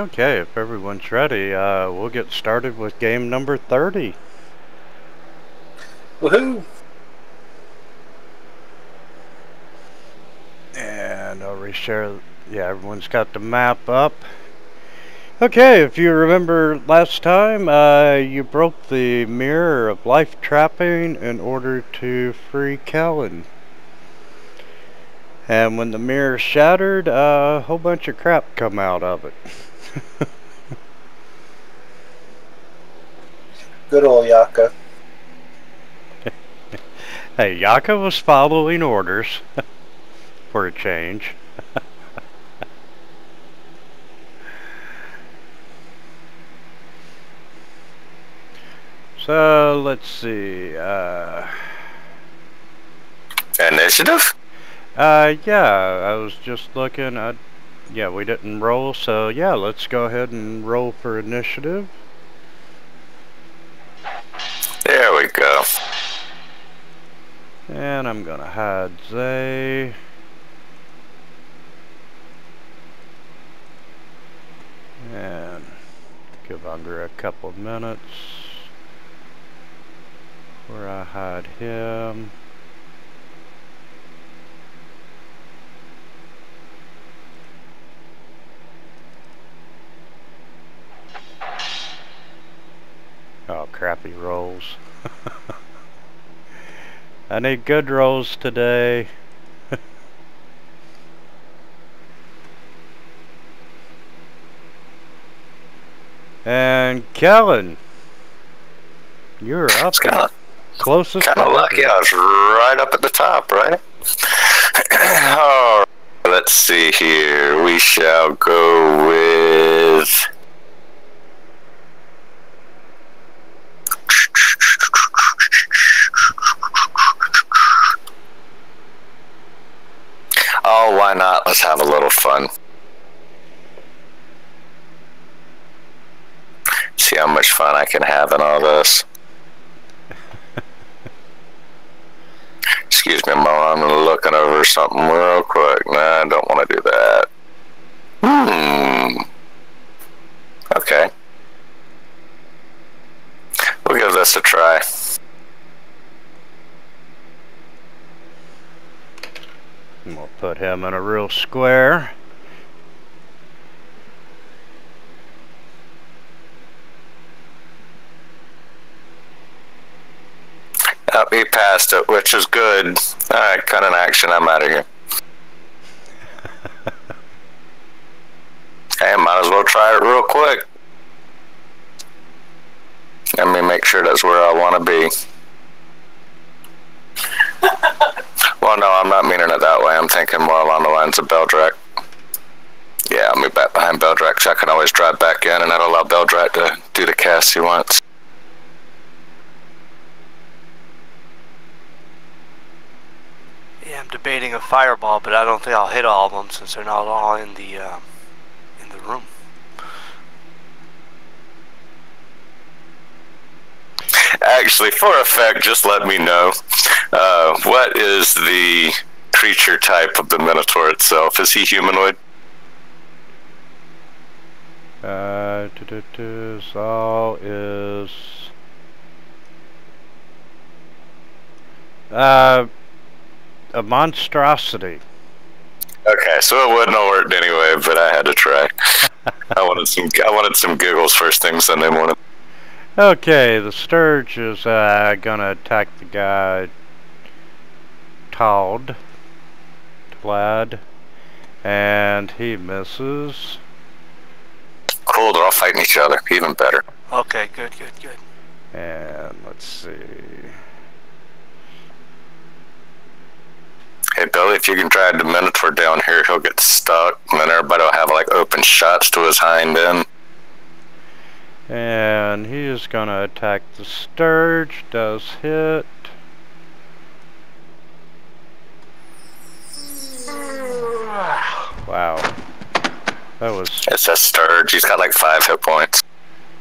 Okay, if everyone's ready, we'll get started with game number 30. Woohoo! And I'll reshare. Yeah, everyone's got the map up. Okay, if you remember last time, you broke the mirror of life trapping in order to free Kellen. And when the mirror shattered, a whole bunch of crap come out of it. Good old Yaka. Hey, Yaka was following orders for a change. So let's see. Initiative? Yeah, I was just looking. Yeah, we didn't roll, so yeah, let's go ahead and roll for initiative. There we go. And I'm gonna hide Zay. And give under a couple minutes where I hide him. Oh, crappy rolls. I need good rolls today. And Kellen, you're up. Closest. Kind of lucky. I was right up at the top, right? All right, let's see here. We shall go with. Oh, why not? Let's have a little fun. See how much fun I can have in all this. Excuse me, Mom, I'm looking over something real quick. Nah, I don't want to do that. Okay. We'll give this a try. And we'll put him in a real square. Oh, he passed it, which is good. Alright, cut an action, I'm out of here. Hey, might as well try it real quick. Let me make sure that's where I want to be. Well, no, I'm not meaning it that way. I'm thinking more along the lines of Beldrak. Yeah, I'll move back behind Beldrak so I can always drive back in, and that'll allow Beldrak to do the cast he wants. Yeah, I'm debating a fireball, but I don't think I'll hit all of them since they're not all in the room. Actually, for effect, just let me know. What is the creature type of the Minotaur itself? Is he humanoid? Zal is a monstrosity. Okay, so it wouldn't have worked anyway, but I had to try. I wanted some giggles first thing Sunday morning. Okay, the Sturge is gonna attack the guy Tlad, and he misses. Cool, they're all fighting each other. Even better. Okay, good. And let's see. Hey, Billy, if you can drag the Minotaur down here, he'll get stuck, and then everybody will have, like, open shots to his hind end. And he is gonna attack the Sturge, does hit. Wow. That was... It's a Sturge, he's got like 5 hit points.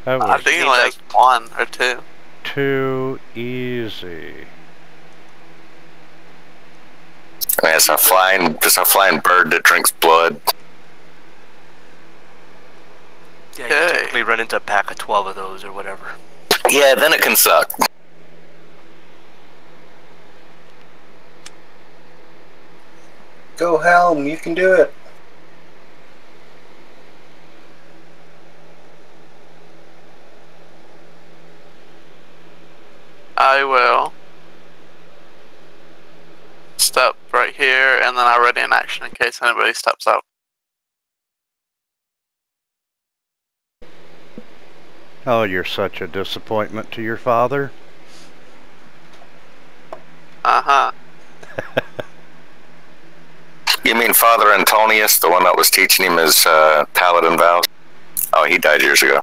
That was I think he only has 1 or 2. Too easy. I mean, it's a flying bird that drinks blood. Yeah, you typically run into a pack of 12 of those or whatever. Yeah, then it can suck. Go Helm, you can do it. I will step right here, and then I'll ready in action in case anybody steps out. Oh, you're such a disappointment to your father. Uh-huh. You mean Father Antonius, the one that was teaching him his paladin vows? Oh, he died years ago.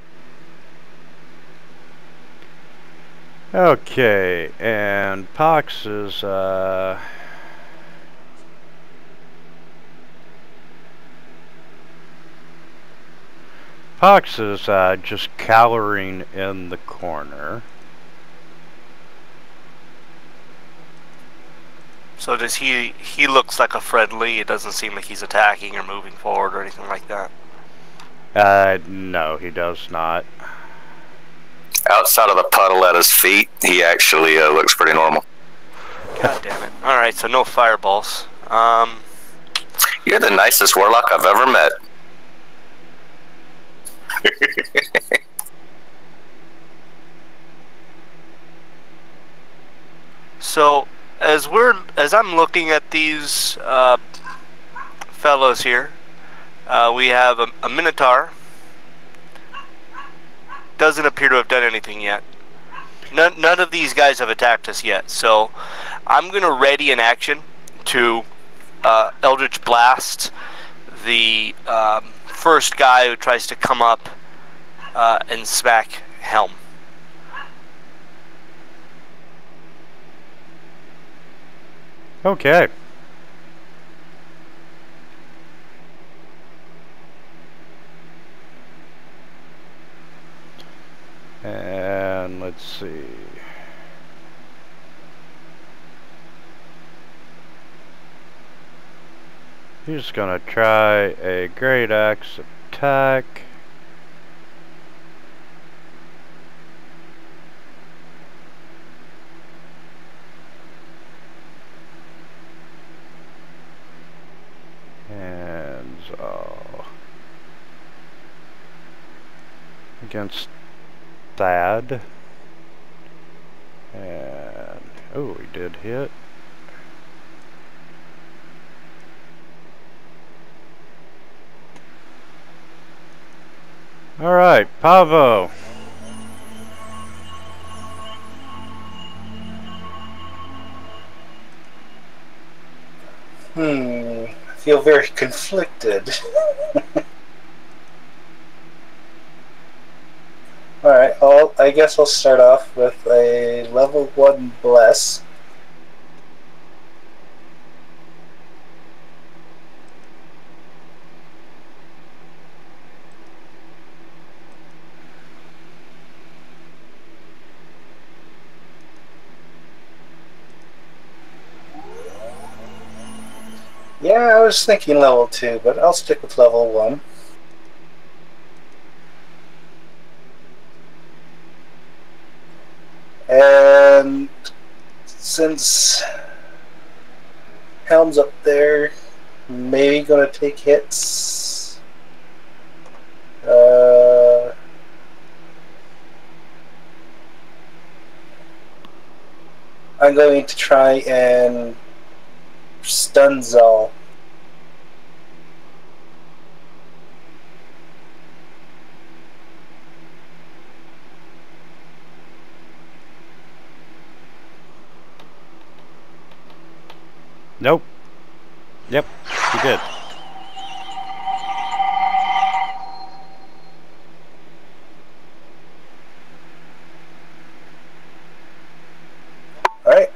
Okay, and Pox is just cowering in the corner. So does he looks like a friendly, it doesn't seem like he's attacking or moving forward or anything like that. No, he does not. Outside of the puddle at his feet, he actually looks pretty normal. God damn it. Alright, so no fireballs. You're the nicest warlock I've ever met. So as I'm looking at these fellows here, we have a Minotaur. Doesn't appear to have done anything yet. None of these guys have attacked us yet, so I'm gonna ready an action to Eldritch Blast the first guy who tries to come up and smack Helm. Okay. And let's see. He's gonna try a great axe attack. And against Thad. And oh, he did hit. All right, Pavo. I feel very conflicted. Alright, I guess I'll start off with a level 1 Bless. Yeah, I was thinking level 2, but I'll stick with level 1. And since Helm's up there, maybe gonna take hits. I'm going to try and stun Zal. Nope. Yep, he did. Alright.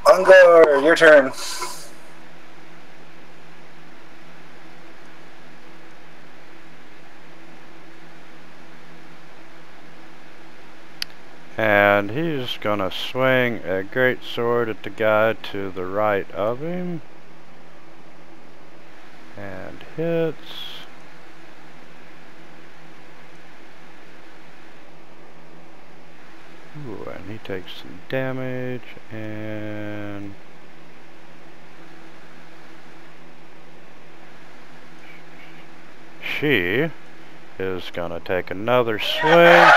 Ungor, your turn. And he's gonna swing a great sword at the guy to the right of him. And hits. Ooh, and he takes some damage, and she is gonna take another swing.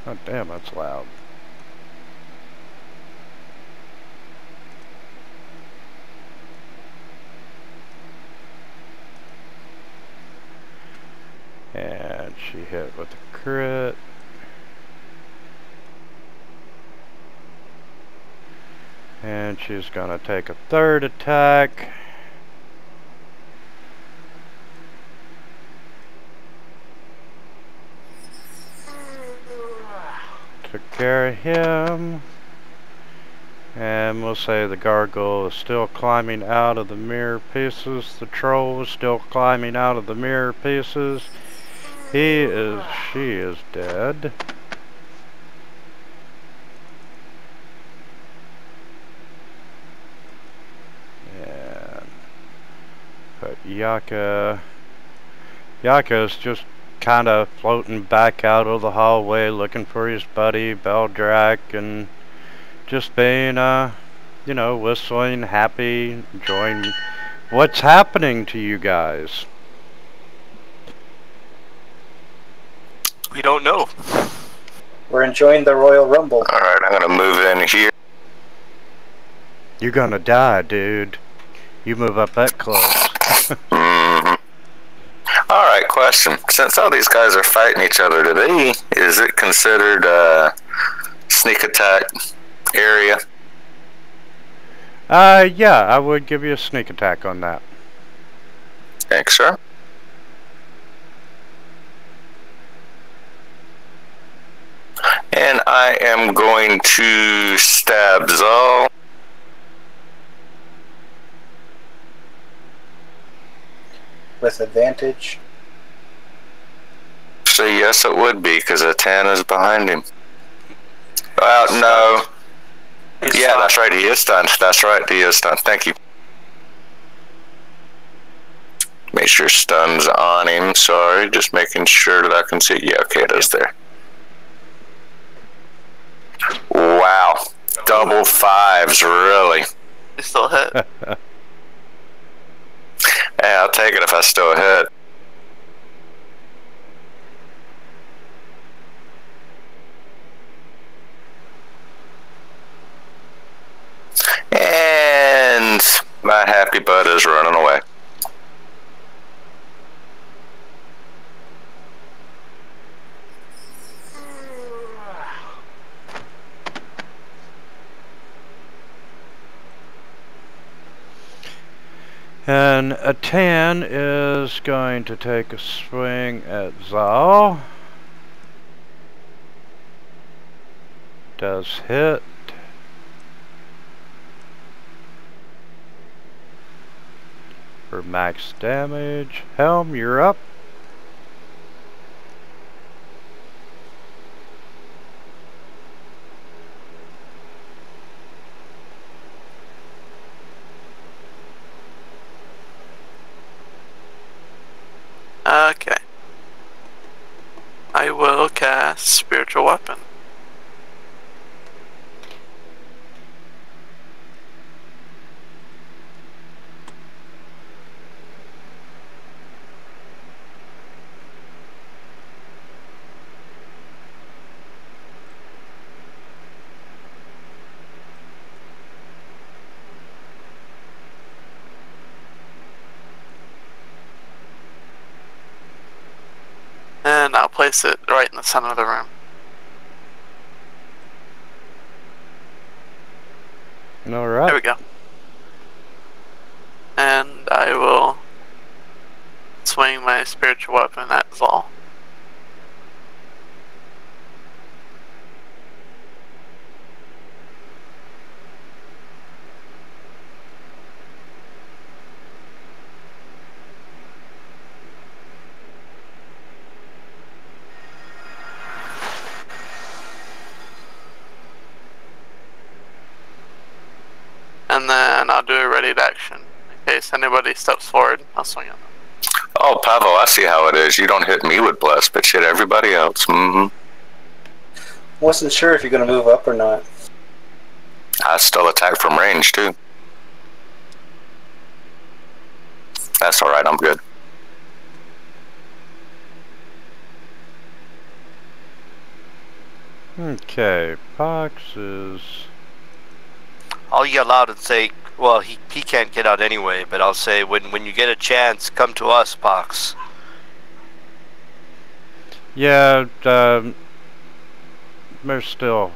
Oh damn, that's loud. And she hit with a crit. And she's gonna take a third attack. Took care of him. And we'll say the gargoyle is still climbing out of the mirror pieces. The troll is still climbing out of the mirror pieces. She is dead. And but Yaka's just kind of floating back out of the hallway looking for his buddy Beldrak, and just being you know, whistling, happy, enjoying what's happening to you guys. We don't know. We're enjoying the Royal Rumble. Alright, I'm gonna move in here. You're gonna die, dude. You move up that close. Mm-hmm. Alright, question. Since all these guys are fighting each other, is it considered a sneak attack area? Yeah, I would give you a sneak attack on that. Thanks, sir. And I am going to stab Zal. With advantage. So yes, it would be, because a 10 is behind him. Well, no. Yeah, that's right, he is stunned. That's right, he is stunned. Thank you. Make sure stun's on him. Sorry, just making sure that I can see. Yeah, okay, it is there. Wow. Double fives, really. You still hit. Hey, I'll take it if I still hit. And my happy butt is running away. And a 10 is going to take a swing at Zal. Does hit. For max damage. Helm, you're up. Okay. I will cast Spiritual Weapon. And I'll place it right in the center of the room. Alright. There we go. And I will swing my spiritual weapon at Zal. and then I'll do a ready to action. In case anybody steps forward, I'll swing at them. Oh, Pavel, I see how it is. You don't hit me with bless, but shit everybody else. Wasn't sure if you're going to move up or not. I still attack from range, too. That's alright, I'm good. Okay, Pox is... I'll yell out and say, well, he can't get out anyway, but I'll say, when you get a chance, come to us, Pox. Yeah, they're still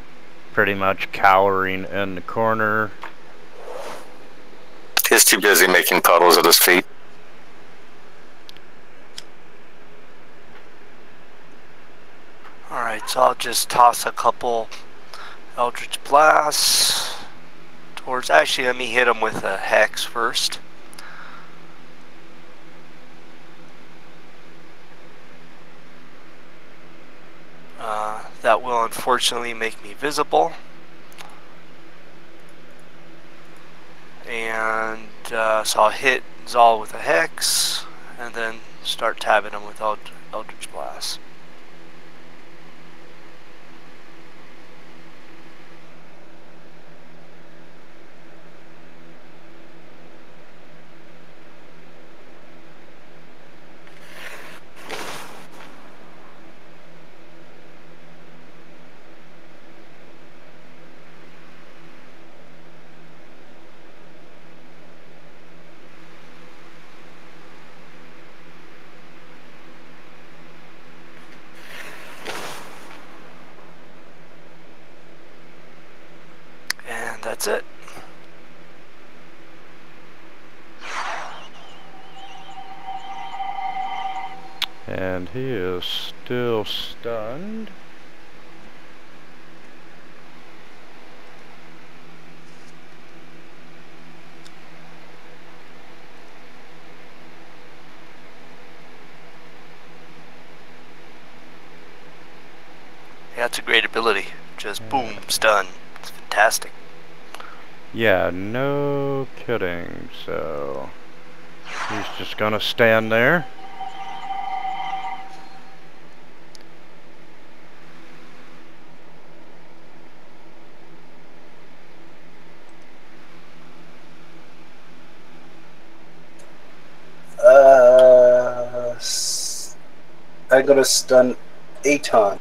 pretty much cowering in the corner. He's too busy making puddles at his feet. Alright, so I'll just toss a couple Eldritch Blasts towards... Actually, let me hit him with a Hex first. That will unfortunately make me visible. And so I'll hit Zal with a Hex, and then start tabbing him with Eldritch Blast. And that's it. And he is still stunned. Yeah, that's a great ability. Just boom, stun. It's fantastic. Yeah, no kidding. So he's just gonna stand there. I'm gonna stun Aton.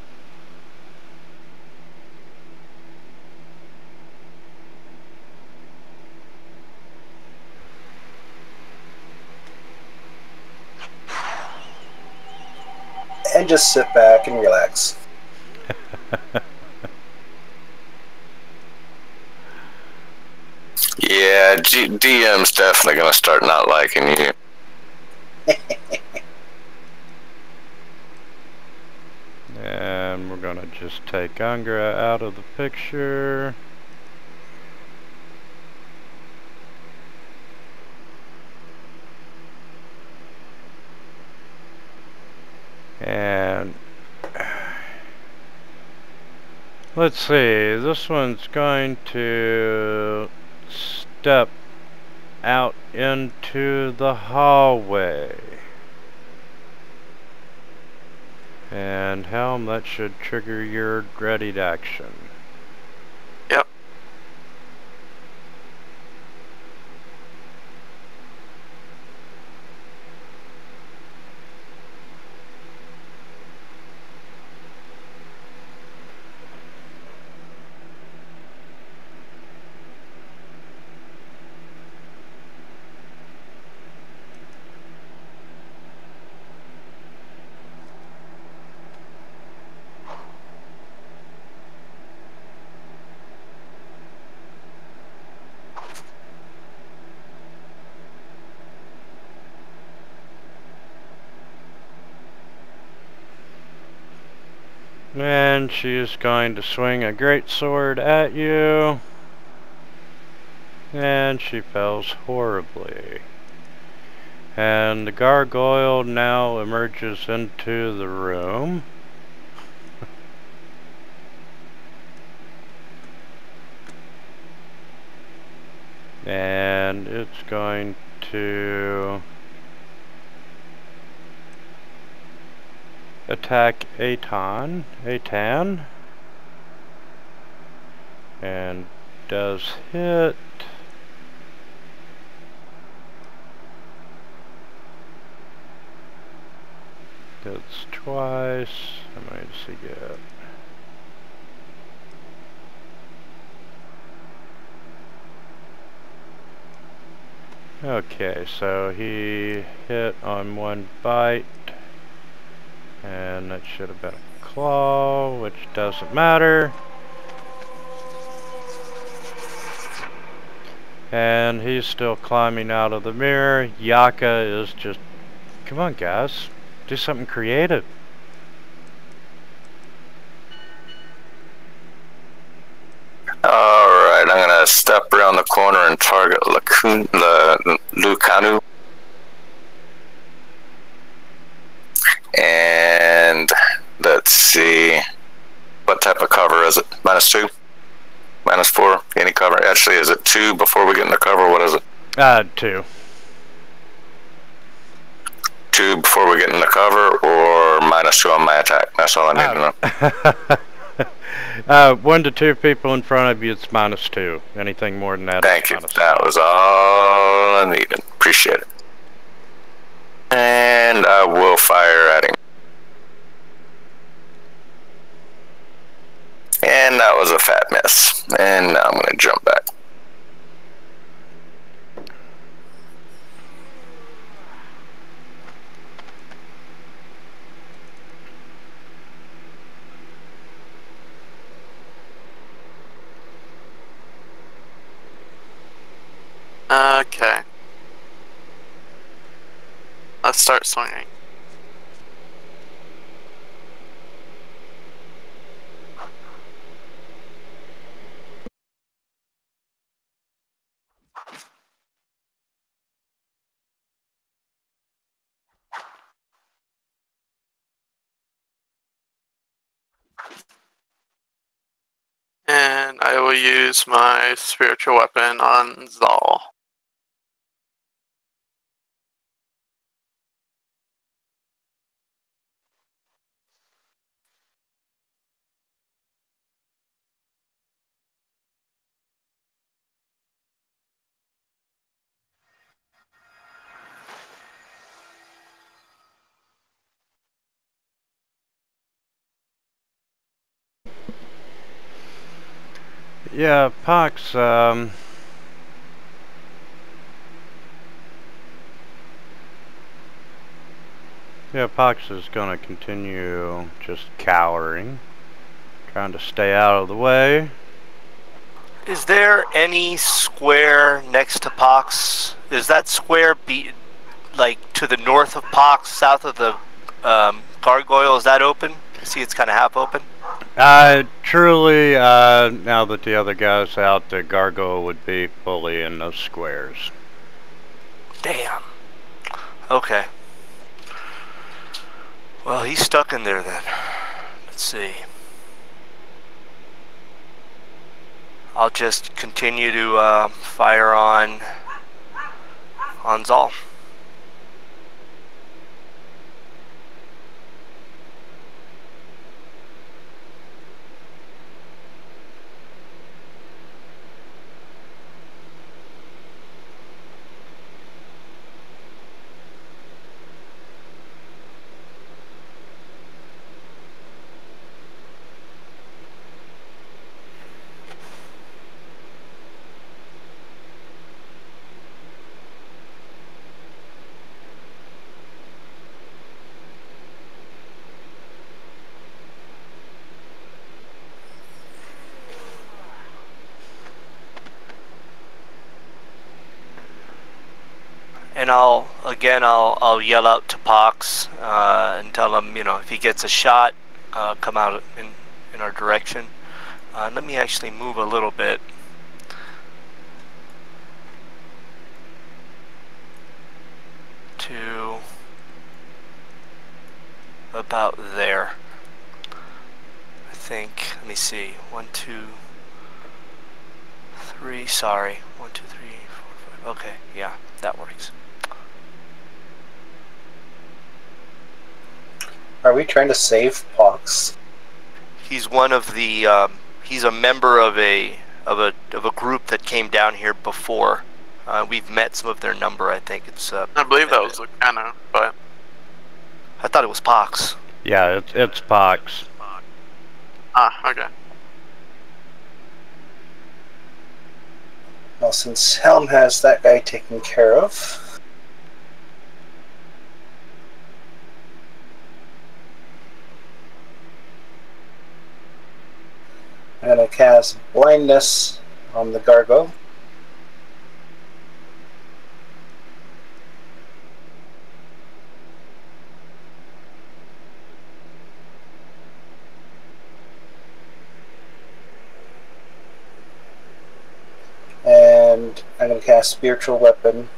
And just sit back and relax. Yeah, DM's definitely gonna start not liking you. And we're gonna just take Angra out of the picture. And let's see, this one's going to step out into the hallway. And Helm, that should trigger your readied action. Yep. And she is going to swing a great sword at you. And she fails horribly. And the gargoyle now emerges into the room. and it's going to attack Atan, and does hit. Hits twice. How many does he get? Okay, so he hit on one bite, and that should have been a claw, which doesn't matter. And he's still climbing out of the mirror. Yaka is just, come on guys, do something creative. Alright, I'm gonna step around the corner and target Lucanu. And let's see, what type of cover is it? -2? -4? Any cover? Actually, is it 2 before we get in the cover? What is it? 2. 2 before we get in the cover, or -2 on my attack? That's all I need to know. 1 to 2 people in front of you, it's -2. Anything more than that, Thank you. -5. That was all I needed. Appreciate it. And I will fire at him. And that was a fat miss. And now I'm going to jump back. Okay. Let's start swinging. And I will use my spiritual weapon on Zal. Yeah, Pox, Pox is gonna continue just cowering, trying to stay out of the way. Is there any square next to Pox? Is that square like to the north of Pox, south of the gargoyle? Is that open? See, it's kind of half open. Truly, now that the other guy's out, the gargoyle would be fully in those squares. Damn. Okay. Well, he's stuck in there then. Let's see. I'll just continue to fire on Zal. And I'll yell out to Pox and tell him, if he gets a shot, come out in our direction. Let me actually move a little bit. To about there. I think, let me see, 1, 2, 3, sorry, 1, 2, 3, 4. Okay, yeah, that works. Are we trying to save Pox? He's one of the. He's a member of a group that came down here before. We've met some of their number. I think it's. I believe that was Lucano, but I thought it was Pox. Yeah, it's Pox. Okay. Well, since Helm has that guy taken care of, I'm going to cast Blindness on the Gargoyle. And I'm going to cast Spiritual Weapon.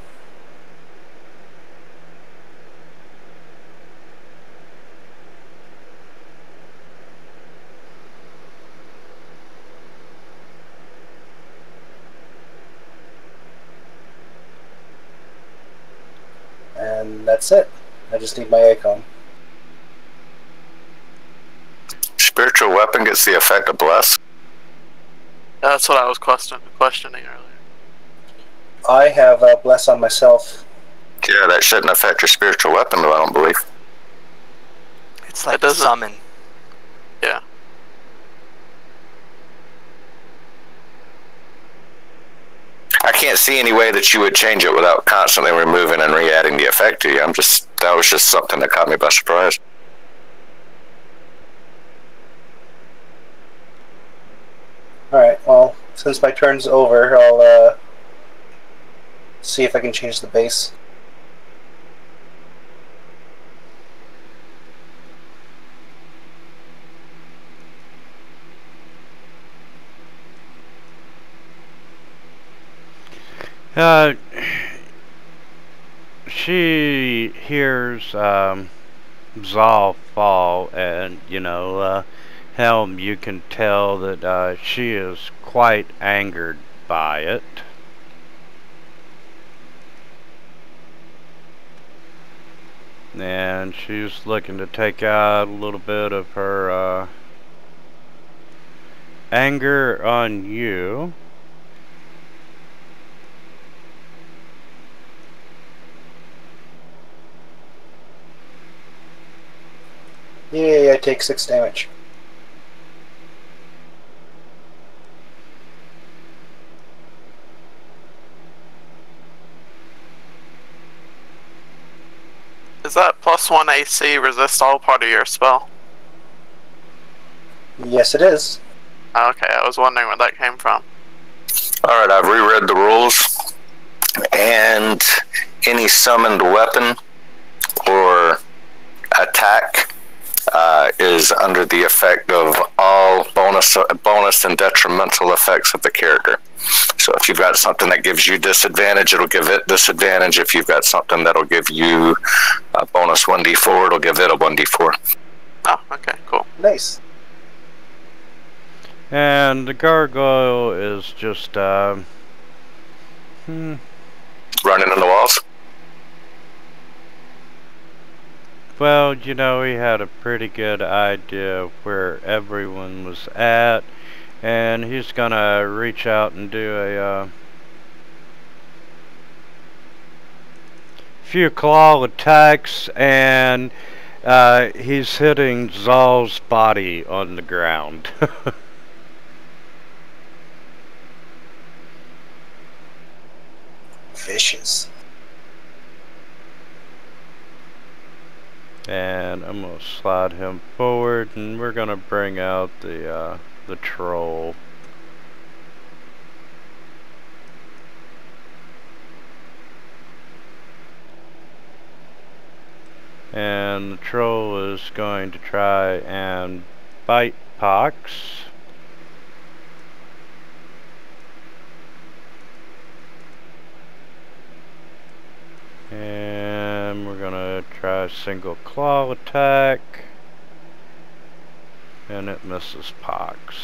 And that's it. I just need my icon. Spiritual weapon gets the effect of bless. That's what I was questioning earlier. I have Bless on myself. Yeah, that shouldn't affect your spiritual weapon, though, I don't believe. It's like It doesn't- summon. Yeah. I can't see any way that you would change it without constantly removing and re-adding the effect to you. That was just something that caught me by surprise. Alright, well, since my turn's over, I'll see if I can change the base. She hears Zal fall, and Helm, you can tell that she is quite angered by it. And she's looking to take out a little bit of her anger on you. Yay, I take 6 damage. Is that +1 AC resist all part of your spell? Yes, it is. Okay, I was wondering where that came from. Alright, I've reread the rules, and any summoned weapon or attack is under the effect of all bonus and detrimental effects of the character. So if you've got something that gives you disadvantage, it'll give it disadvantage. If you've got something that'll give you a bonus 1d4, it'll give it a 1d4. Oh, okay, cool. Nice. And the gargoyle is just Running in the walls? well, he had a pretty good idea of where everyone was at, and he's gonna reach out and do a few claw attacks, and he's hitting Zal's body on the ground. Vicious. And I'm gonna slide him forward, and we're gonna bring out the troll. And the troll is going to try and bite Pox. And we're gonna try a single claw attack, and it misses Pox.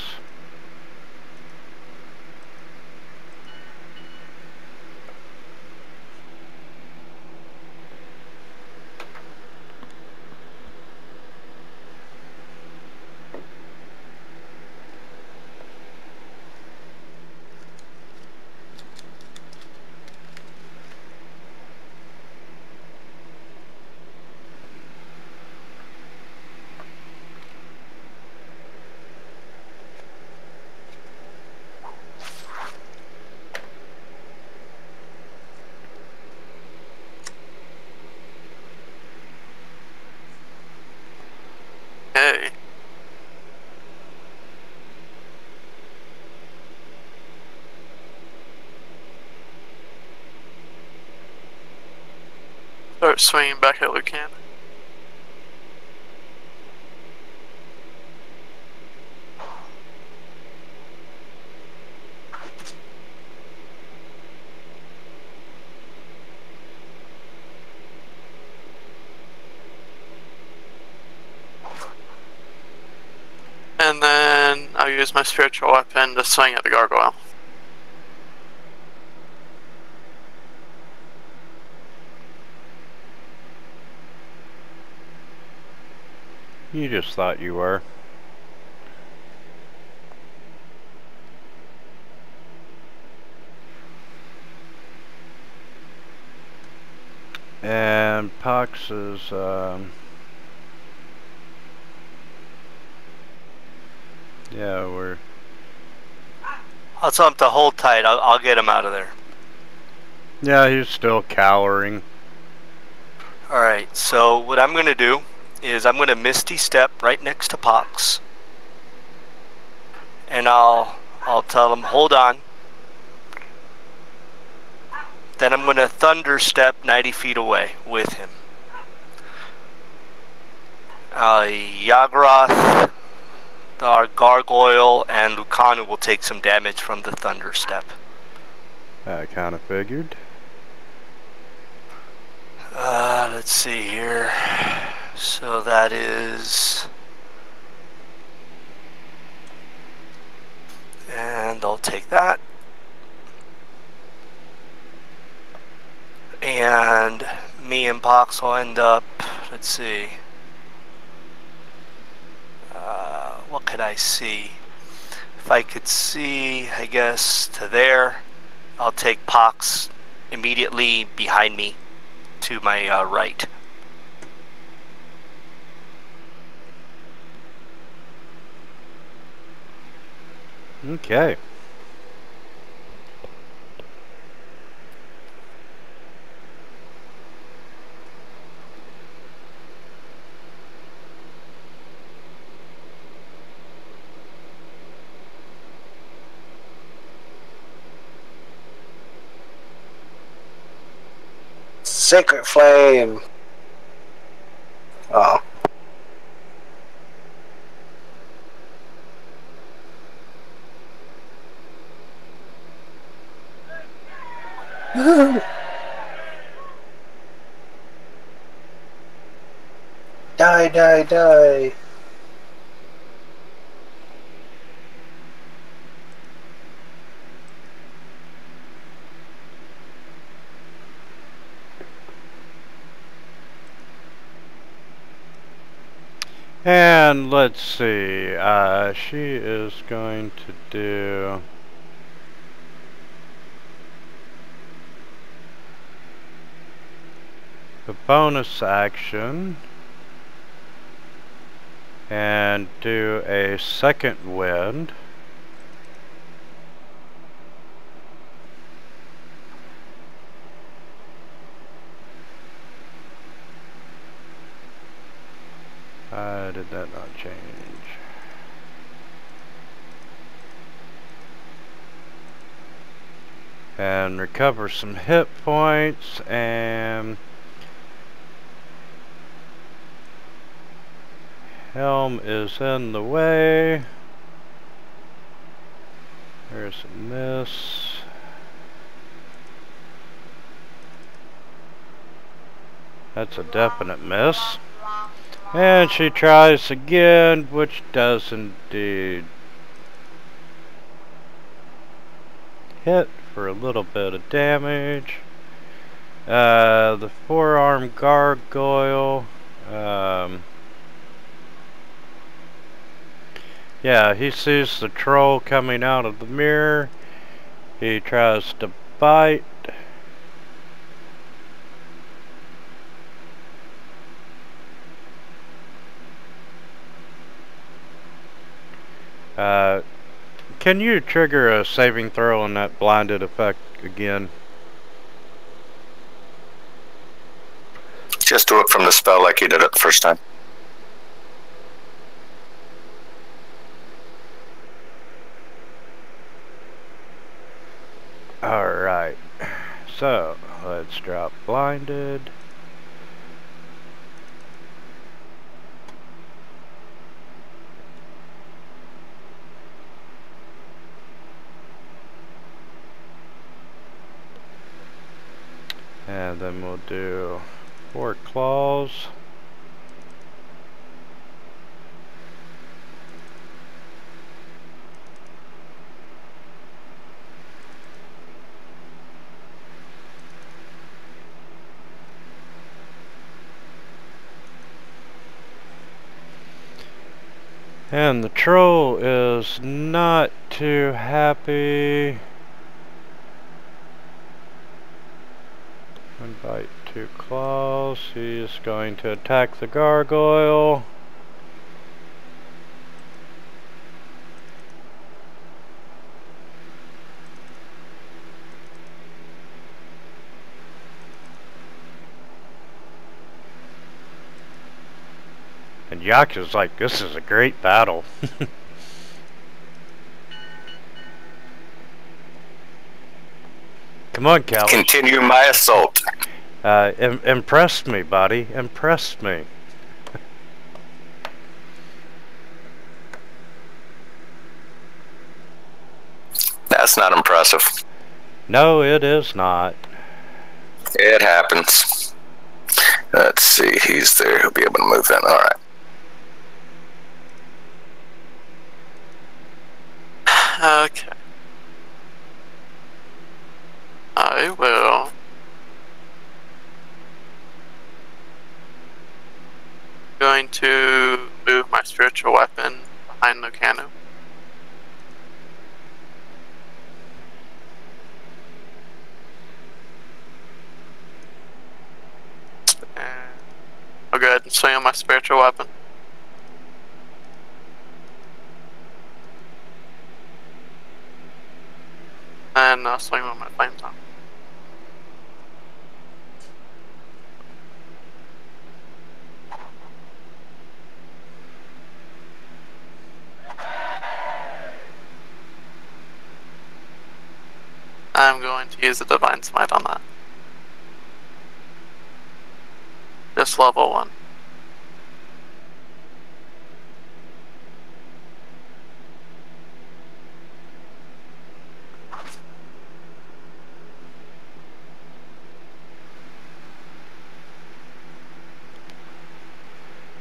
Start swinging back at Lucan. And then I'll use my spiritual weapon to swing at the gargoyle. You just thought you were. And Pox is, yeah, we're... I'll tell him to hold tight. I'll get him out of there. Yeah, he's still cowering. Alright, so what I'm going to do is I'm going to Misty Step right next to Pox. And I'll tell him, hold on. Then I'm going to Thunder Step 90 feet away with him. Yagroth, our Gargoyle, and Lucanu will take some damage from the Thunder Step. I kind of figured. Let's see here. So that is... And I'll take that. And me and Pox will end up, let's see. What could I see? If I could see, I guess, to there, I'll take Pox immediately behind me to my right. Okay. Sacred Flame! Oh. Die, die, die! And let's see, she is going to do... a bonus action and do a second wind. Did that not change? And recover some hit points, and Helm is in the way. There's a miss. That's a definite miss. And she tries again, which does indeed hit for a little bit of damage. The four-armed gargoyle, yeah, he sees the troll coming out of the mirror. He tries to bite. Can you trigger a saving throw on that blinded effect again? Just do it from the spell like you did it the first time. Alright, so let's drop blinded. And then we'll do 4 claws. And the troll is not too happy. 1 bite, 2 claws. He's going to attack the gargoyle. And Yaku's like, this is a great battle. Come on, Cal. Continue my assault. Impressed me, buddy. Impressed me. That's not impressive. No, it is not. It happens. Let's see, he's there. He'll be able to move in. All right. Okay. I will going to move my spiritual weapon behind Lucano. And I'll go ahead and swing on my spiritual weapon. And I'll swing on my flame tongue. I'm going to use a Divine Smite on that. Just level 1.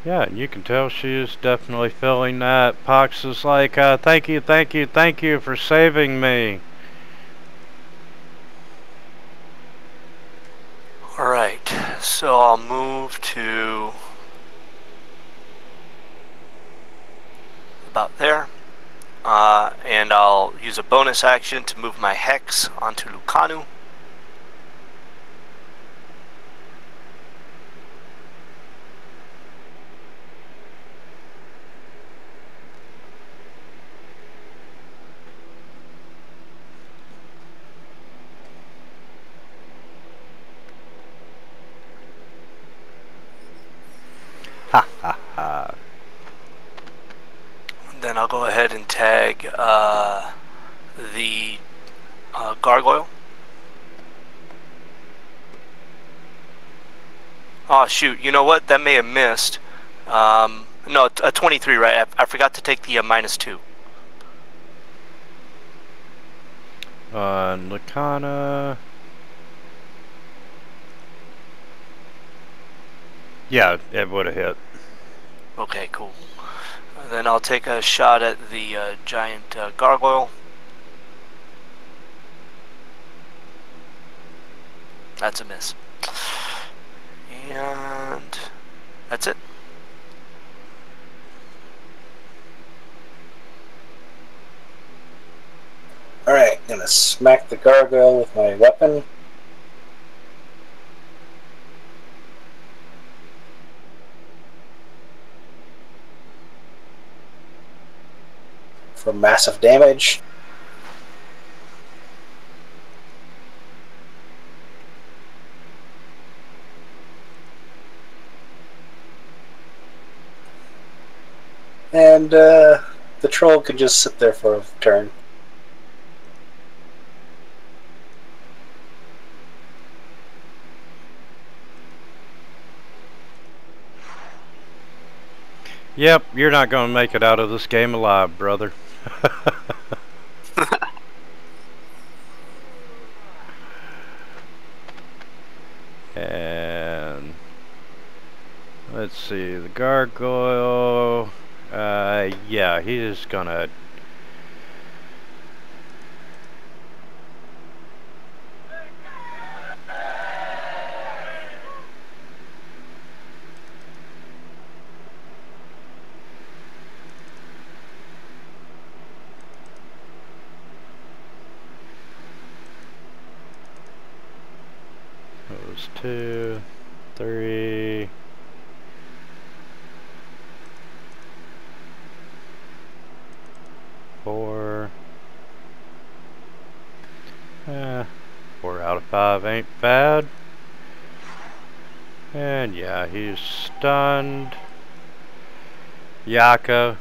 Yeah, and you can tell she is definitely feeling that. Pox is like, thank you, thank you, thank you for saving me. Alright, so I'll move to about there. And I'll use a bonus action to move my Hex onto Lucanu. Ha ha ha. Then I'll go ahead and tag the gargoyle. Oh shoot, you know what? That may have missed. No, a 23, right? I forgot to take the -2. Lacana. Yeah, it would have hit. Okay, cool. Then I'll take a shot at the giant gargoyle. That's a miss. And that's it. Alright, gonna smack the gargoyle with my weapon. For massive damage. And the troll can just sit there for a turn. Yep, you're not going to make it out of this game alive, brother. And let's see, the gargoyle. Yeah, he's gonna. Those 2, 3. 4. 4 out of 5 ain't bad. And yeah, he's stunned. Yaka.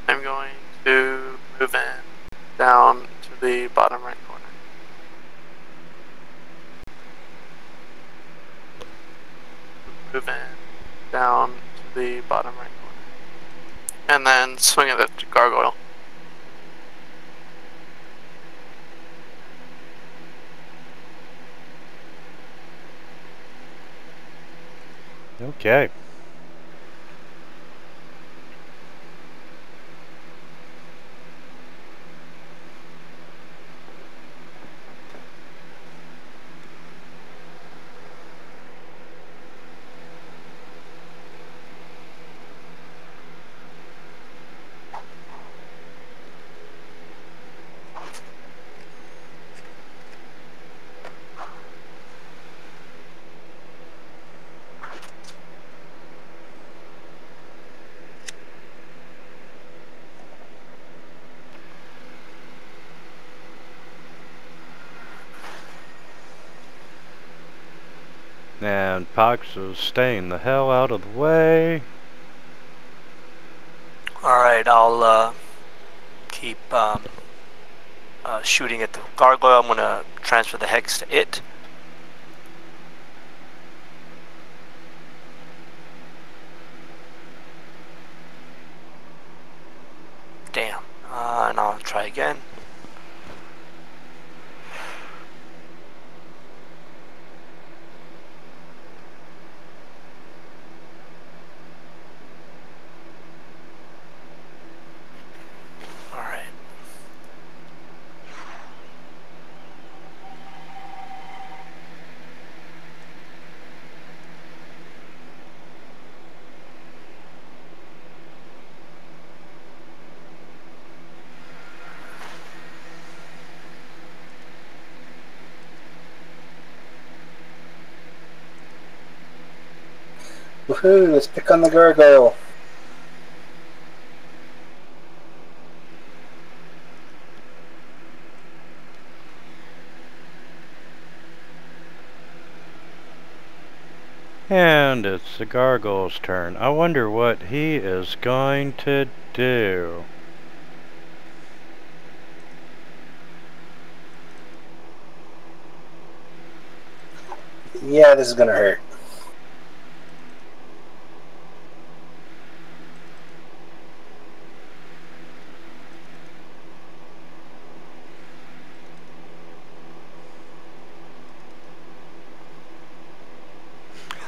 I'm going to move in down to the bottom right corner. Move in down to the bottom right corner. And then swing at the gargoyle. Okay. And Pox is staying the hell out of the way. Alright, I'll keep shooting at the gargoyle. I'm going to transfer the hex to it. Damn. And I'll try again. Alright. Woohoo! Let's pick on the gargoyle. And it's the gargoyle's turn. I wonder what he is going to do. Yeah, this is gonna hurt.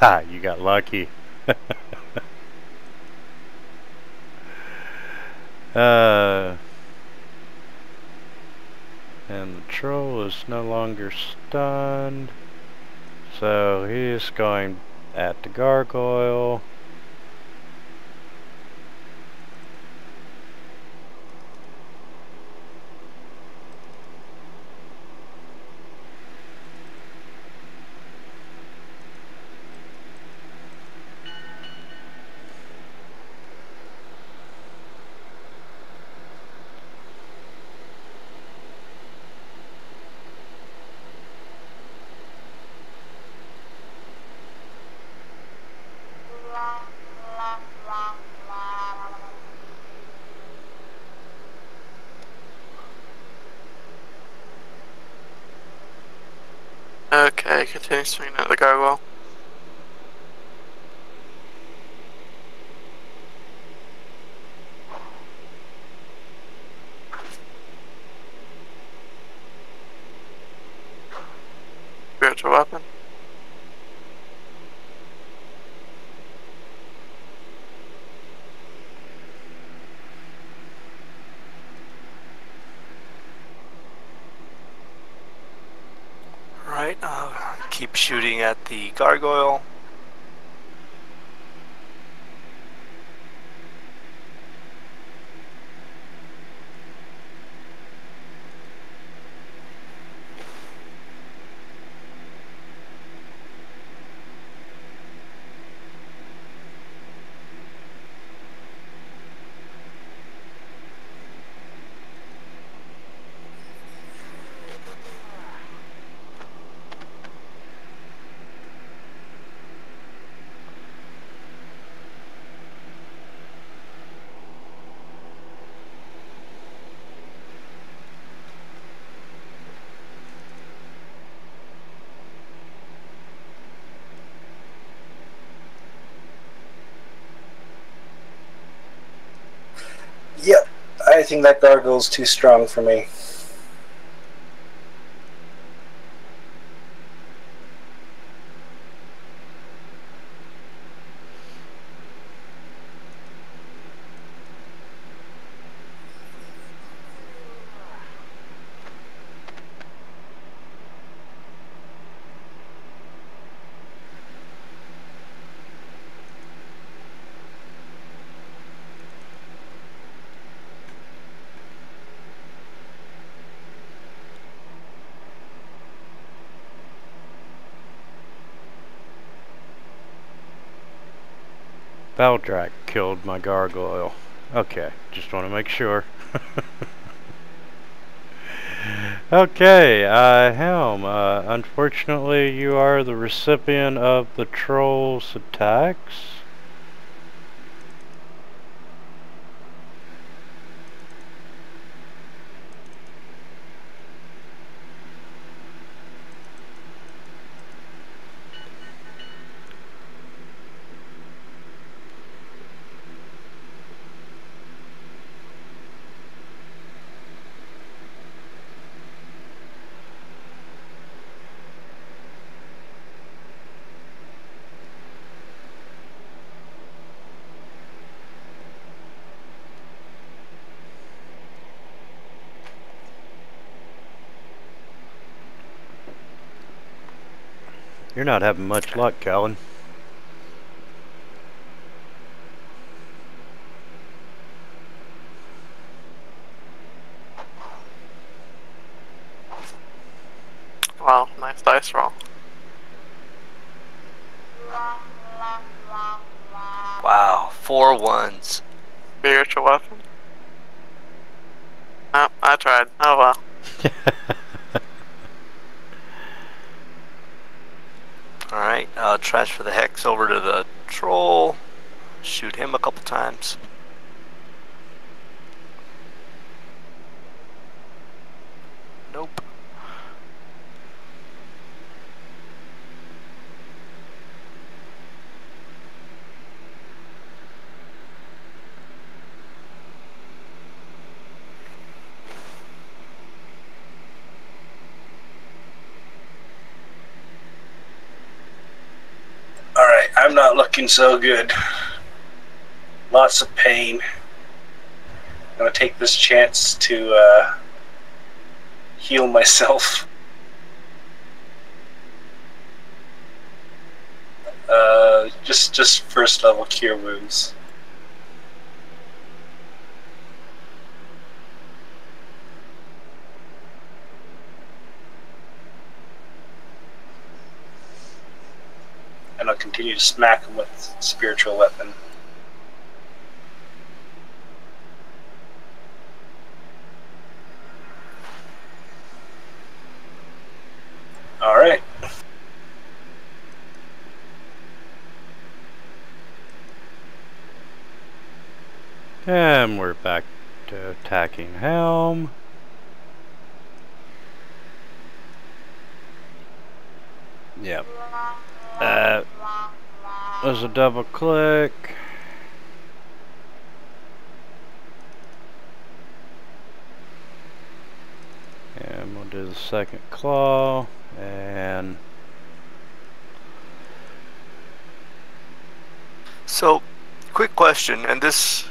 Ha, you got lucky. And the troll is no longer stunned. So he's going at the gargoyle. Okay, continue swinging at the gargoyle. Spiritual weapon. Alright, keep shooting at the gargoyle. Yep, I think that gargoyle's too strong for me. Valdrak killed my gargoyle. Okay, just want to make sure. Okay, Helm, unfortunately you are the recipient of the troll's attacks. You're not having much luck, Callan. Wow, nice dice roll. Wow, 4 1s. Spiritual weapon. Oh, I tried. Oh well. Alright, transfer the hex over to the troll. Shoot him a couple times. Nope. Alright, I'm not looking so good. Lots of pain. I'm gonna take this chance to heal myself. Just first level cure wounds. And I'll continue to smack him with spiritual weapon. Alright. And we're back to attacking Helm. Yep. That was a double click. And we'll do the second claw. And So, quick question, and this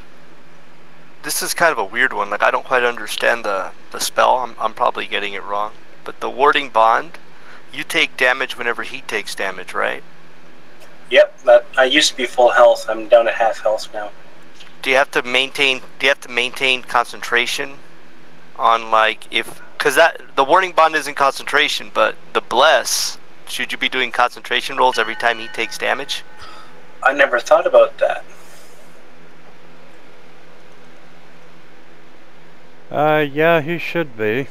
is kind of a weird one. Like, I don't quite understand the spell. I'm probably getting it wrong. But the warding bond, you take damage whenever he takes damage, right? Yep, I used to be full health. I'm down to half health now. Do you have to maintain concentration on, like, because the warding bond isn't concentration, but the bless, should you be doing concentration rolls every time he takes damage? I never thought about that. yeah, he should be.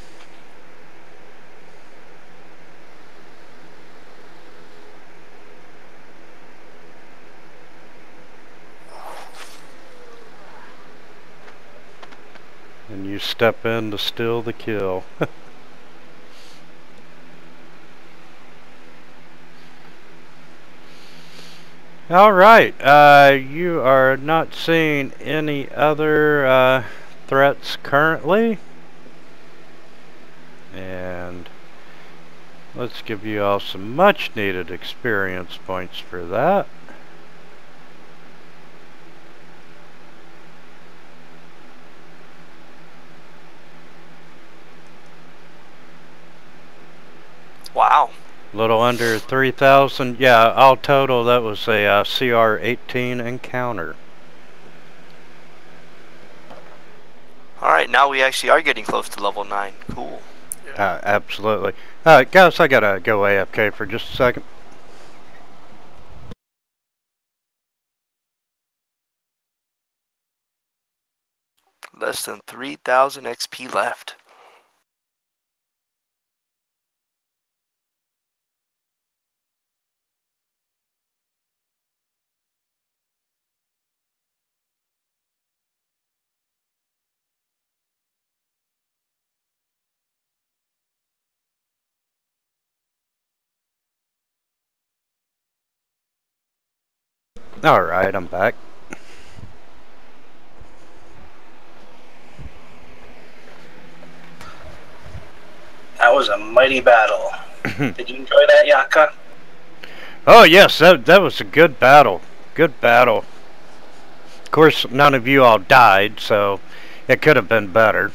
And you step in to steal the kill. Alright, you are not seeing any other threats currently. And let's give you all some much needed experience points for that. Wow. Little under 3,000. Yeah, all total that was a CR 18 encounter. Alright, now we actually are getting close to level 9. Cool. Absolutely. Guys, I gotta go AFK for just a second. Less than 3,000 XP left. Alright, I'm back. That was a mighty battle. Did you enjoy that, Yaka? Oh yes, that was a good battle. Good battle. Of course, none of you all died, so it could have been better.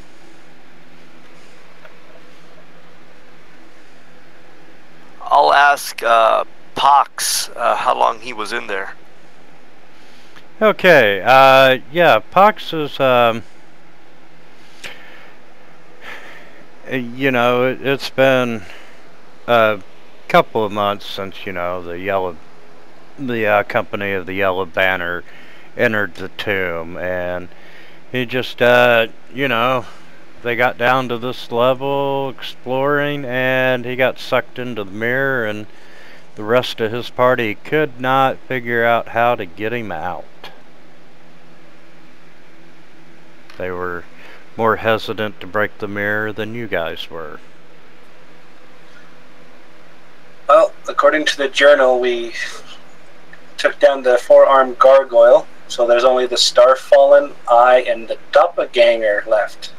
I'll ask Pox how long he was in there. Okay, yeah, Pox is, you know, it's been a couple of months since, you know, the company of the Yellow Banner entered the tomb, and he just, you know, they got down to this level exploring, and he got sucked into the mirror, and the rest of his party could not figure out how to get him out. They were more hesitant to break the mirror than you guys were. Well, according to the journal, we took down the four-armed gargoyle, so there's only the Starfallen, I, and the Doppelganger left.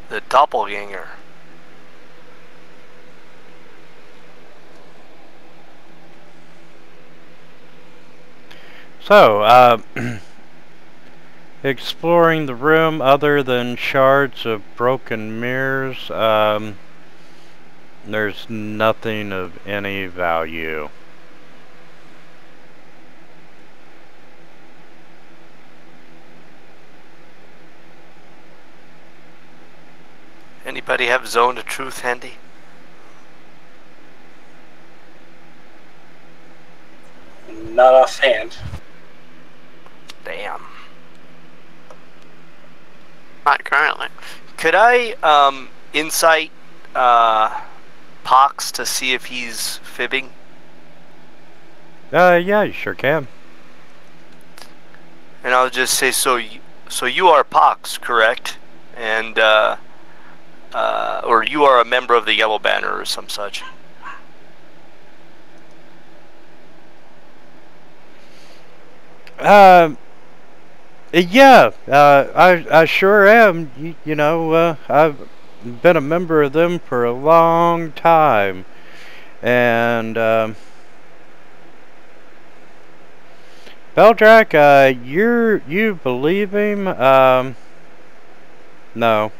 The Doppelganger. So, exploring the room other than shards of broken mirrors, there's nothing of any value. Anybody have Zone of Truth handy? Not offhand. Damn. Not currently. Could I insight Pox to see if he's fibbing? Yeah, you sure can. And I'll just say, so you are Pox, correct? And or you are a member of the Yellow Banner or some such. Yeah, I sure am. You know, I've been a member of them for a long time, and Beldrak, you believe him? No,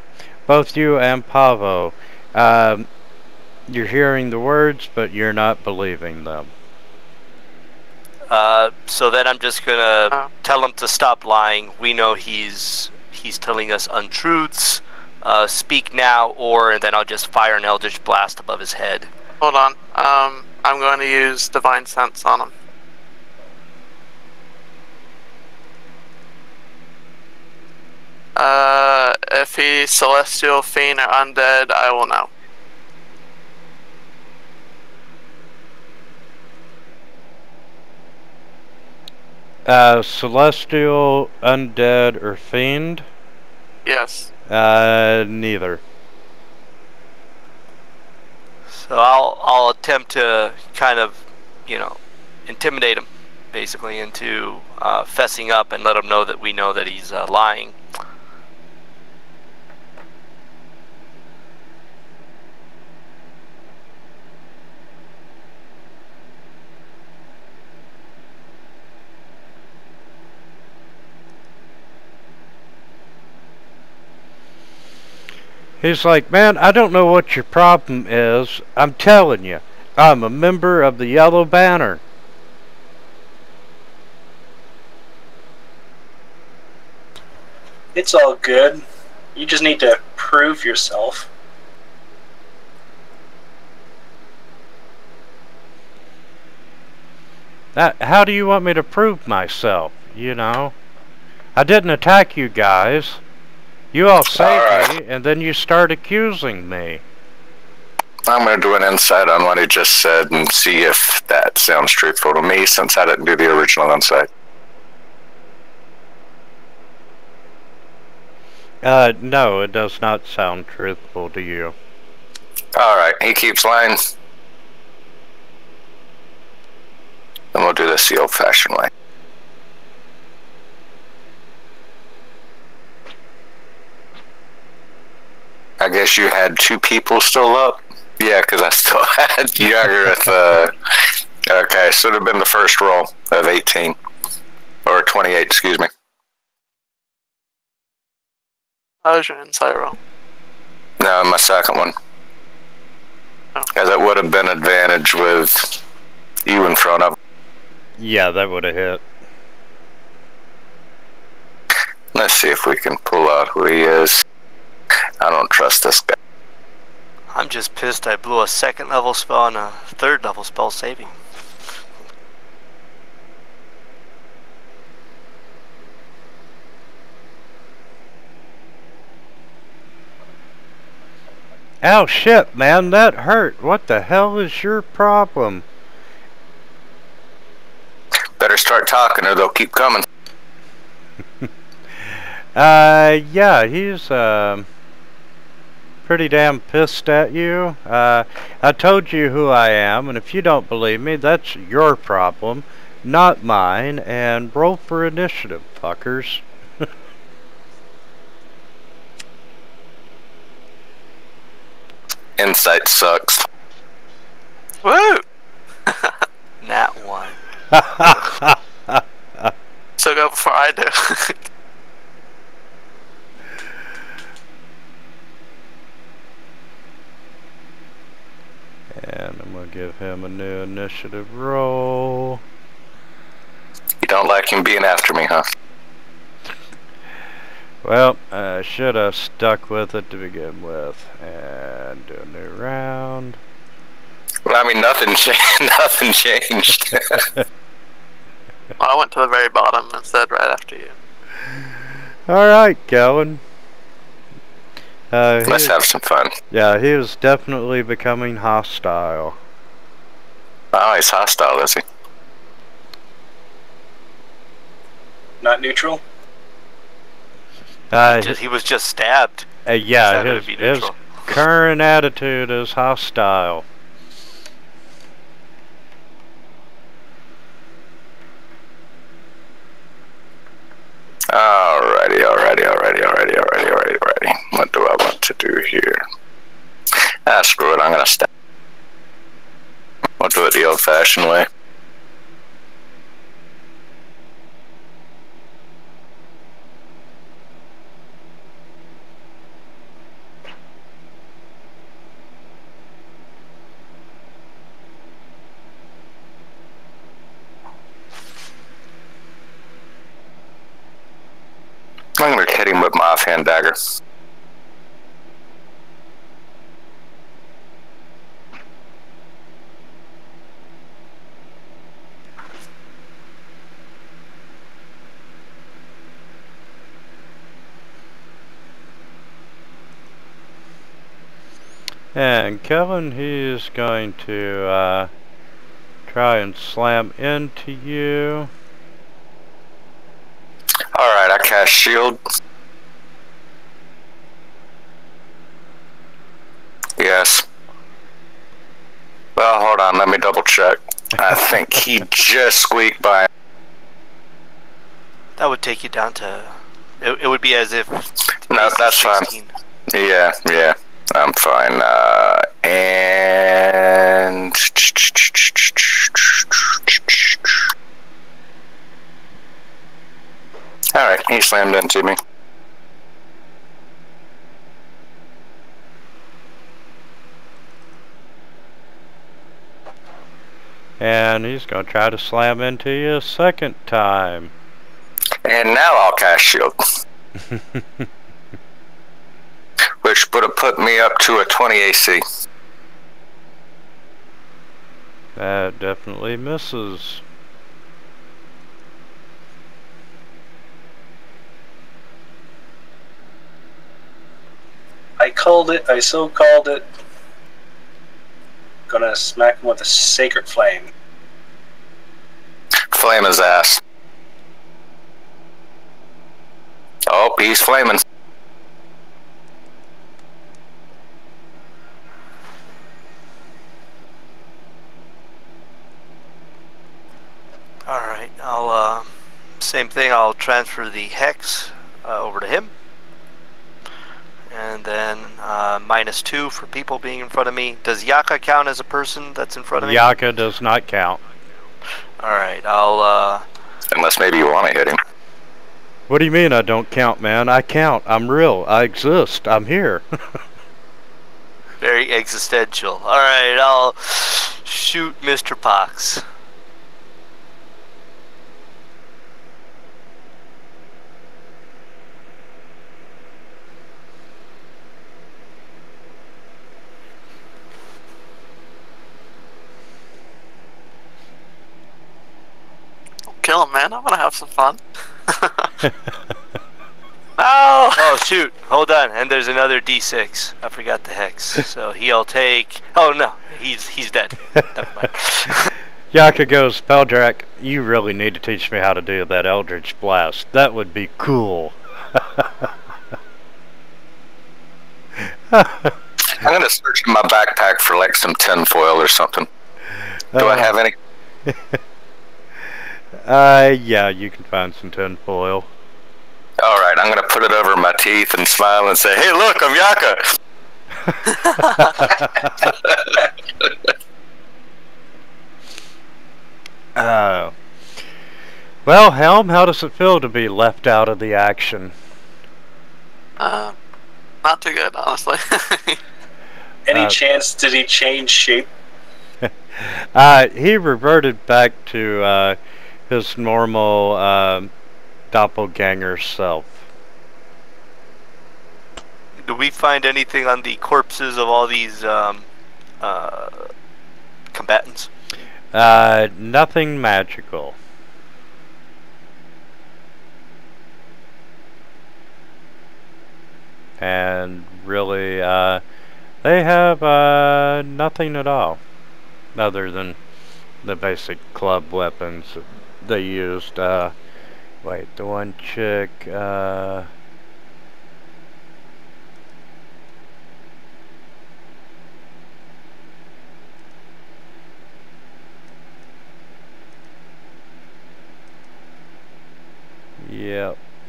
both you and Pavo. You're hearing the words, but you're not believing them. So then I'm just gonna tell him to stop lying. We know he's telling us untruths. Speak now, or then I'll just fire an Eldritch Blast above his head. Hold on. I'm going to use Divine Sense on him. If he's Celestial, Fiend, or Undead, I will know. Celestial, Undead, or Fiend? Yes. Neither. So I'll attempt to kind of, you know, intimidate him, basically, into fessing up and let him know that we know that he's lying. He's like, man, I don't know what your problem is. I'm telling you, I'm a member of the Yellow Banner. It's all good. You just need to prove yourself. How do you want me to prove myself? You know, I didn't attack you guys. You all saved me, and then you start accusing me. I'm going to do an insight on what he just said and see if that sounds truthful to me, since I didn't do the original insight. No, it does not sound truthful to you. Alright, he keeps lying. Then we'll do this the old-fashioned way. I guess you had 2 people still up? Yeah, because I still had Yagarath. Okay, so it would have been the first roll of 18. Or 28, excuse me. How was your insight roll? No, my second one. Because it would have been advantage with you in front of him. Yeah, that would have hit. Let's see if we can pull out who he is. I don't trust this guy. I'm just pissed I blew a 2nd level spell and a 3rd level spell saving. Ow, shit, man, that hurt. What the hell is your problem? Better start talking or they'll keep coming. Yeah, he's, pretty damn pissed at you. I told you who I am, and if you don't believe me, that's your problem, not mine, and roll for initiative, fuckers. Insight sucks. Woo! Nat 1. So go before I do. I'll give him a new initiative roll. You don't like him being after me, huh? Well, I should have stuck with it to begin with. And do a new round. Well, I mean, nothing changed. Well, I went to the very bottom instead, right after you. Alright, Calvin. Let's have some fun. Yeah, he is definitely becoming hostile. Oh, he's hostile, is he? Not neutral? He was just stabbed. Yeah, his current attitude is hostile. Alrighty. What do I want to do here? Screw it, I'm gonna stab. I'll do it the old-fashioned way. I'm going to hit him with my offhand dagger. And Kevin, he's going to try and slam into you. Alright, I cast shield. Yes. Well, hold on, let me double check. I think he just squeaked by. That would take you down to... It would be as if... No, that's 16. Fine. Yeah, I'm fine. And... Alright, he slammed into me. And he's going to try to slam into you a second time. And now I'll cast shield. Which would have put me up to a 20 AC. That definitely misses. I called it. I so called it. Gonna smack him with a sacred flame. Flame his ass. Oh, he's flaming. Alright, I'll, same thing, I'll transfer the hex over to him. And then -2 for people being in front of me. Does Yaka count as a person that's in front of me? Yaka does not count. Alright, I'll... Unless maybe you want to hit him. What do you mean I don't count, man? I count. I'm real. I exist. I'm here. Very existential. Alright, I'll shoot Mr. Pox. Kill him, man. I want to have some fun. Oh! Oh, shoot. Hold on. And there's another D6. I forgot the hex. So he'll take... Oh, no. He's dead. Never mind. Yaka goes, Peldrak, you really need to teach me how to do that Eldritch Blast. That would be cool. I'm going to search in my backpack for like some tinfoil or something. Do I have any? Yeah, you can find some tinfoil. Alright, I'm gonna put it over my teeth and smile and say, hey look, I'm Yaka! Well, Helm, how does it feel to be left out of the action? Not too good, honestly. Any chance did he change shape? He reverted back to his normal doppelganger self. Do we find anything on the corpses of all these combatants? Nothing magical. And really, they have nothing at all, other than the basic club weapons that they used. Wait, the one chick, yep,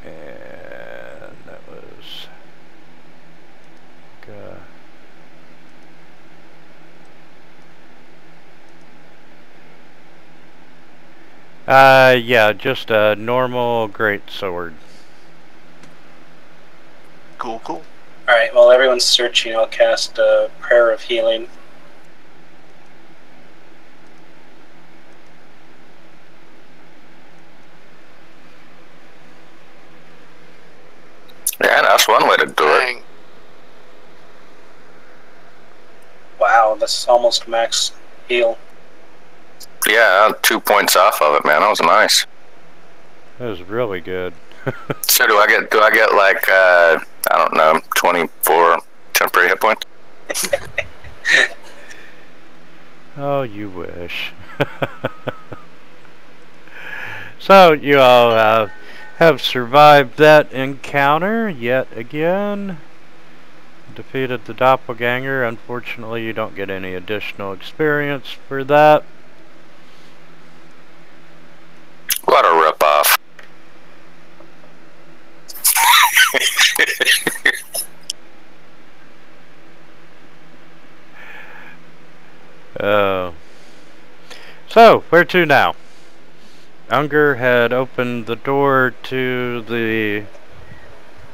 and that was, yeah, just a normal greatsword. Cool, cool. Alright, while everyone's searching, I'll cast a Prayer of Healing. Yeah, that's one way to do it. Dang. Wow, that's almost max heal. Yeah, 2 points off of it, man. That was nice. That was really good. So do I get like I don't know, 24 temporary hit points? Oh, you wish. So you all have survived that encounter yet again. Defeated the doppelganger. Unfortunately, you don't get any additional experience for that. What a ripoff. So, where to now? Unger had opened the door to the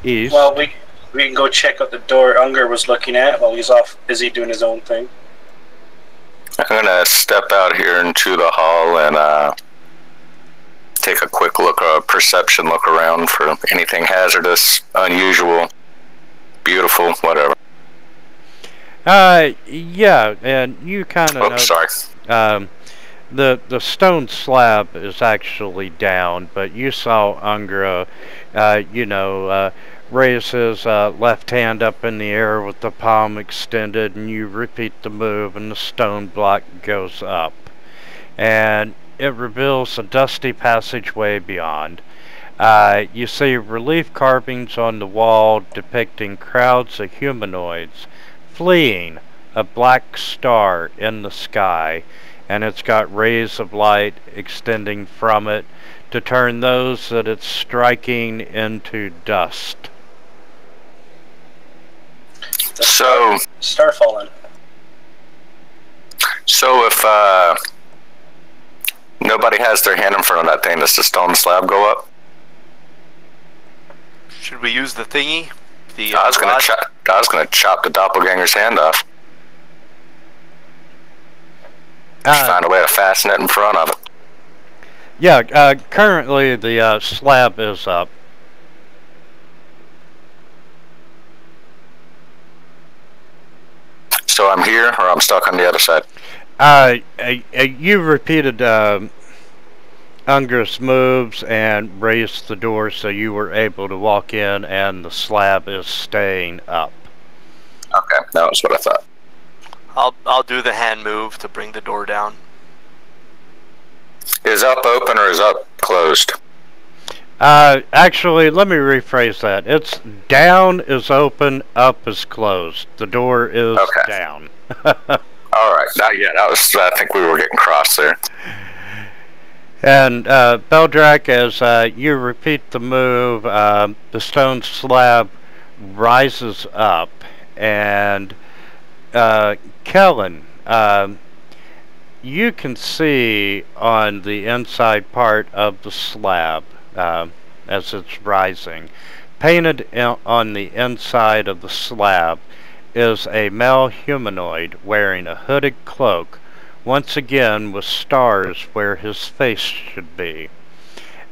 east. Well, we can go check out the door Unger was looking at while he's off busy doing his own thing. I'm gonna step out here into the hall and take a quick look, a perception look around for anything hazardous, unusual, beautiful, whatever. Yeah, and you kind of know. Sorry. The stone slab is actually down, but you saw Unger, raise his left hand up in the air with the palm extended, and you repeat the move, and the stone block goes up. And it reveals a dusty passageway beyond. You see relief carvings on the wall depicting crowds of humanoids fleeing a black star in the sky, and it's got rays of light extending from it to turn those that it's striking into dust. So Star fallen. So if nobody has their hand in front of that thing, does the stone slab go up? Should we use the thingy? I was gonna chop the doppelganger's hand off. Find a way to fasten it in front of it. Yeah, currently the slab is up. So I'm here, or I'm stuck on the other side? You repeated Unger's moves and raised the door so you were able to walk in, and the slab is staying up. Okay, that was what I thought. I'll do the hand move to bring the door down. Is up open or is up closed? Actually, let me rephrase that. It's down is open, up is closed. The door is down. All right. That was. I think we were getting crossed there. And Beldrak, as you repeat the move, the stone slab rises up, and Kellen, you can see on the inside part of the slab, as it's rising, painted on the inside of the slab is a male humanoid wearing a hooded cloak once again with stars where his face should be.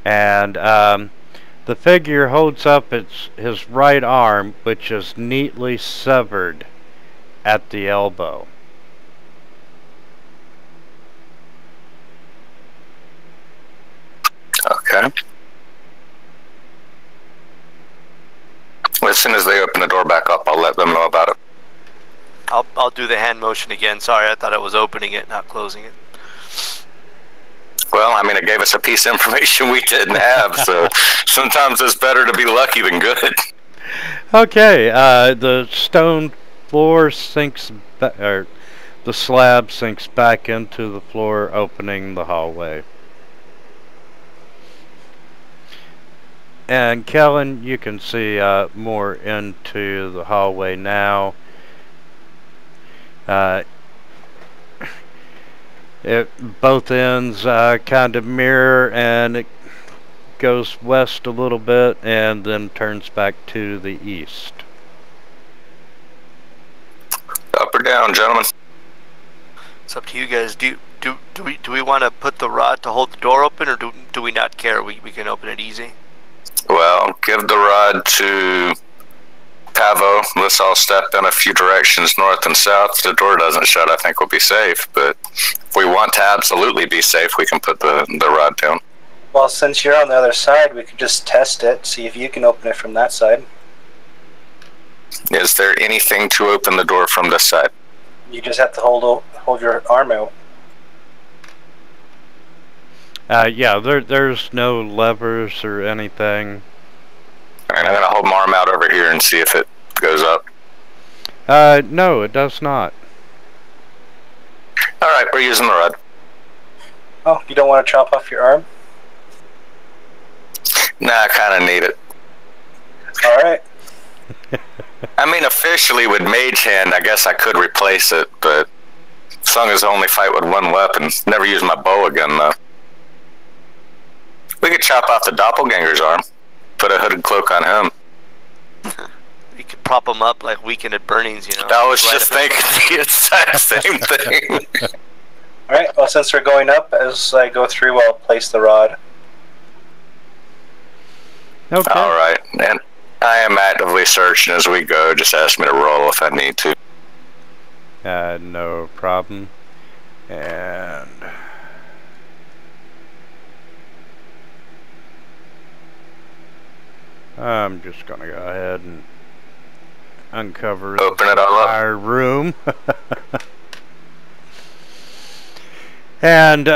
And the figure holds up his right arm, which is neatly severed at the elbow. Okay. As soon as they open the door back up, I'll let them know about it. I'll do the hand motion again. Sorry, I thought I was opening it, not closing it. Well, I mean, it gave us a piece of information we didn't have, so sometimes it's better to be lucky than good. Okay, the stone floor sinks, or the slab sinks back into the floor, opening the hallway. And Kellen, you can see more into the hallway now. Both ends kind of mirror, and it goes west a little bit and then turns back to the east. Up or down, gentlemen? It's up to you guys. Do we want to put the rod to hold the door open, or do we not care? We can open it easy. Well, give the rod to Pavo. Let's all step in a few directions north and south. If the door doesn't shut, I think we'll be safe. But if we want to absolutely be safe, we can put the rod down. Well, since you're on the other side, we could just test it, see if you can open it from that side. Is there anything to open the door from this side? You just have to hold your arm out. Yeah, there's no levers or anything. Alright, I'm going to hold my arm out over here and see if it goes up. No, it does not. Alright, we're using the rod. Oh, you don't want to chop off your arm? Nah, I kind of need it. Alright. I mean, officially with Mage Hand, I guess I could replace it, but as long as I only fight with one weapon, never use my bow again, though. We could chop off the doppelganger's arm, put a hooded cloak on him. You could prop them up like Weekend at Burnings, you know. I was just thinking the exact same thing. Alright, well, since we're going up, as I go through, I'll place the rod. Okay. Alright, and I am actively searching as we go. Just ask me to roll if I need to. No problem. And I'm just gonna go ahead and uncover Open the it all up. entire room. And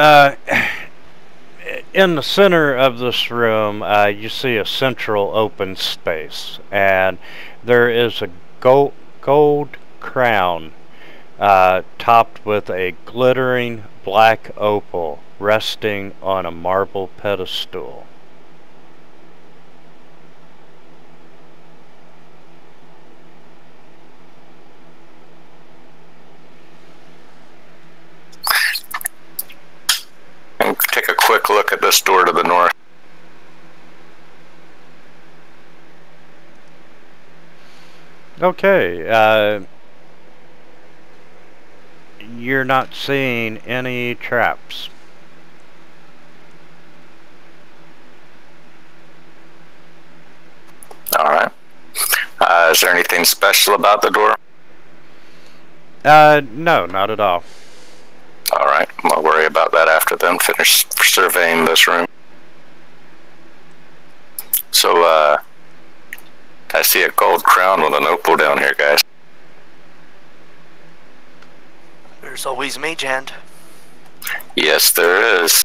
in the center of this room, you see a central open space, and there is a gold crown topped with a glittering black opal resting on a marble pedestal. And take a quick look at this door to the north. Okay, you're not seeing any traps. Alright. Is there anything special about the door? No, not at all. Alright, I'll worry about that after then. Finish surveying this room. So, I see a gold crown with an opal down here, guys. There's always Mage Hand. Yes, there is.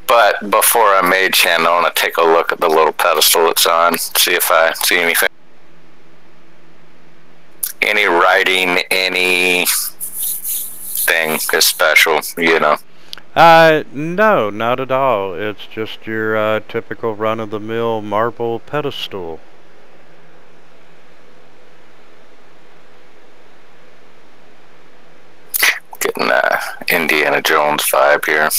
But before I Mage Hand, I want to take a look at the little pedestal it's on, see if I see anything. Any writing, anything is special, you know? No, not at all. It's just your typical run-of-the-mill marble pedestal. Getting Indiana Jones vibe here.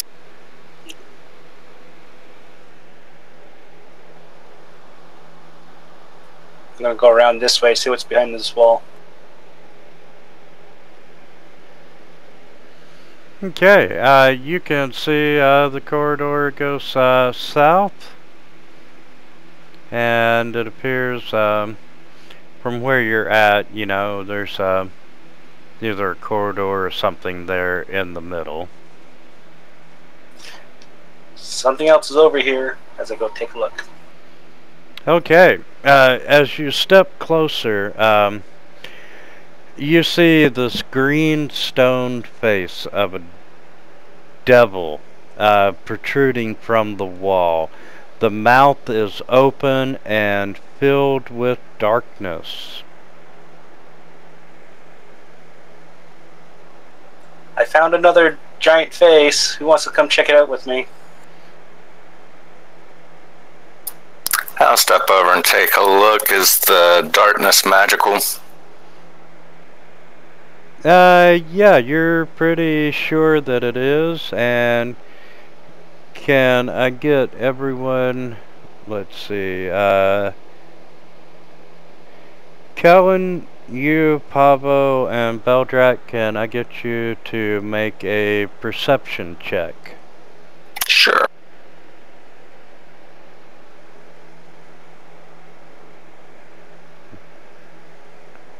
I'm gonna go around this way, see what's behind this wall. Okay, you can see the corridor goes south, and it appears from where you're at, you know, there's either a corridor or something there in the middle. Something else is over here as I go take a look. Okay, as you step closer, you see this green stone face of a devil protruding from the wall. The mouth is open and filled with darkness. I found another giant face. Who wants to come check it out with me? I'll step over and take a look. Is the darkness magical? Yeah, you're pretty sure that it is, and can I get everyone, let's see, Kellen, you, Pavo, and Beldrak, can I get you to make a perception check? Sure.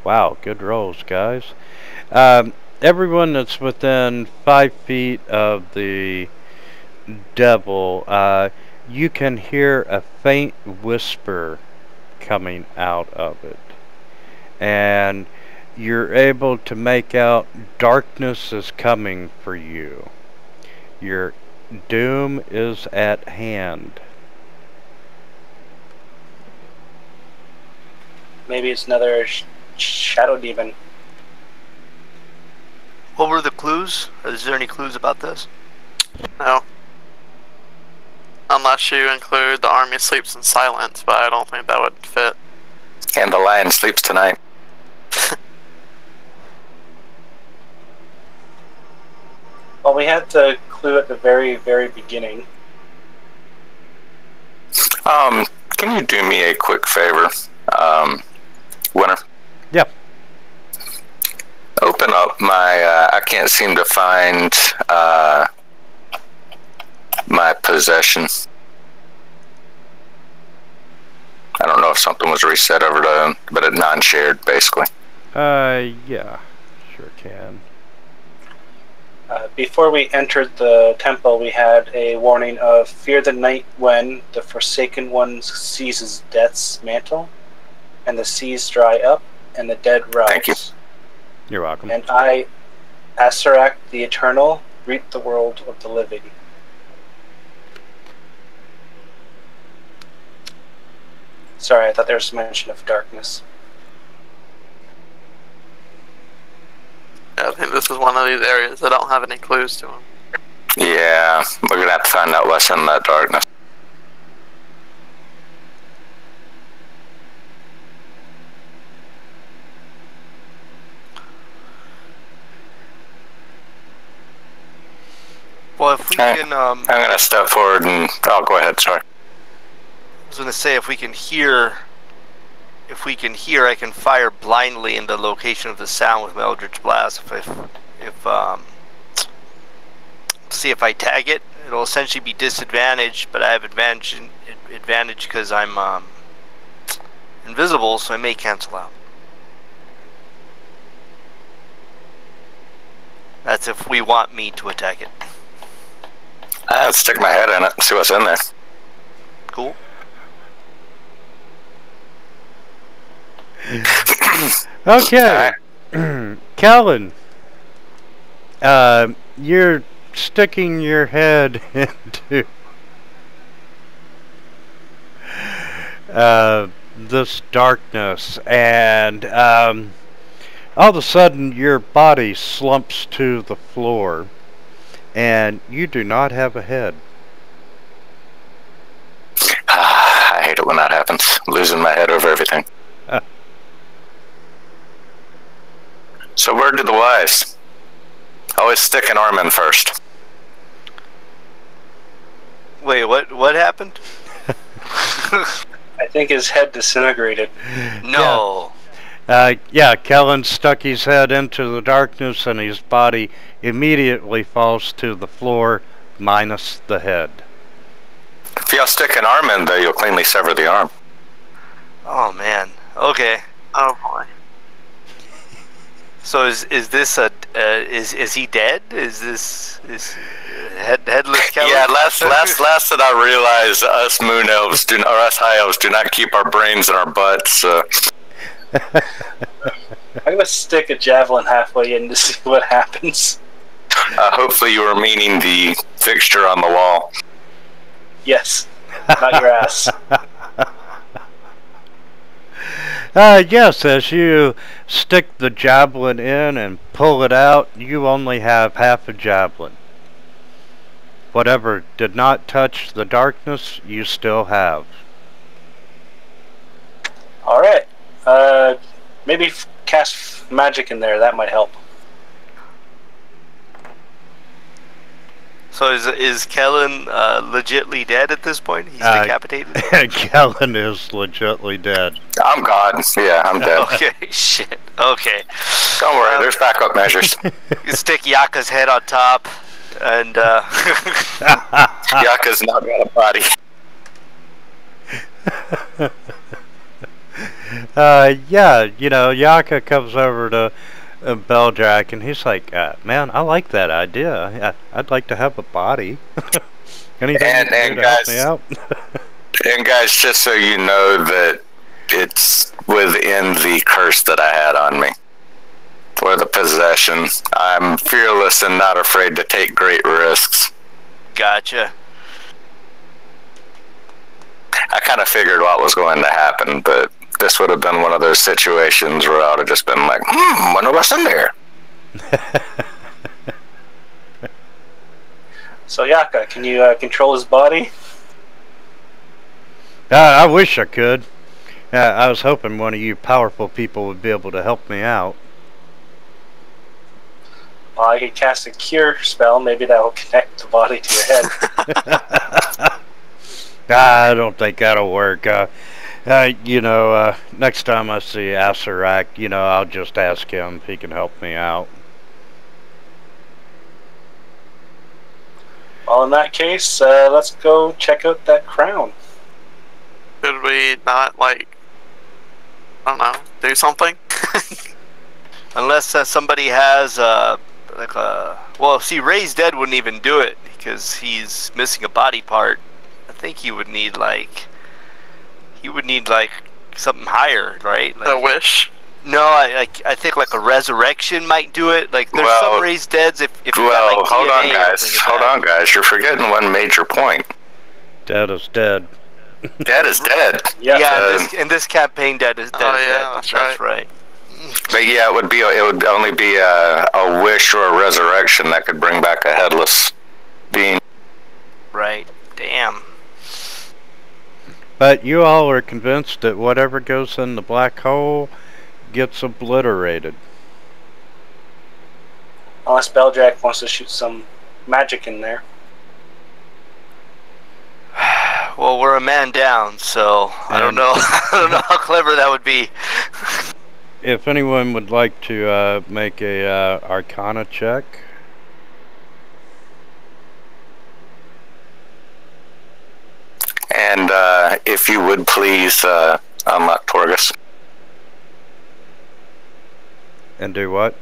Wow, good rolls, guys. Everyone that's within 5 feet of the devil, you can hear a faint whisper coming out of it. And you're able to make out darkness is coming for you. Your doom is at hand. Maybe it's another shadow demon. What were the clues? Is there any clues about this? No. Unless you include the army sleeps in silence, but I don't think that would fit. And the lion sleeps tonight. Well, we had the clue at the very, very beginning. Can you do me a quick favor, Winner? Yep. Open up my, I can't seem to find, my possession. I don't know if something was reset over to, but it non-shared, basically. Yeah, sure can. Before we entered the temple, we had a warning of fear the night when the Forsaken One seizes death's mantle, and the seas dry up, and the dead rise. Thank you. You're welcome. And I, Asarak the Eternal, greet the world of the living. Sorry, I thought there was mention of darkness. Yeah, I think this is one of these areas that don't have any clues to them. Yeah, we're gonna have to find out what's in that darkness. Well, if we can, I'm gonna step forward and, oh, go ahead, sorry. I was gonna say, if we can hear, I can fire blindly in the location of the sound with my Eldritch Blast. See if I tag it, it'll essentially be disadvantaged, but I have advantage because I'm invisible, so I may cancel out. That's if we want me to attack it. I'll stick my head in it and see what's in there. Cool. Okay. Calvin, you're sticking your head into this darkness, and all of a sudden your body slumps to the floor, and you do not have a head. I hate it when that happens. Losing my head over everything. So word to the wise. Always stick an arm in first. Wait, what happened? I think his head disintegrated. No. Yeah, Kellen stuck his head into the darkness and his body immediately falls to the floor, minus the head. If y'all stick an arm in, though, you'll cleanly sever the arm. Oh man. Okay. Oh boy. So is this a is he dead? Is headless Kellen? Yeah, last that I realized, us moon elves or us high elves do not keep our brains in our butts. I'm gonna stick a javelin halfway in to see what happens. Hopefully, you were meaning the fixture on the wall. Yes, not your ass. Yes, as you stick the javelin in and pull it out, you only have half a javelin. Whatever did not touch the darkness, you still have. Alright. Maybe cast magic in there, that might help. So is Kellen legitly dead at this point? He's decapitated? Kellen is legitly dead. I'm gone. Yeah, I'm dead. Okay, shit. Okay. Don't worry, there's backup measures. You stick Yaka's head on top, and Yaka's not got a body. Yeah, you know, Yaka comes over to Beljack, and he's like, man, I like that idea. I'd like to have a body. Anything you can do to help me out? And guys, just so you know that it's within the curse that I had on me. For the possession. I'm fearless and not afraid to take great risks. Gotcha. I kind of figured what was going to happen, but this would have been one of those situations where I would have just been like, wonder what's in there. So Yaka, can you control his body? I wish I could. I was hoping one of you powerful people would be able to help me out. Well, I could cast a cure spell, maybe that will connect the body to your head. I don't think that'll work. You know, next time I see Asarak, you know, I'll just ask him if he can help me out. Well, in that case, let's go check out that crown. Should we not, like, I don't know, do something? Unless somebody has like a well, see, Ray's dead wouldn't even do it because he's missing a body part. I think he would need like something higher, right? Like, a wish. No, I think like a resurrection might do it. Like there's some raised deads if you got, like, hold DNA, on guys, you're forgetting one major point. Dead is dead. Dead is dead. Yeah, in this campaign, dead is dead. That's right. But yeah, it would only be a wish or a resurrection that could bring back a headless being. Right. Damn. But you all are convinced that whatever goes in the black hole gets obliterated. Unless Beljack wants to shoot some magic in there. Well, we're a man down, so I don't know. I don't know how clever that would be. If anyone would like to make a Arcana check. And if you would please unlock Torgus. And do what?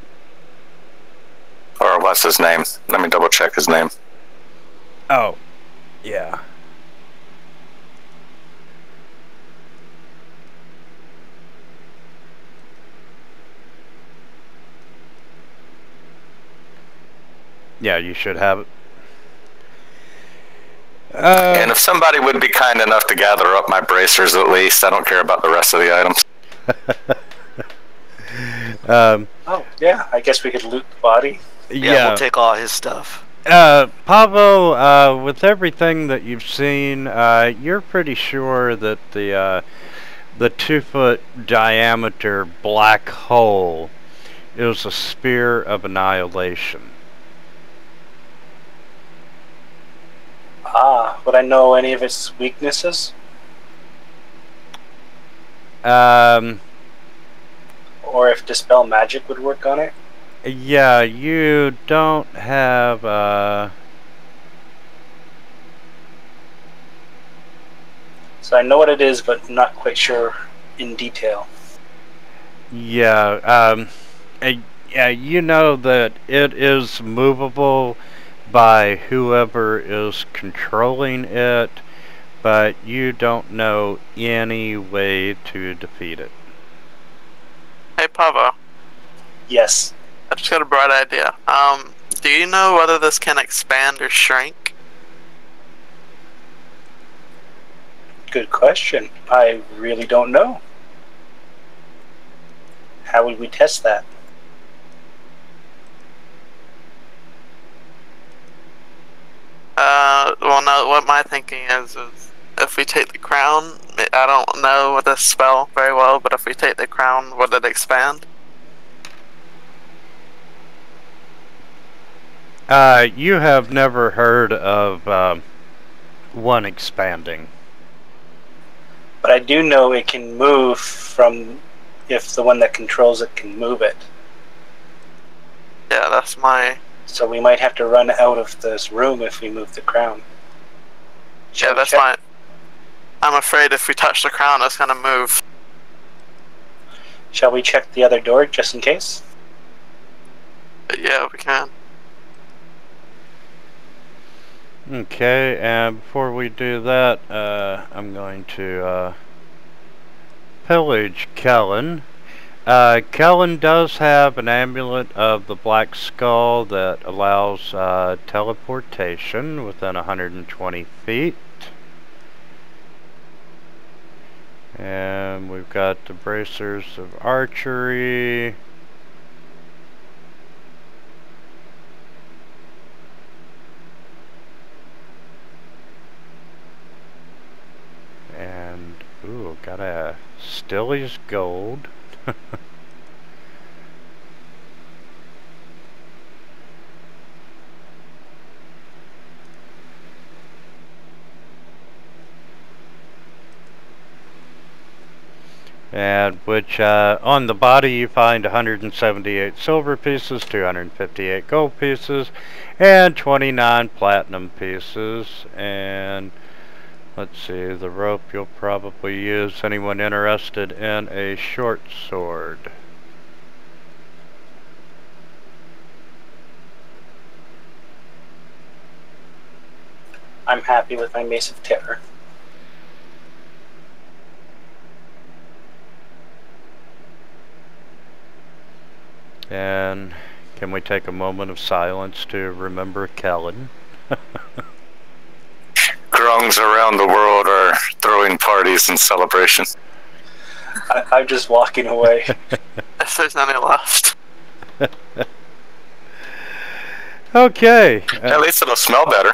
Or what's his name? Let me double check his name. Oh, yeah. Yeah, you should have it. And if somebody would be kind enough to gather up my bracers at least, I don't care about the rest of the items. Oh, yeah, I guess we could loot the body. Yeah, we'll take all his stuff. Pavo, with everything that you've seen, you're pretty sure that the 2-foot diameter black hole is a spear of annihilation. Would I know any of its weaknesses? or if Dispel Magic would work on it. Yeah, you don't have, So I know what it is, but not quite sure in detail. yeah, yeah, you know that it is movable by whoever is controlling it, but you don't know any way to defeat it. Hey, Pavo. Yes. I just got a bright idea. Do you know whether this can expand or shrink? Good question. I really don't know. How would we test that? Well, no, what my thinking is if we take the crown, I don't know what this spell very well, but if we take the crown, would it expand? You have never heard of one expanding. But I do know it can move from if the one that controls it can move it. Yeah, that's my... So we might have to run out of this room if we move the crown. Yeah, that's my... I'm afraid if we touch the crown, it's gonna move. Shall we check the other door just in case? But yeah, we can. Okay, and before we do that, I'm going to pillage Kellen. Kellen does have an amulet of the Black Skull that allows teleportation within 120 feet. And we've got the bracers of archery. And, ooh, got a Stilly's Gold. And which on the body you find 178 silver pieces, 258 gold pieces, and 29 platinum pieces. And let's see, the rope you'll probably use. Anyone interested in a short sword? I'm happy with my Mace of Terror. And can we take a moment of silence to remember Kellen? Grungs around the world are throwing parties and celebrations. I'm just walking away. If there's none left. Okay. At least it'll smell better.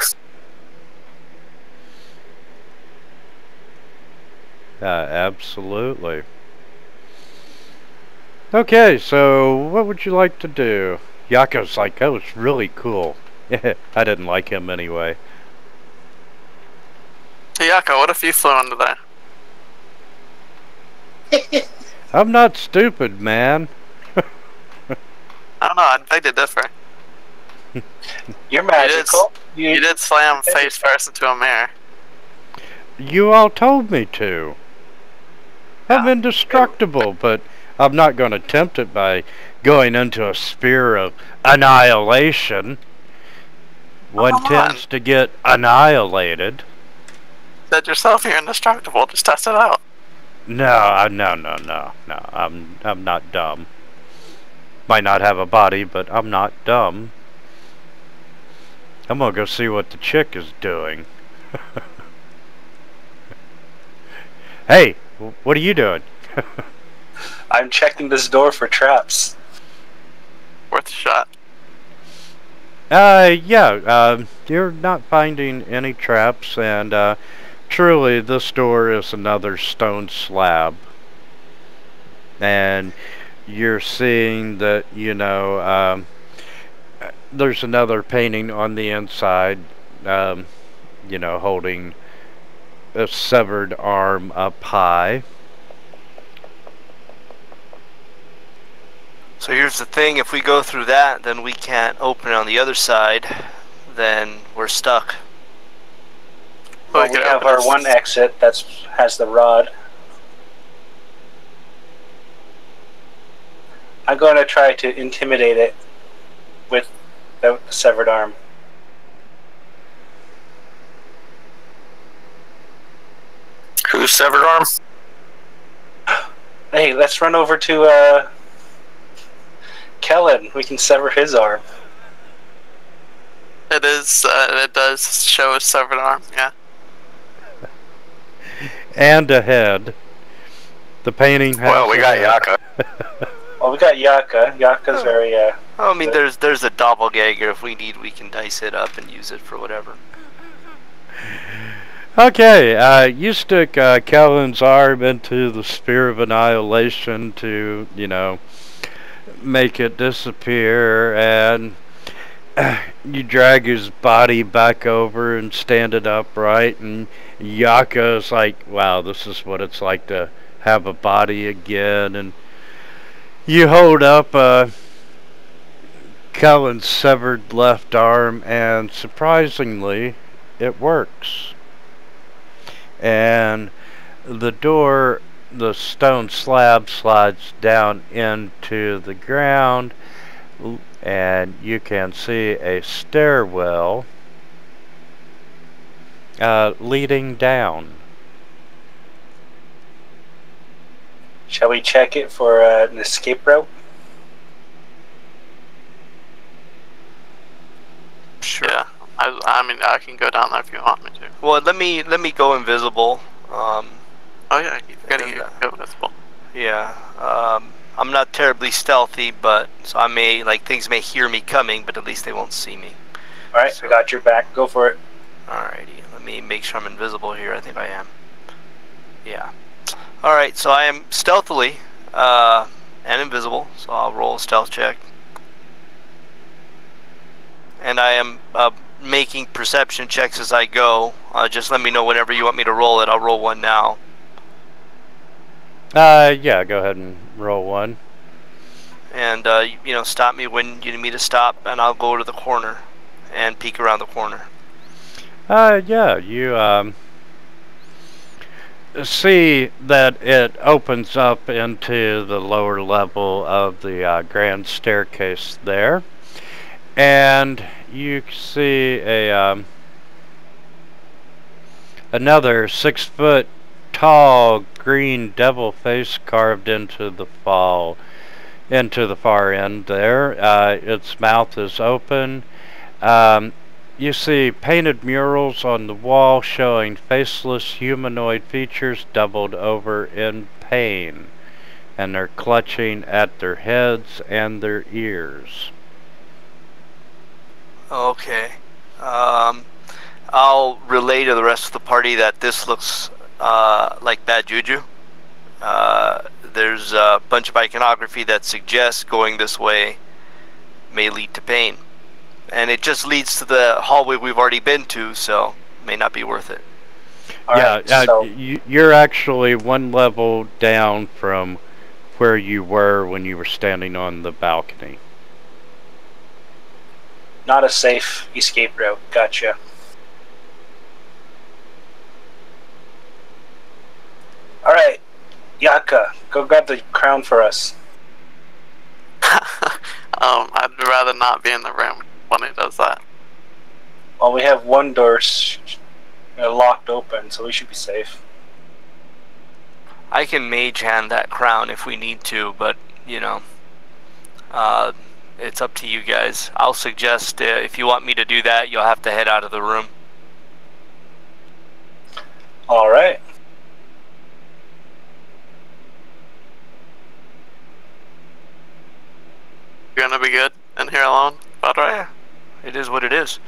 Absolutely. Okay, so what would you like to do? Yako's like, that was really cool. I didn't like him anyway. Hey, Yako, what if you flew under there? I'm not stupid, man. I don't know, I beg to differ. You're magical. You did slam face first into a mirror. You all told me to. I'm indestructible, but I'm not going to tempt it by going into a sphere of annihilation. One tends to get annihilated. Said yourself you're indestructible. Just test it out. No. I'm not dumb. Might not have a body, but I'm not dumb. I'm gonna go see what the chick is doing. Hey, what are you doing? I'm checking this door for traps. Worth a shot. Yeah, you're not finding any traps, and truly this door is another stone slab. And you're seeing that, you know, there's another painting on the inside, you know, holding a severed arm up high. So here's the thing, if we go through that, then we can't open it on the other side, then we're stuck. Well, we have our one exit that has the rod. I'm going to try to intimidate it with the severed arm. Who's severed arm? Hey, let's run over to Kellen. We can sever his arm. It is. It does show a severed arm. Yeah. And a head. The painting has Well, we got Yaka. Well, we got Yaka. Yaka's very. I mean, there's a doppelganger. If we need, we can dice it up and use it for whatever. Okay, you stick Kellen's arm into the sphere of annihilation to, you know, make it disappear, and you drag his body back over and stand it upright, and Yaka's like, wow, this is what it's like to have a body again, and you hold up Kellen's severed left arm, and surprisingly, it works. And the door, the stone slab slides down into the ground, and you can see a stairwell leading down. Shall we check it for an escape route? Sure. Yeah. I mean, I can go down there if you want me to. Well, let me go invisible. Oh yeah, I keep getting you go invisible. Yeah. I'm not terribly stealthy, but so I may things may hear me coming, but at least they won't see me. All right, I got your back. Go for it. Alrighty. Let me make sure I'm invisible here. I think I am. Yeah. All right. So I am stealthily and invisible. So I'll roll a stealth check. And I am making perception checks as I go. Just let me know whenever you want me to roll it. I'll roll one now. Yeah, go ahead and roll one. And, you know, stop me when you need me to stop, and I'll go to the corner and peek around the corner. Yeah, you see that it opens up into the lower level of the grand staircase there. And you see a another 6-foot tall green devil face carved into the far end there. Its mouth is open. You see painted murals on the wall showing faceless humanoid features doubled over in pain, and they're clutching at their heads and their ears. Okay. I'll relay to the rest of the party that this looks like bad juju. There's a bunch of iconography that suggests going this way may lead to pain. And it just leads to the hallway we've already been to, so may not be worth it. You're actually one level down from where you were when you were standing on the balcony. Not a safe escape route. Gotcha. Alright, Yaka, go grab the crown for us. I'd rather not be in the room when he does that. Well, we have one door locked open, so we should be safe. I can mage hand that crown if we need to, but, you know, it's up to you guys. I'll suggest if you want me to do that, you'll have to head out of the room. Alright. You're gonna be good in here alone? Alright. Yeah, it is what it is.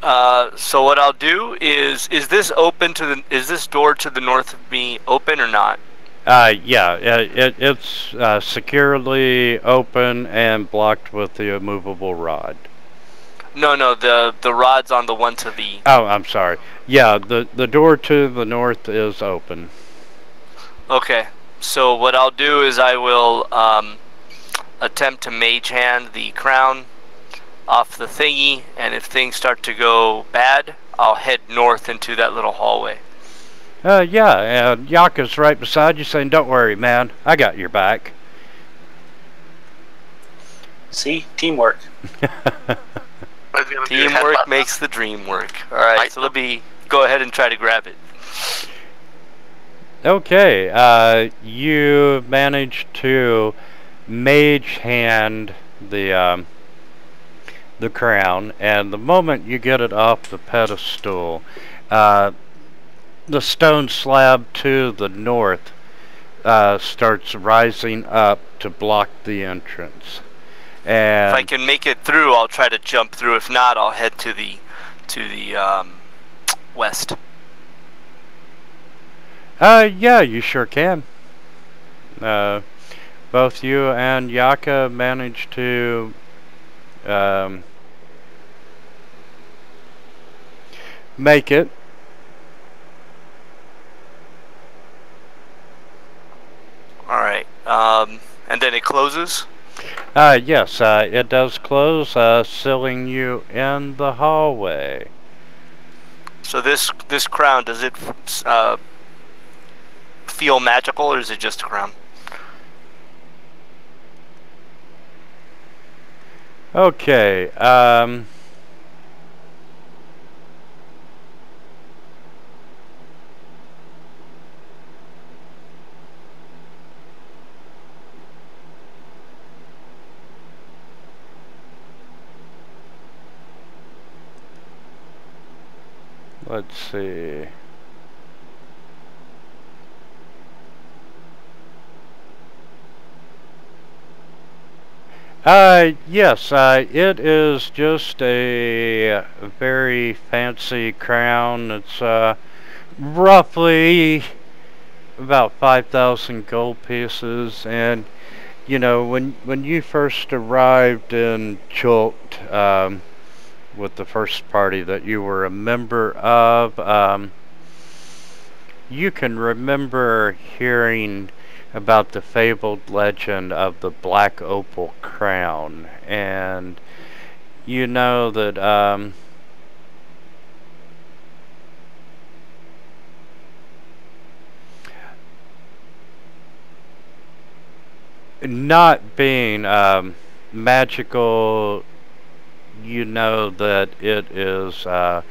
So what I'll do is this open to the? Is this door to the north of me open or not? Yeah, it's securely open and blocked with the immovable rod. No, the rod's on the one to the... Oh, I'm sorry. Yeah, the door to the north is open. Okay, so what I'll do is I will attempt to mage hand the crown off the thingy, and if things start to go bad, I'll head north into that little hallway. Yeah, and Yaka's right beside you saying, don't worry, man, I got your back. See? Teamwork. Teamwork makes the dream work. Alright, so let me go ahead and try to grab it. Okay, you managed to mage hand the crown, and the moment you get it off the pedestal, the stone slab to the north starts rising up to block the entrance. And if I can make it through, I'll try to jump through. If not, I'll head to the west. Yeah, you sure can. Both you and Yaka managed to make it. Alright, and then it closes? Yes, it does close, sealing you in the hallway. So this crown, does it feel magical, or is it just a crown? Okay, let's see. Yes, it is just a very fancy crown. It's roughly about 5,000 gold pieces, and you know, when you first arrived in Chult, with the first party that you were a member of, you can remember hearing about the fabled legend of the Black Opal Crown, and you know that not being magical, you know that it is a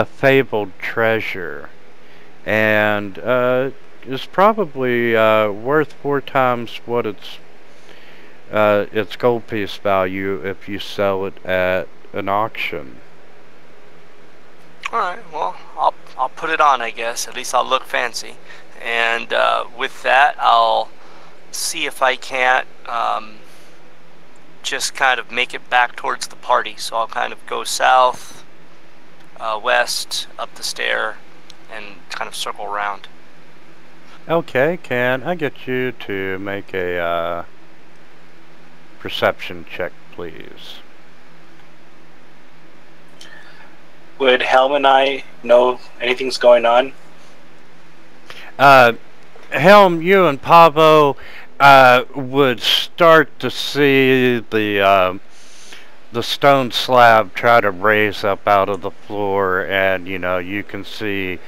fabled treasure, and is probably worth 4 times what its gold piece value if you sell it at an auction. Alright, well, I'll put it on, I guess. At least I'll look fancy. And with that, I'll see if I can't just kind of make it back towards the party. So I'll kind of go south, west, up the stair, and kind of circle around. Okay, can I get you to make a perception check, please? Would Helm and I know anything's going on? Helm, you and Pavo would start to see the stone slab try to raise up out of the floor, and you know, you can see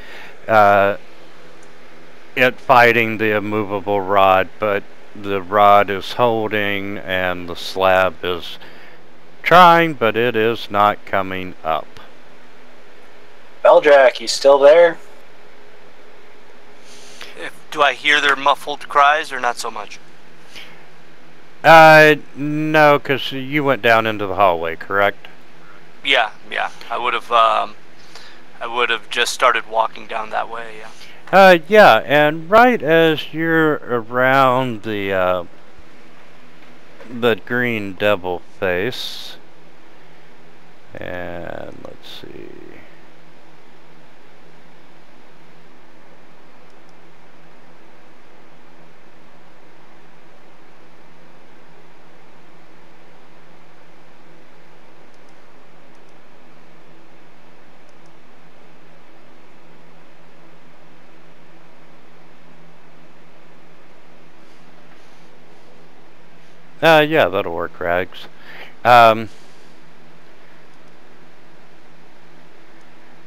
it fighting the immovable rod, but the rod is holding and the slab is trying, but it is not coming up. Beldrak, you still there? Do I hear their muffled cries, or not so much? No, because you went down into the hallway, correct? Yeah. I would have just started walking down that way, yeah. Yeah, and right as you're around the green devil face, and let's see. Yeah, that'll work, Rags.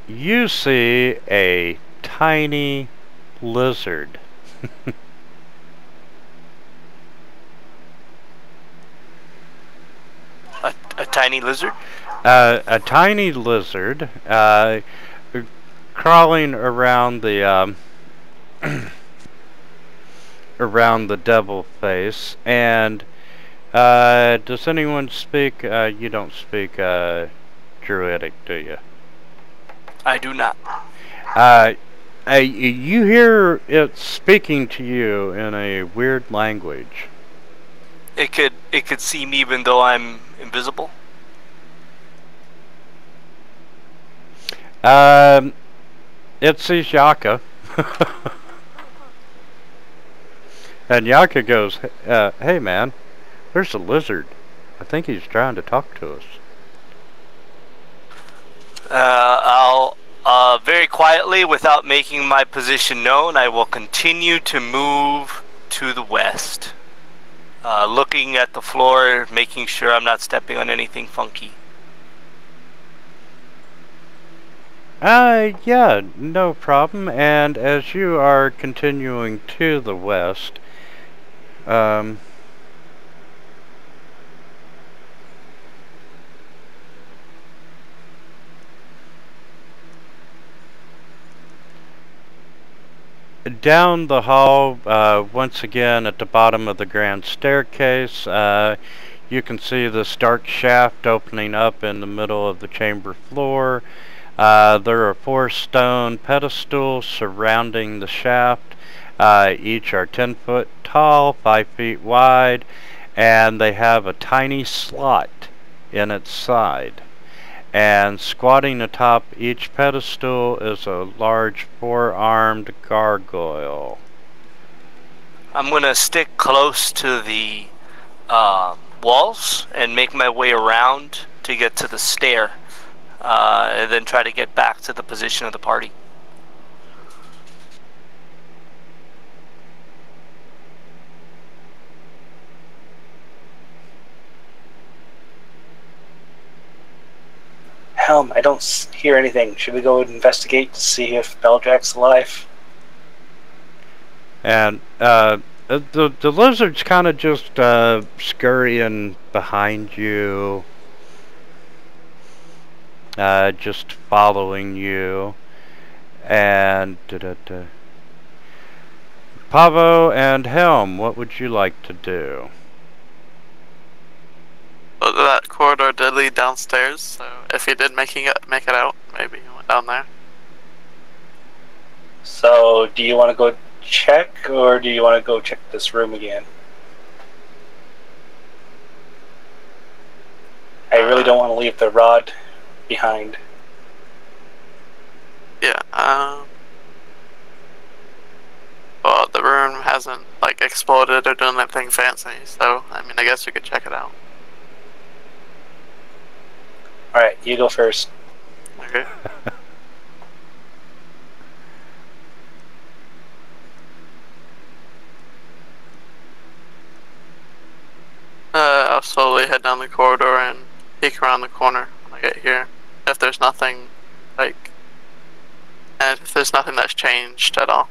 You see a tiny lizard. A tiny lizard? A tiny lizard crawling around the around the devil face. And does anyone speak? You don't speak Druidic, do you? I do not. You hear it speaking to you in a weird language. It could see me even though I'm invisible. It sees Yaka. And Yaka goes, hey man, there's a lizard. I think he's trying to talk to us. I'll very quietly, without making my position known, I will continue to move to the west. Looking at the floor, making sure I'm not stepping on anything funky. Yeah, no problem. And as you are continuing to the west, down the hall, once again at the bottom of the grand staircase, you can see this dark shaft opening up in the middle of the chamber floor. There are 4 stone pedestals surrounding the shaft. Each are 10 foot tall, 5 feet wide, and they have a tiny slot in its side. And squatting atop each pedestal is a large 4-armed gargoyle. I'm gonna stick close to the walls and make my way around to get to the stair, and then try to get back to the position of the party. Helm, I don't hear anything. Should we go investigate to see if Beljack's alive? And the lizard's kind of just scurrying behind you, just following you. And Pavo and Helm, what would you like to do? Well, that corridor did lead downstairs, so if he did make it out, maybe he went down there. So, do you want to go check, or do you want to go check this room again? I really don't want to leave the rod behind. Yeah, well, the room hasn't, like, exploded or done anything fancy, so, I mean, I guess we could check it out. Alright, you go first. Okay. I'll slowly head down the corridor and peek around the corner when I get here. If there's nothing, like, and if there's nothing that's changed at all.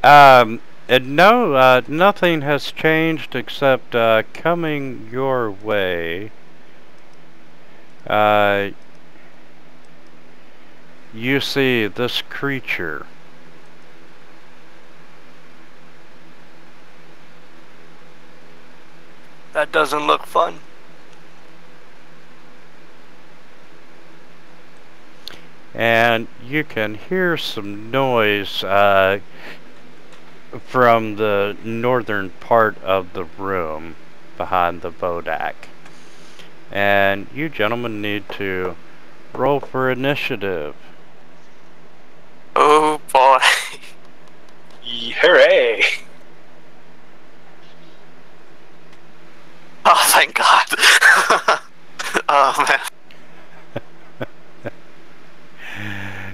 No, nothing has changed except coming your way. You see this creature. That doesn't look fun. And you can hear some noise from the northern part of the room behind the Bodak. And you gentlemen need to roll for initiative. Oh boy. Hooray! Oh, thank God. Oh, man.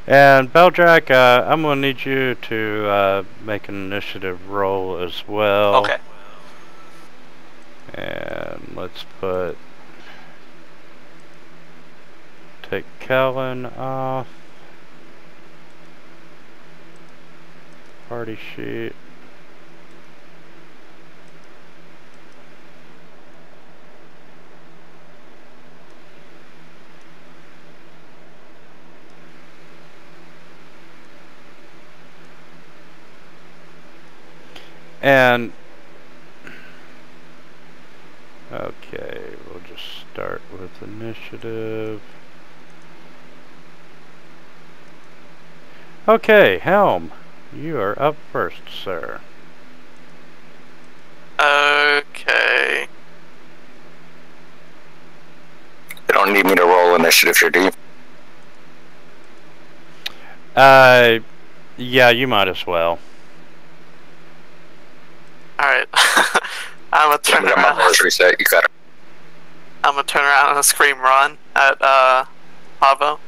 And Beldrak, I'm going to need you to make an initiative roll as well. Okay. And let's take Kellen off. Party sheet. And okay, we'll just start with initiative. Okay, Helm, you are up first, sir. Okay. You don't need me to roll initiative here, do you? Yeah, you might as well. Alright. I'm gonna turn My around. rolls reset. You got it. I'm gonna turn around and scream run at Pavo.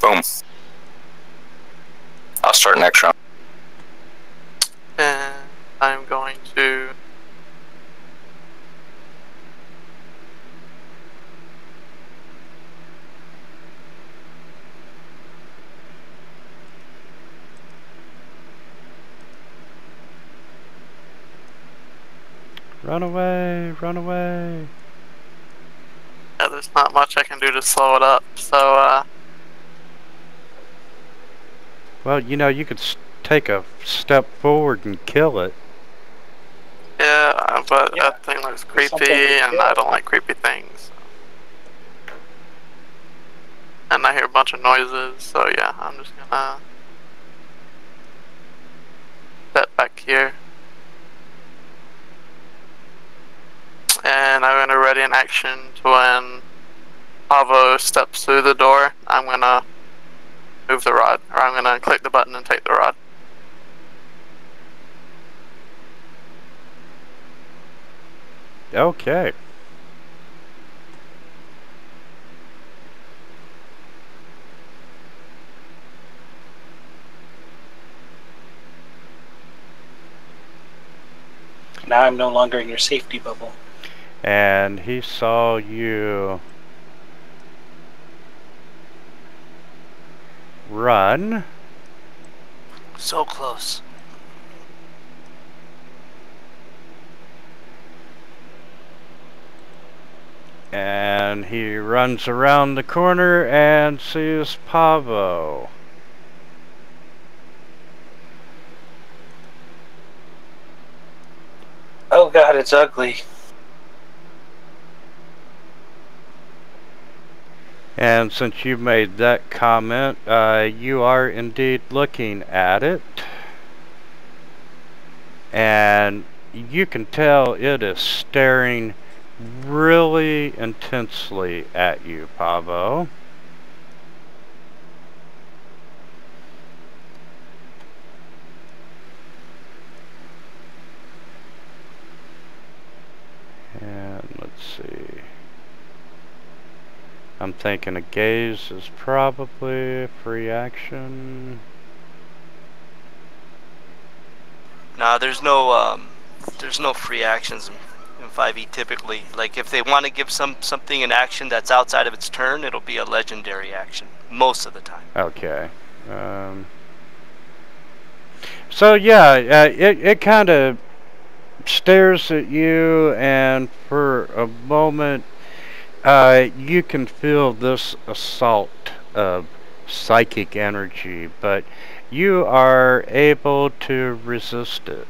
Boom. I'll start next round. And I'm going to Run away, run away. yeah, there's not much I can do to slow it up, so Well, you know, you could take a step forward and kill it. yeah, but Yeah, that thing looks there's something creepy, to and kill. I don't like creepy things. And I hear a bunch of noises, so yeah, I'm just gonna step back here. And I'm gonna ready an action to when Pavo steps through the door. I'm gonna move the rod, or I'm gonna click the button and take the rod. Okay. Now I'm no longer in your safety bubble. And he saw you run. So close. And he runs around the corner and sees Pavo. Oh god, it's ugly. And since you made that comment, you are indeed looking at it. And you can tell it is staring really intensely at you, Pavo. And let's see. I'm thinking a gaze is probably a free action. Nah, there's no free actions in 5e typically. Like if they want to give something an action that's outside of its turn, it'll be a legendary action most of the time. Okay. So yeah, it kind of stares at you, and for a moment, you can feel this assault of psychic energy, but you are able to resist it.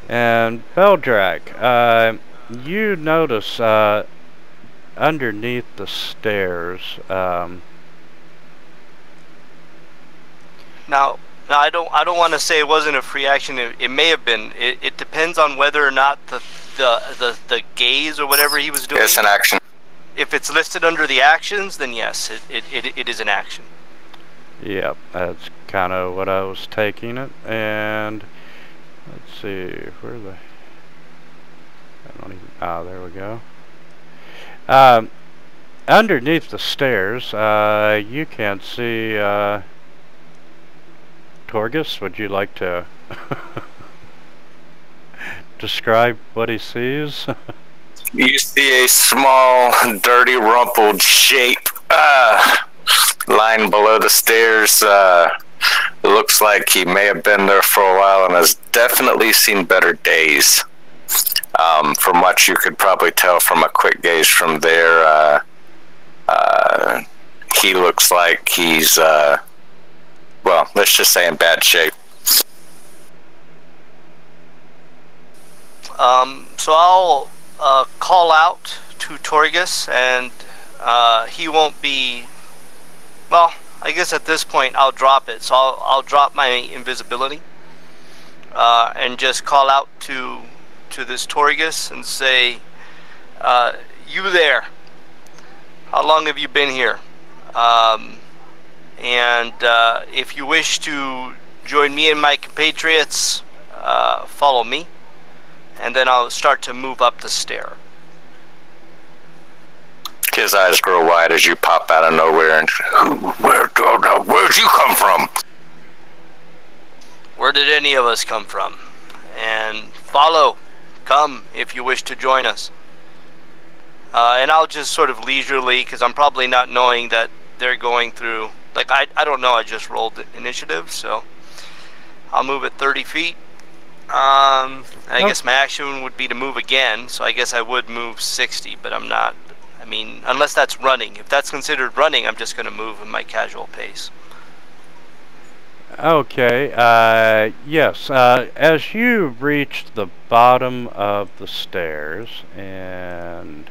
And Beldrak, you notice underneath the stairs. Now I don't want to say it wasn't a free action. It may have been. It depends on whether or not the gaze or whatever he was doing. It's an action. If it's listed under the actions, then yes, it is an action. Yep, that's kind of what I was taking it. And let's see, where the... I don't even... Ah, there we go. Um, underneath the stairs, you can see Torgus. Would you like to describe what he sees? You see a small, dirty, rumpled shape lying below the stairs. Looks like he may have been there for a while and has definitely seen better days. From what you could probably tell from a quick gaze from there, he looks like he's, well, let's just say in bad shape. So I'll call out to Torgus, and he won't be, well, I guess at this point I'll drop it. So I'll drop my invisibility and just call out to this Torgus and say, you there, how long have you been here? And if you wish to join me and my compatriots, follow me, and then I'll start to move up the stair. His eyes grow wide as you pop out of nowhere and, where'd you come from? Where did any of us come from? And come if you wish to join us. And I'll just sort of leisurely, because I'm probably not knowing that they're going through, like, I don't know, I just rolled the initiative, so I'll move at 30 feet. I guess my action would be to move again, so I guess I would move 60, but I'm not, I mean, unless that's running. If that's considered running, I'm just going to move in my casual pace. Okay, yes, as you reach the bottom of the stairs, and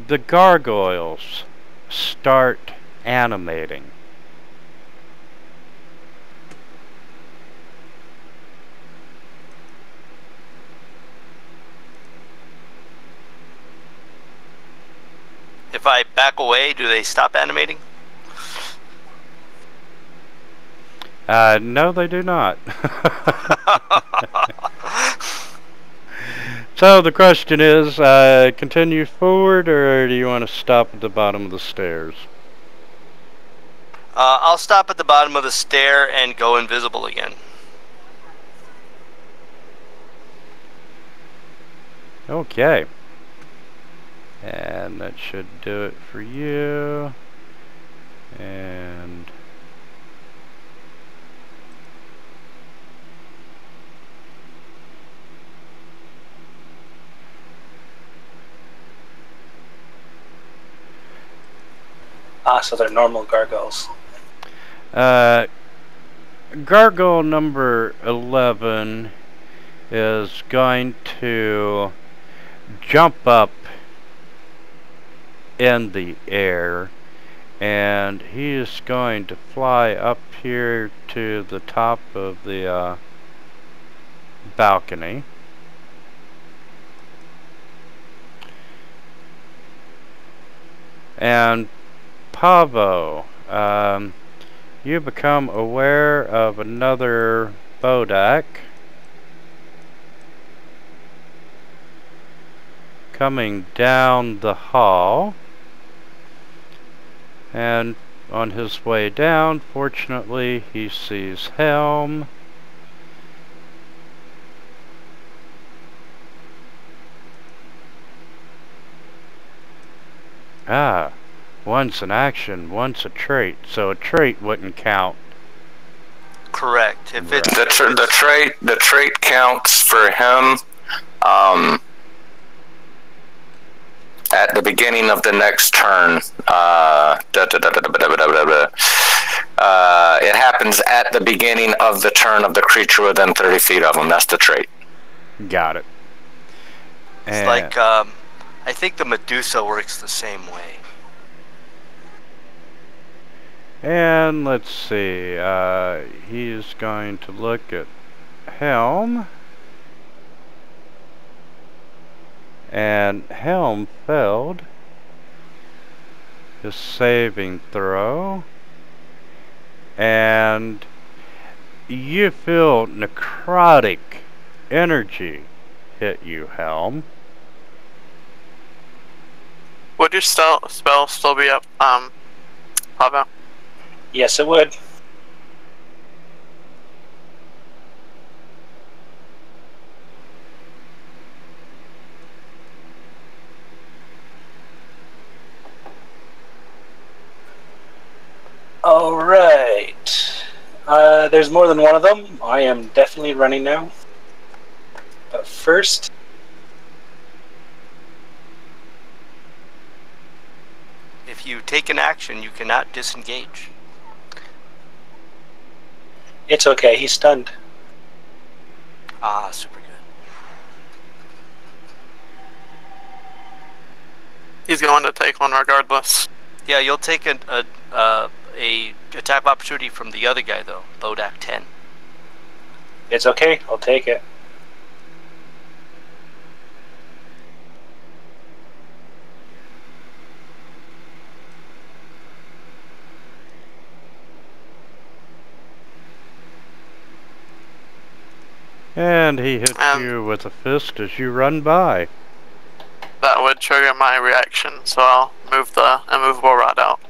the gargoyles start animating. If I back away, do they stop animating? No, they do not. So the question is, continue forward, or do you want to stop at the bottom of the stairs? I'll stop at the bottom of the stair and go invisible again. Okay. And that should do it for you. And so they're normal gargoyles. gargoyle number 11 is going to jump up in the air, and he is going to fly up here to the top of the balcony. And Pavo, you become aware of another Bodak coming down the hall, and on his way down, fortunately, he sees Helm. One's an action, one's a trait, so a trait wouldn't count. Correct. If it's The trait counts for him at the beginning of the next turn. It happens at the beginning of the turn of the creature within 30 feet of him. That's the trait. Got it. It's like, I think the Medusa works the same way. And let's see, he's going to look at Helm, and Helm failed his saving throw, and you feel necrotic energy hit you, Helm. Would your spell still be up, Pavo? Yes, it would. All right. There's more than one of them. I am definitely running now. But first, If you take an action, you cannot disengage. it's okay. He's stunned. Ah, super good. He's going to take one regardless. Yeah, you'll take a attack of opportunity from the other guy though, Bodak 10. It's okay. I'll take it. And he hits you with a fist as you run by. That would trigger my reaction, so I'll move the immovable rod out.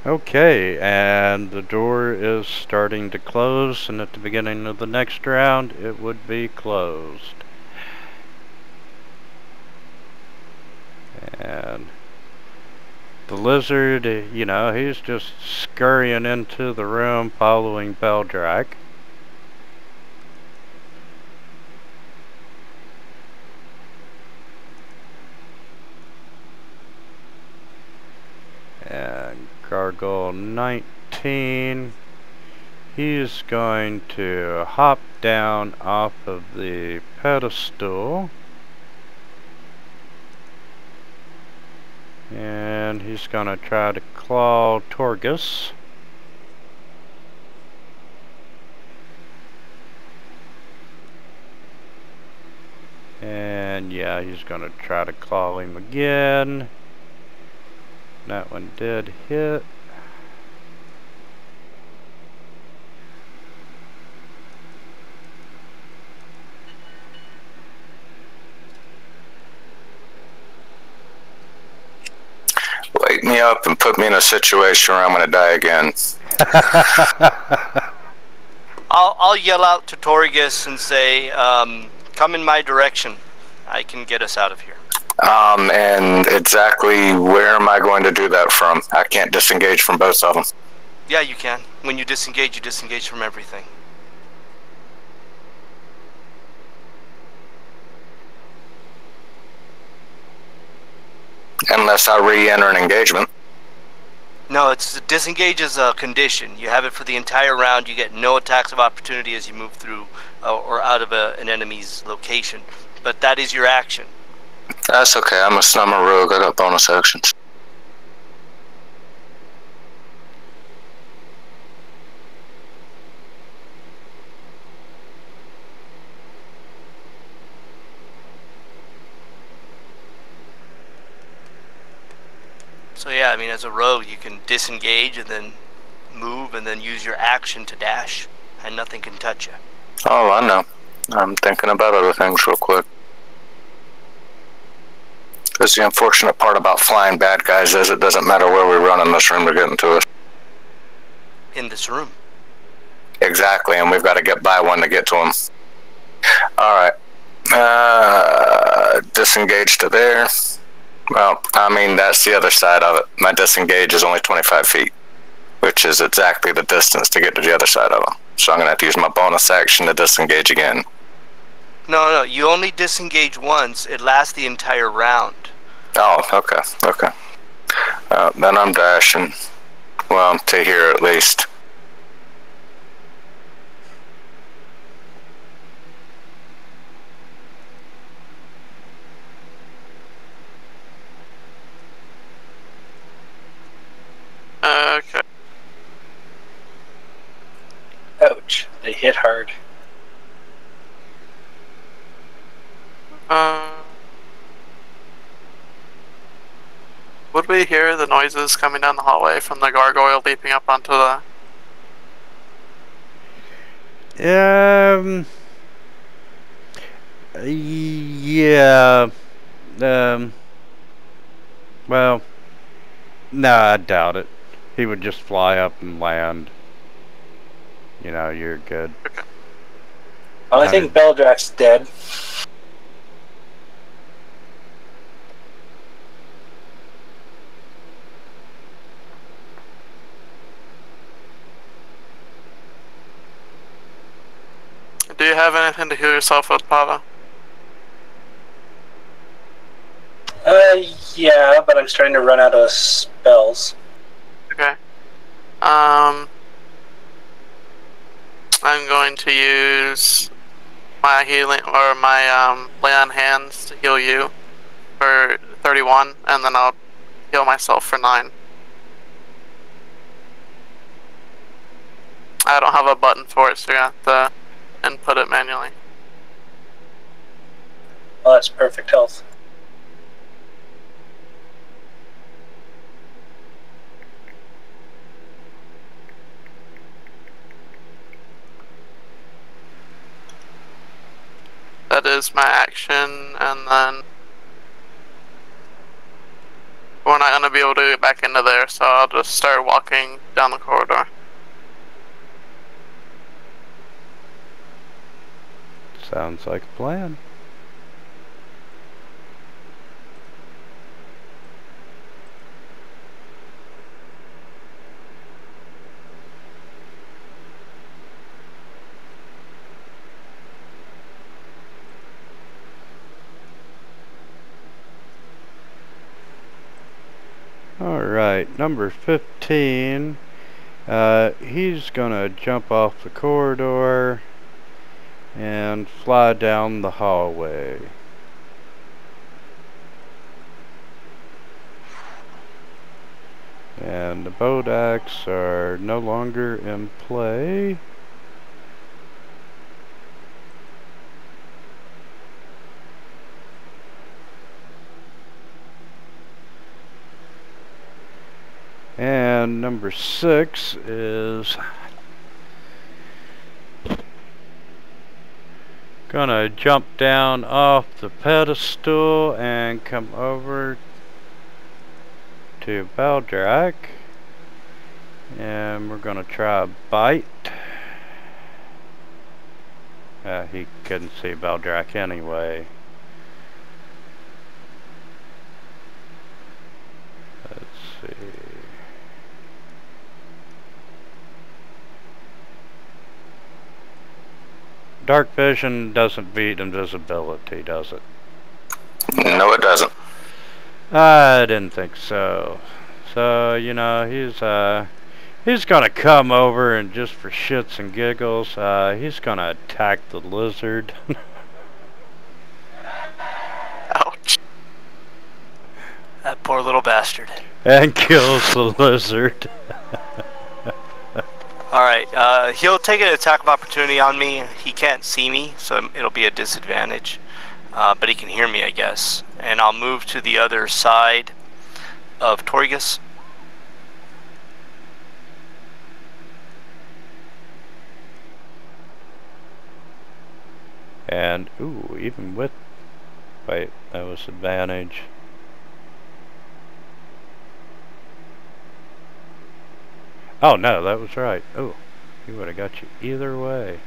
Okay, and the door is starting to close, and at the beginning of the next round, it would be closed. And the lizard, you know, he's just scurrying into the room following Beldrak. And Gargoyle 19, he's going to hop down off of the pedestal, and he's going to try to claw Torgus. And yeah, he's going to try to claw him again. That one did hit. Wake me up and put me in a situation where I'm going to die again. I'll yell out to Torgus and say, come in my direction. I can get us out of here. And exactly where am I going to do that from? I can't disengage from both of them. Yeah, you can. When you disengage from everything. Unless I re-enter an engagement. No, disengage is a condition. You have it for the entire round. You get no attacks of opportunity as you move through or out of an enemy's location. But that is your action. That's okay. I'm a rogue. I got bonus actions. So yeah, I mean, as a rogue, you can disengage and then move and then use your action to dash, and nothing can touch you. Oh, I know. I'm thinking about other things real quick. Because the unfortunate part about flying bad guys is it doesn't matter where we run in this room to get into us. In this room. Exactly, and we've got to get by one to get to them. Alright. Disengage to there. Well, I mean, that's the other side of it. My disengage is only 25 feet, which is exactly the distance to get to the other side of them. So I'm going to have to use my bonus action to disengage again. No, you only disengage once. It lasts the entire round. Oh, okay. Then I'm dashing. Well, to here at least. Okay. Ouch. They hit hard. Would we hear the noises coming down the hallway from the gargoyle leaping up onto the... Yeah. Well, no, I doubt it. He would just fly up and land. You know, you're good. Okay. Well, I think Beldrak's dead. Do you have anything to heal yourself with, Pava? Yeah, but I'm starting to run out of spells. Okay. I'm going to use my healing, or my lay on hands to heal you for 31, and then I'll heal myself for 9. I don't have a button for it, so you have to input it manually. Well, that's perfect health. That is my action, and then we're not going to be able to get back into there, so I'll just start walking down the corridor. Sounds like a plan. Alright, number 15. He's gonna jump off the corridor and fly down the hallway. And the Bodaks are no longer in play. And number 6 is gonna jump down off the pedestal and come over to Beldrak, and we're gonna try a bite. He couldn't see Beldrak anyway. Let's see. Dark vision doesn't beat invisibility, does it? No, it doesn't. I didn't think so. So, you know, he's gonna come over and just for shits and giggles, he's gonna attack the lizard. Ouch. That poor little bastard. And kills the lizard. Alright, he'll take an attack of opportunity on me. He can't see me, so it'll be a disadvantage. But he can hear me, I guess. And I'll move to the other side of Torgus. And, ooh, even with... Wait, that was advantage. Oh, no, that was right. Oh, he would have got you either way.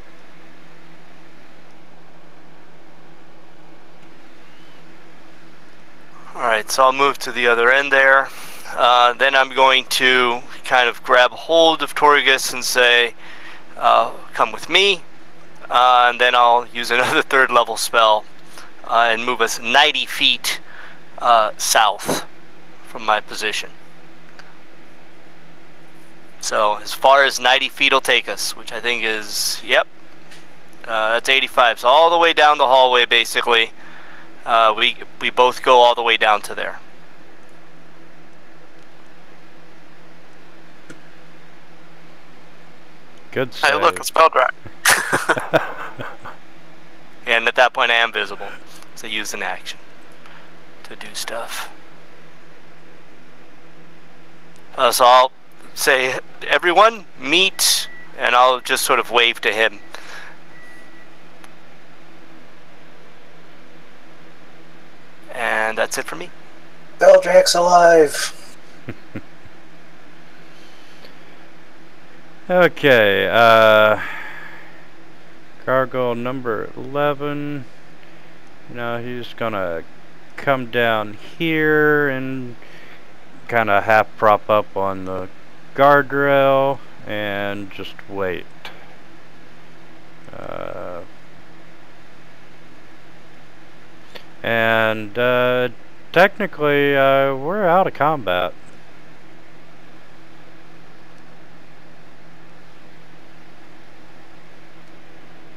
Alright, so I'll move to the other end there. Then I'm going to kind of grab hold of Torgus and say, come with me. And then I'll use another 3rd level spell and move us 90 feet south from my position. So as far as 90 feet will take us, which I think is, yep, that's 85. So all the way down the hallway, basically. We both go all the way down to there. Good save. Hey, look, it's Beldrak. And at that point I am visible, so use an action to do stuff. So I'll say, everyone, meet, and I'll just sort of wave to him. And that's it for me. Beldrak's alive. Okay, gargoyle number 11. You know, he's gonna come down here and kind of half prop up on the guardrail and just wait. And technically, we're out of combat.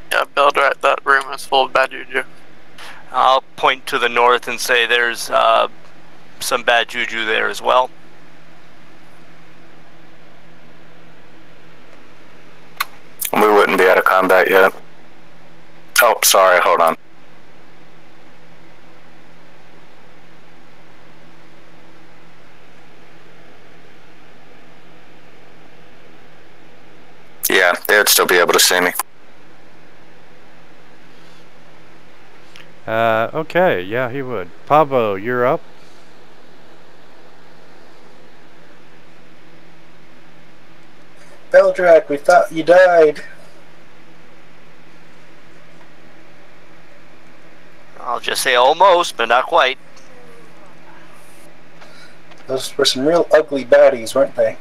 Yeah, Beldrak, that room is full of bad juju. I'll point to the north and say there's some bad juju there as well. We wouldn't be out of combat yet. Oh, sorry, hold on. Yeah, they'd still be able to see me. Okay, yeah, he would. Pablo, you're up. Beldrak, we thought you died. I'll just say almost, but not quite. Those were some real ugly baddies, weren't they?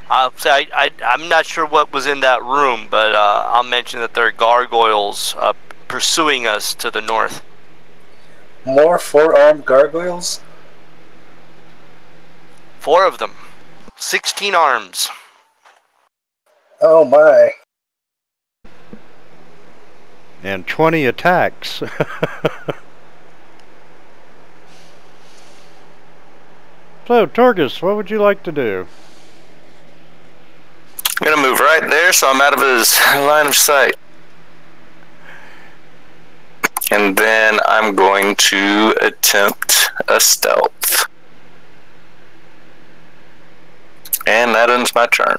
I'll say I'm not sure what was in that room, but I'll mention that there are gargoyles pursuing us to the north. More 4-armed gargoyles? 4 of them. 16 arms. Oh my. And 20 attacks. So, Torgus, what would you like to do? I'm gonna move right there so I'm out of his line of sight. And then I'm going to attempt a stealth. And that ends my turn.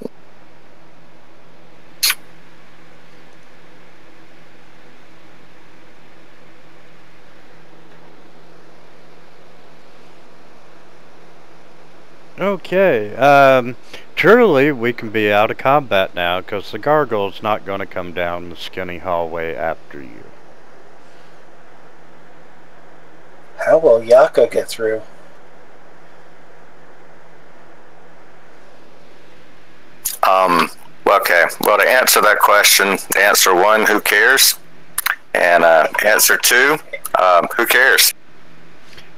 Okay, truly we can be out of combat now because the gargoyle's not going to come down the skinny hallway after you. How will Yaka get through? Okay, well, to answer that question, answer 1, who cares? And answer 2, who cares?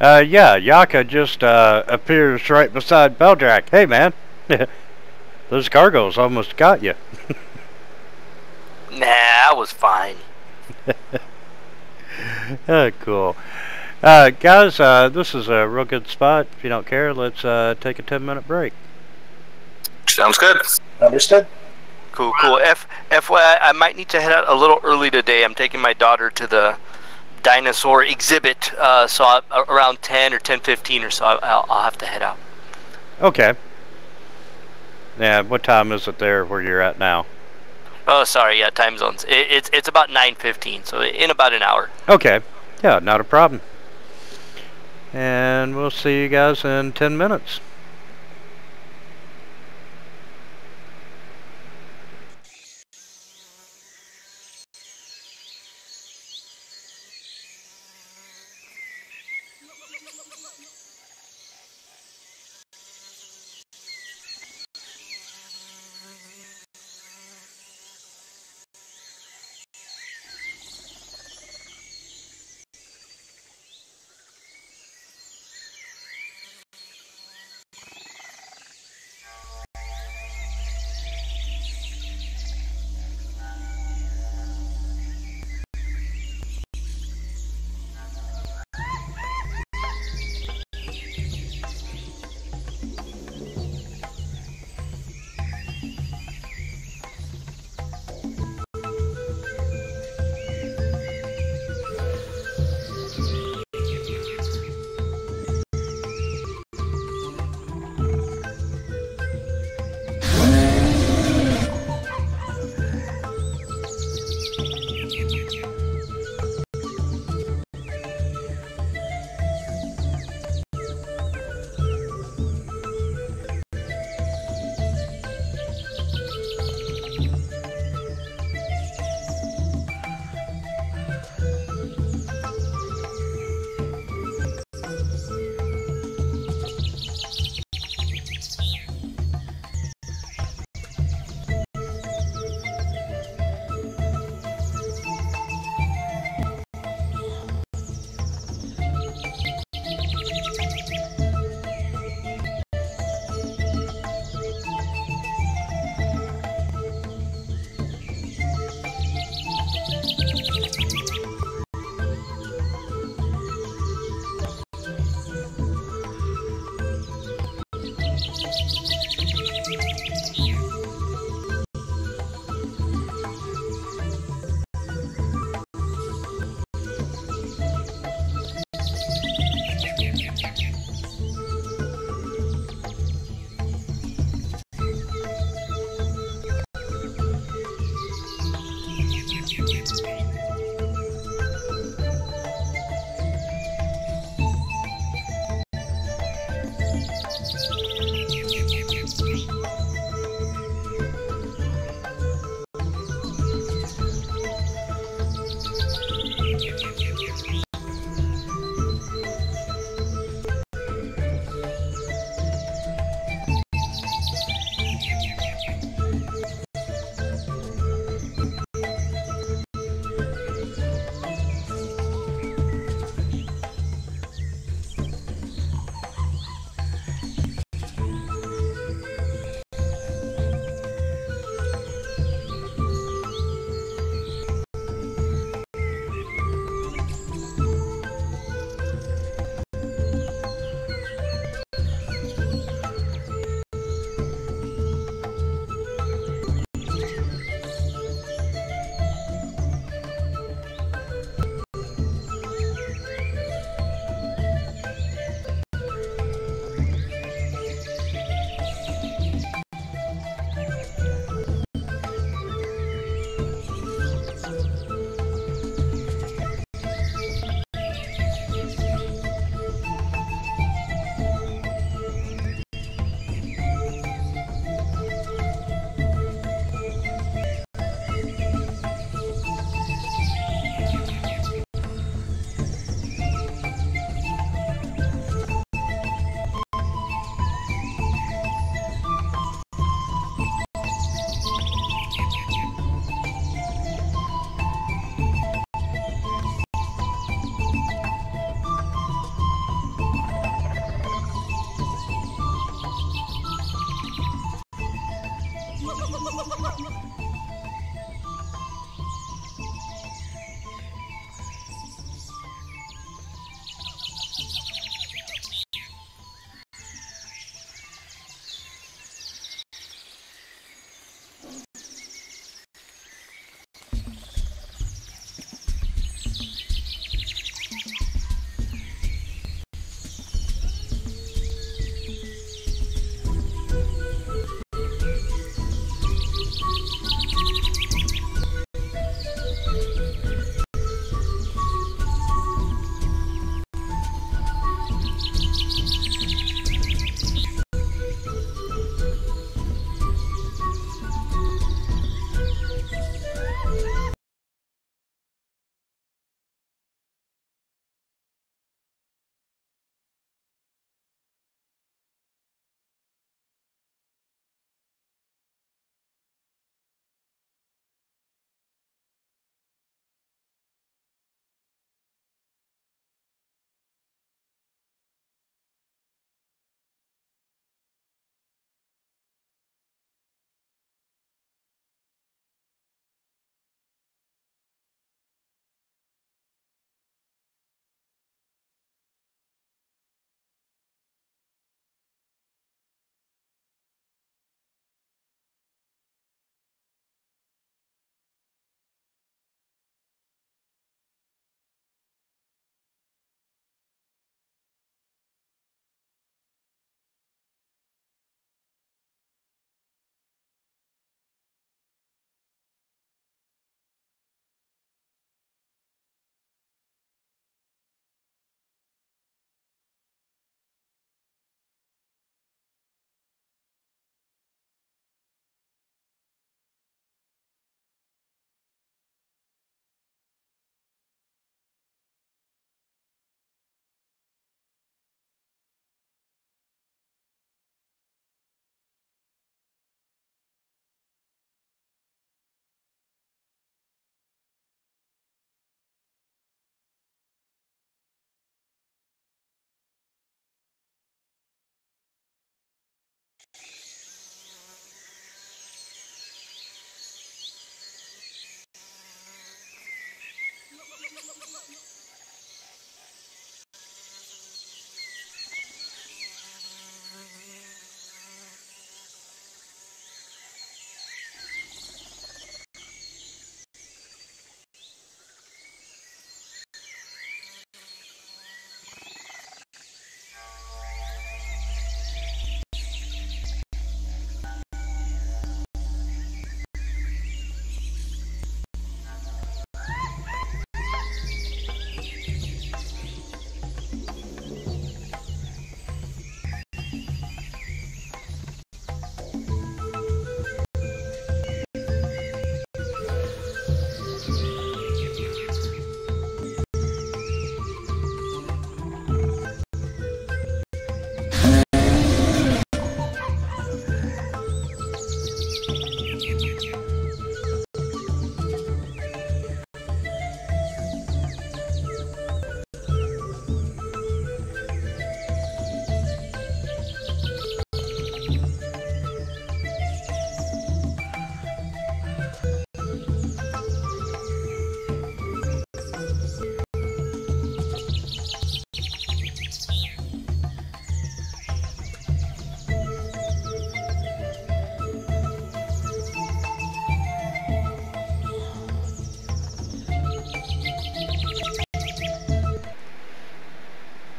Yeah, Yaka just appears right beside Beldrak. Hey, man, those gargoyles almost got you. Nah, I was fine. Cool. Guys, this is a real good spot. If you don't care, let's take a 10-minute break. Sounds good. Understood? Cool. FYI, I might need to head out a little early today. I'm taking my daughter to the dinosaur exhibit, so around 10 or 10:15 or so, I'll have to head out. Okay. Yeah, what time is it there where you're at now? Oh, sorry, yeah, time zones. It's about 9:15, so in about an hour. Okay. Yeah, not a problem. And we'll see you guys in 10 minutes.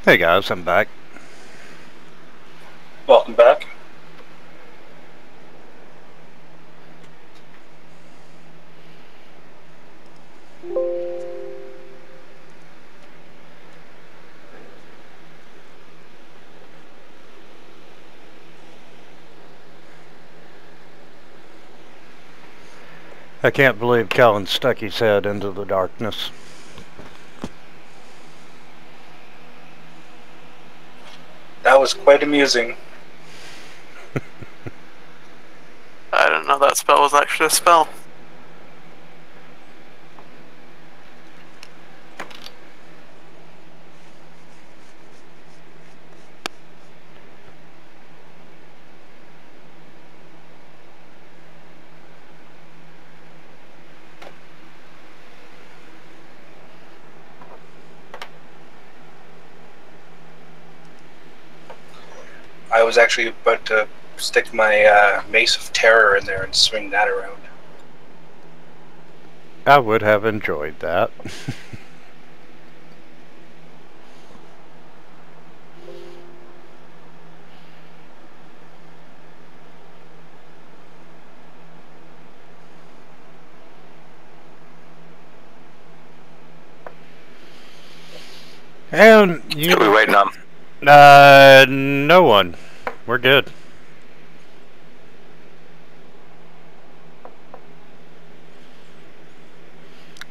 Hey guys, I'm back. Welcome back. I can't believe Kellen stuck his head into the darkness. That was quite amusing. I didn't know that spell was actually a spell. I was actually about to stick my Mace of Terror in there and swing that around. I would have enjoyed that. And Who are we waiting on? no one. We're good.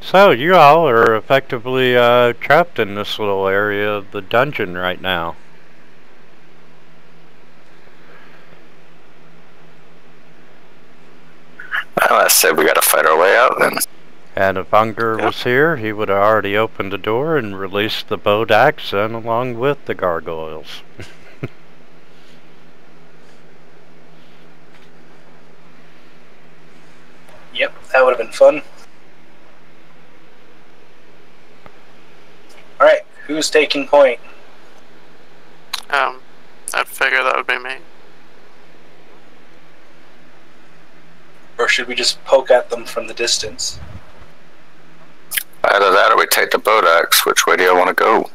So you all are effectively trapped in this little area of the dungeon right now. Well, I said we gotta fight our way out then. And if Unger Yep. was here, he would have already opened the door and released the bowed axe and along with the gargoyles. Yep, that would have been fun. Alright, who's taking point? I'd figure that would be me. Or should we just poke at them from the distance? Either that or we take the boat axe. Which way do you want to go?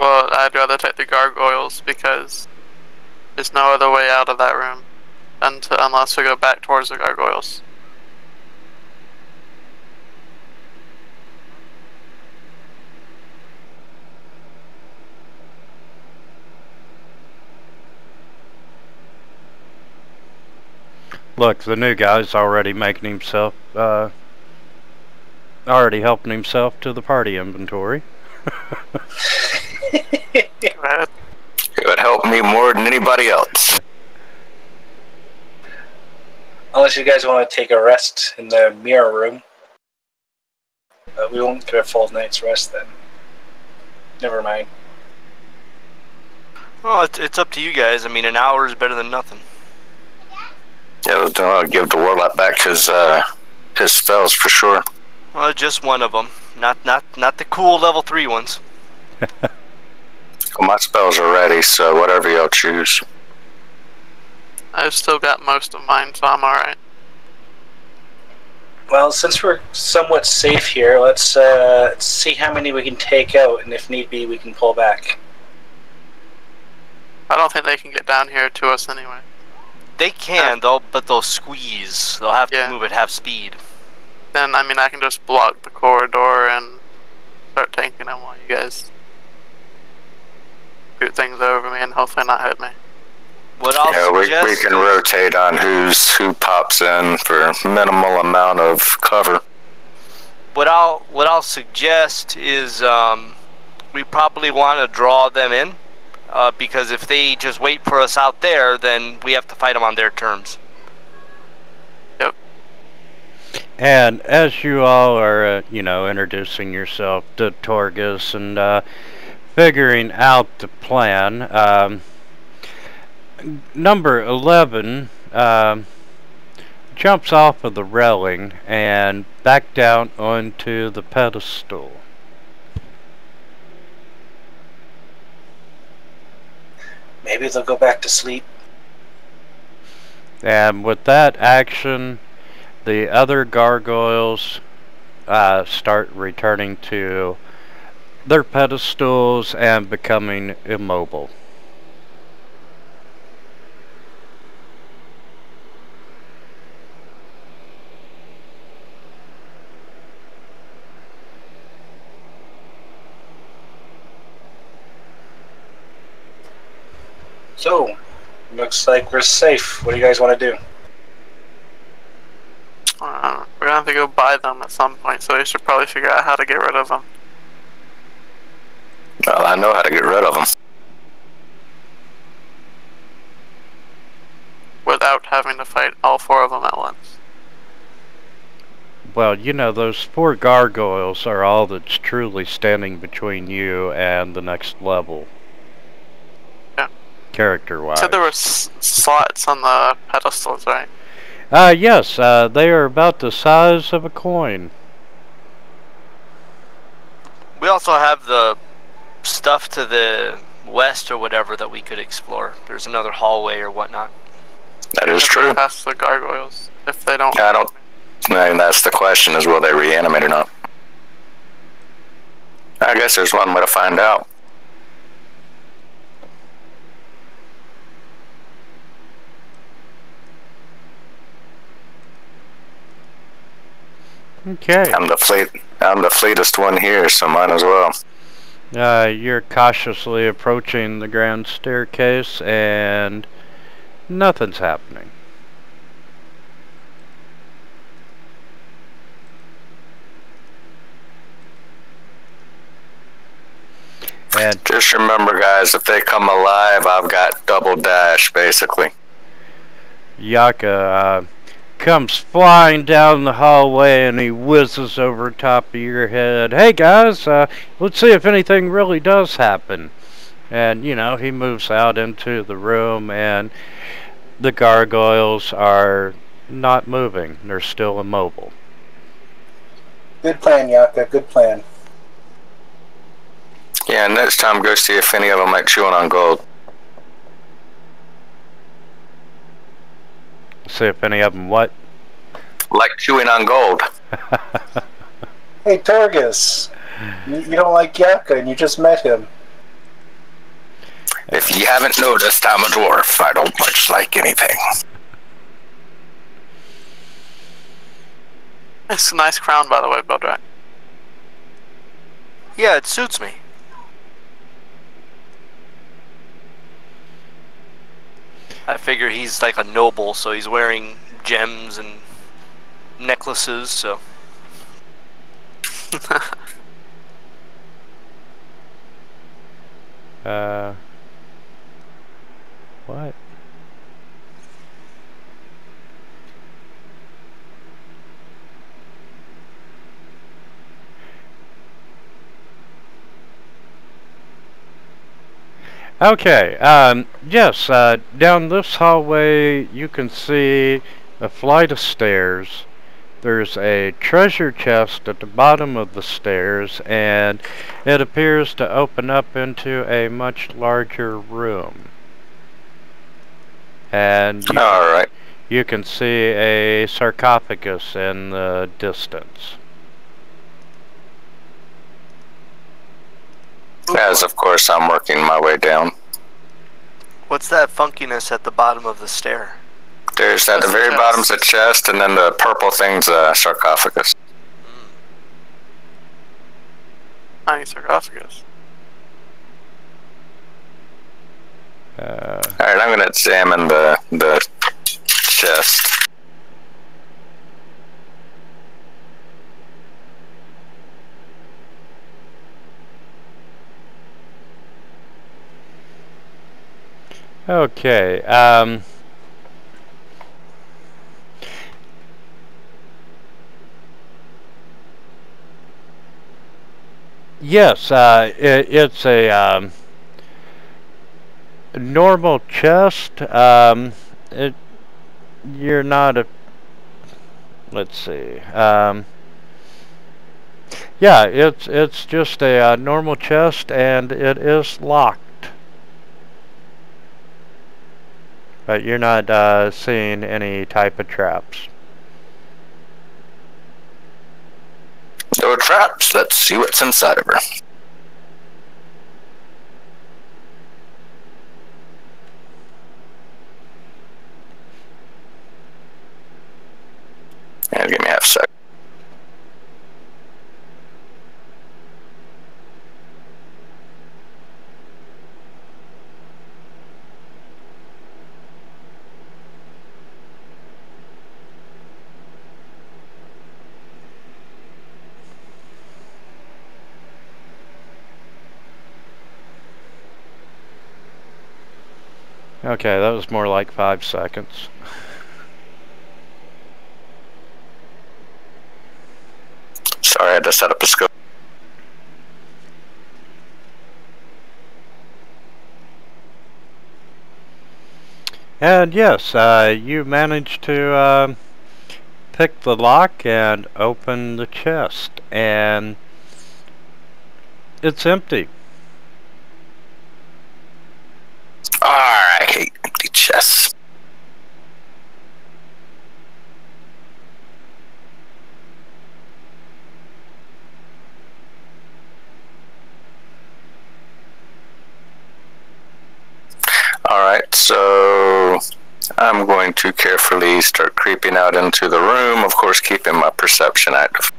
Well, I'd rather take the gargoyles because there's no other way out of that room unless we go back towards the gargoyles. Look, the new guy's already making himself, already helping himself to the party inventory. Right? It would help me more than anybody else. Unless you guys want to take a rest in the mirror room. We won't get a full night's rest then. Never mind. Well, it's up to you guys. I mean, an hour is better than nothing. Yeah, I'll give the warlock back his spells for sure. Well, just one of them. Not the cool level 3 ones. Well, my spells are ready, so whatever y'all choose. I've still got most of mine, so I'm alright. Well, since we're somewhat safe here, let's see how many we can take out, and if need be, we can pull back. I don't think they can get down here to us anyway. They can, but they'll squeeze. They'll have to move at half speed. Then, I mean, I can just block the corridor and start tanking them while you guys shoot things over me and hopefully not hit me. What I'll Yeah, we can rotate on who pops in for minimal amount of cover. What I'll suggest is we probably want to draw them in, because if they just wait for us out there, then we have to fight them on their terms. Yep. And as you all are, introducing yourself to Torgus and figuring out the plan, number 11 jumps off of the railing and back down onto the pedestal. Maybe they'll go back to sleep. And with that action, the other gargoyles start returning to their pedestals and becoming immobile. So, looks like we're safe. What do you guys want to do? We're gonna have to go buy them at some point, so we should probably figure out how to get rid of them. Well, I know how to get rid of them. Without having to fight all 4 of them at once. Well, you know, those 4 gargoyles are all that's truly standing between you and the next level. Yeah. Character-wise. So there were slots on the pedestals, right? Yes, they are about the size of a coin. We also have the stuff to the west or whatever that we could explore. There's another hallway or whatnot. That is true. Past the gargoyles, if they don't. I don't. I mean, that's the question: is will they reanimate or not? I guess there's one way to find out. Okay. I'm the fleetest one here, so might as well. You're cautiously approaching the grand staircase, and nothing's happening. And Just remember, guys, if they come alive, I've got double dash, basically. Yaka comes flying down the hallway, and he whizzes over top of your head. Hey guys, let's see if anything really does happen. And, you know, he moves out into the room, and the gargoyles are not moving. They're still immobile. Good plan, Yaka. Good plan. Yeah, next time go see if any of them like chewing on gold. See if any of them what? Like chewing on gold. Hey, Torgus. You don't like Yaka, and you just met him. If you haven't noticed, I'm a dwarf. I don't much like anything. It's a nice crown, by the way, Bodrak. Yeah, it suits me. I figure he's like a noble, so he's wearing gems and necklaces, so. What? Okay, yes, down this hallway you can see a flight of stairs. There's a treasure chest at the bottom of the stairs, and it appears to open up into a much larger room. And you can see a sarcophagus in the distance. As of course I'm working my way down. What's that funkiness at the bottom of the stair? There's at the very bottom's a chest, and then the purple thing's a sarcophagus. Tiny sarcophagus. Alright, I'm gonna examine the chest. Okay, yes, it's a normal chest. You're not a. Let's see. Yeah, it's just a normal chest, and it is locked. But you're not seeing any type of traps. No traps. Let's see what's inside of her. Okay, that was more like 5 seconds. Sorry, I had to set up a scope. And yes, you managed to pick the lock and open the chest, and it's empty. I hate empty chests. Alright, so I'm going to carefully start creeping out into the room, of course keeping my perception active.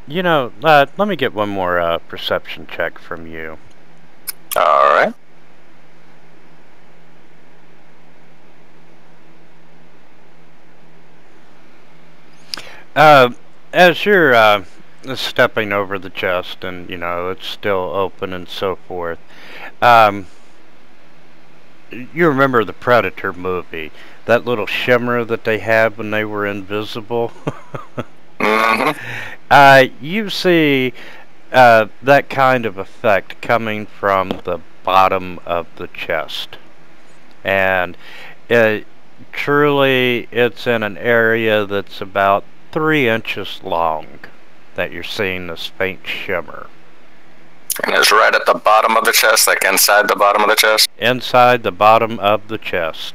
You know, let me get one more perception check from you. Alright. As you're stepping over the chest and, you know, it's still open and so forth, you remember the Predator movie, that little shimmer that they had when they were invisible? You see that kind of effect coming from the bottom of the chest. And truly, it's in an area that's about 3 inches long that you're seeing this faint shimmer. And it's right at the bottom of the chest, like inside the bottom of the chest? Inside the bottom of the chest.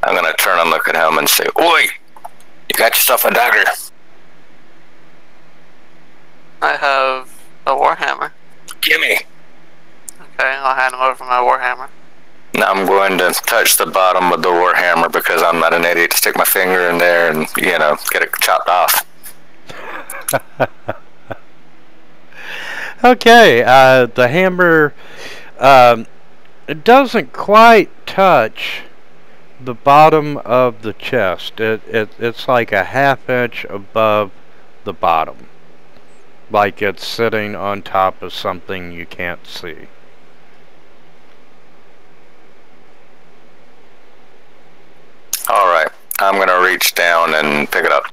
I'm gonna turn and look at him and say, "Oi! You got yourself a dagger." I have a warhammer. Gimme! Okay, I'll hand him over my warhammer. Now I'm going to touch the bottom of the warhammer because I'm not an idiot to stick my finger in there and, you know, get it chopped off. Okay, the hammer, it doesn't quite touch the bottom of the chest. It's like a half-inch above the bottom. Like it's sitting on top of something you can't see. Alright, I'm going to reach down and pick it up.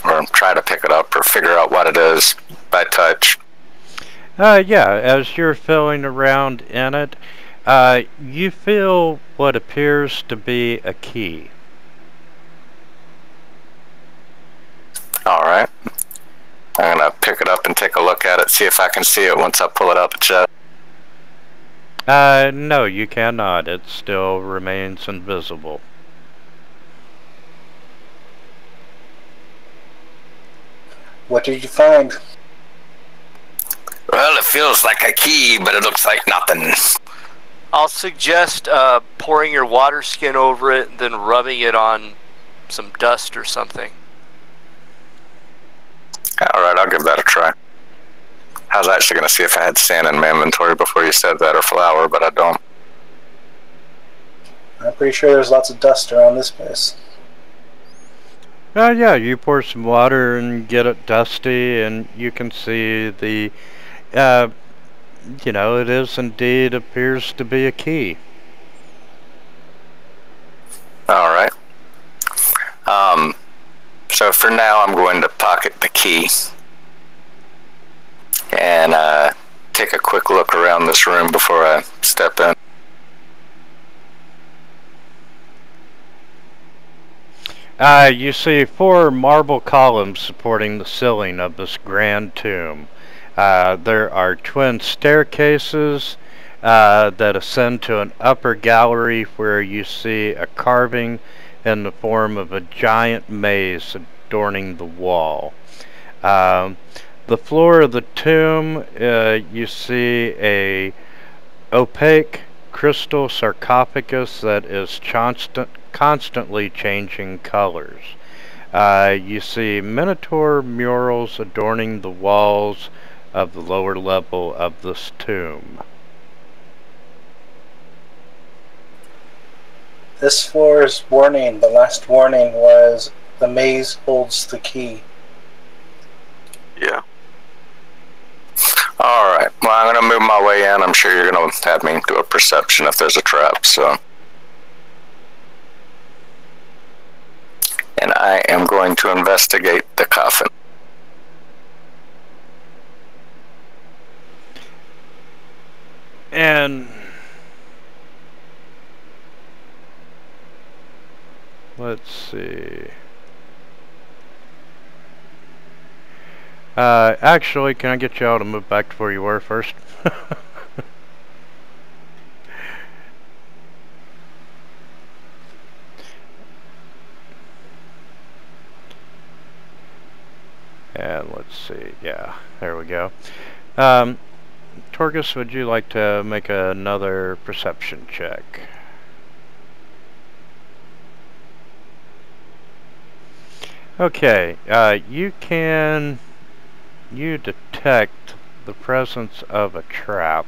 Or try to pick it up or figure out what it is by touch. Yeah, as you're feeling around in it, you feel what appears to be a key. Alright. I'm going to pick it up and take a look at it, see if I can see it once I pull it up its chest. No, you cannot. It still remains invisible. What did you find? Well, it feels like a key, but it looks like nothing. I'll suggest pouring your water skin over it, then rubbing it on some dust or something. Alright, I'll give that a try. I was actually going to see if I had sand in my inventory before you said that, or flour, but I don't. I'm pretty sure there's lots of dust around this place. Yeah, you pour some water and get it dusty, and you can see the, you know, it is indeed appears to be a key. Alright. So for now, I'm going to pocket the key. And take a quick look around this room before I step in. You see 4 marble columns supporting the ceiling of this grand tomb. There are twin staircases that ascend to an upper gallery where you see a carving in the form of a giant maze adorning the wall. The floor of the tomb, you see a opaque crystal sarcophagus that is constantly changing colors. You see minotaur murals adorning the walls of the lower level of this tomb. This floor's warning, the last warning was the maze holds the key. Yeah. Alright, well, I'm going to move my way in. I'm sure you're going to have me do a perception if there's a trap, so. And I am going to investigate the coffin. And let's see. Actually, can I get y'all to move back to where you were first? And let's see. Yeah, there we go. Torgus, would you like to make another perception check? Okay, you detect the presence of a trap.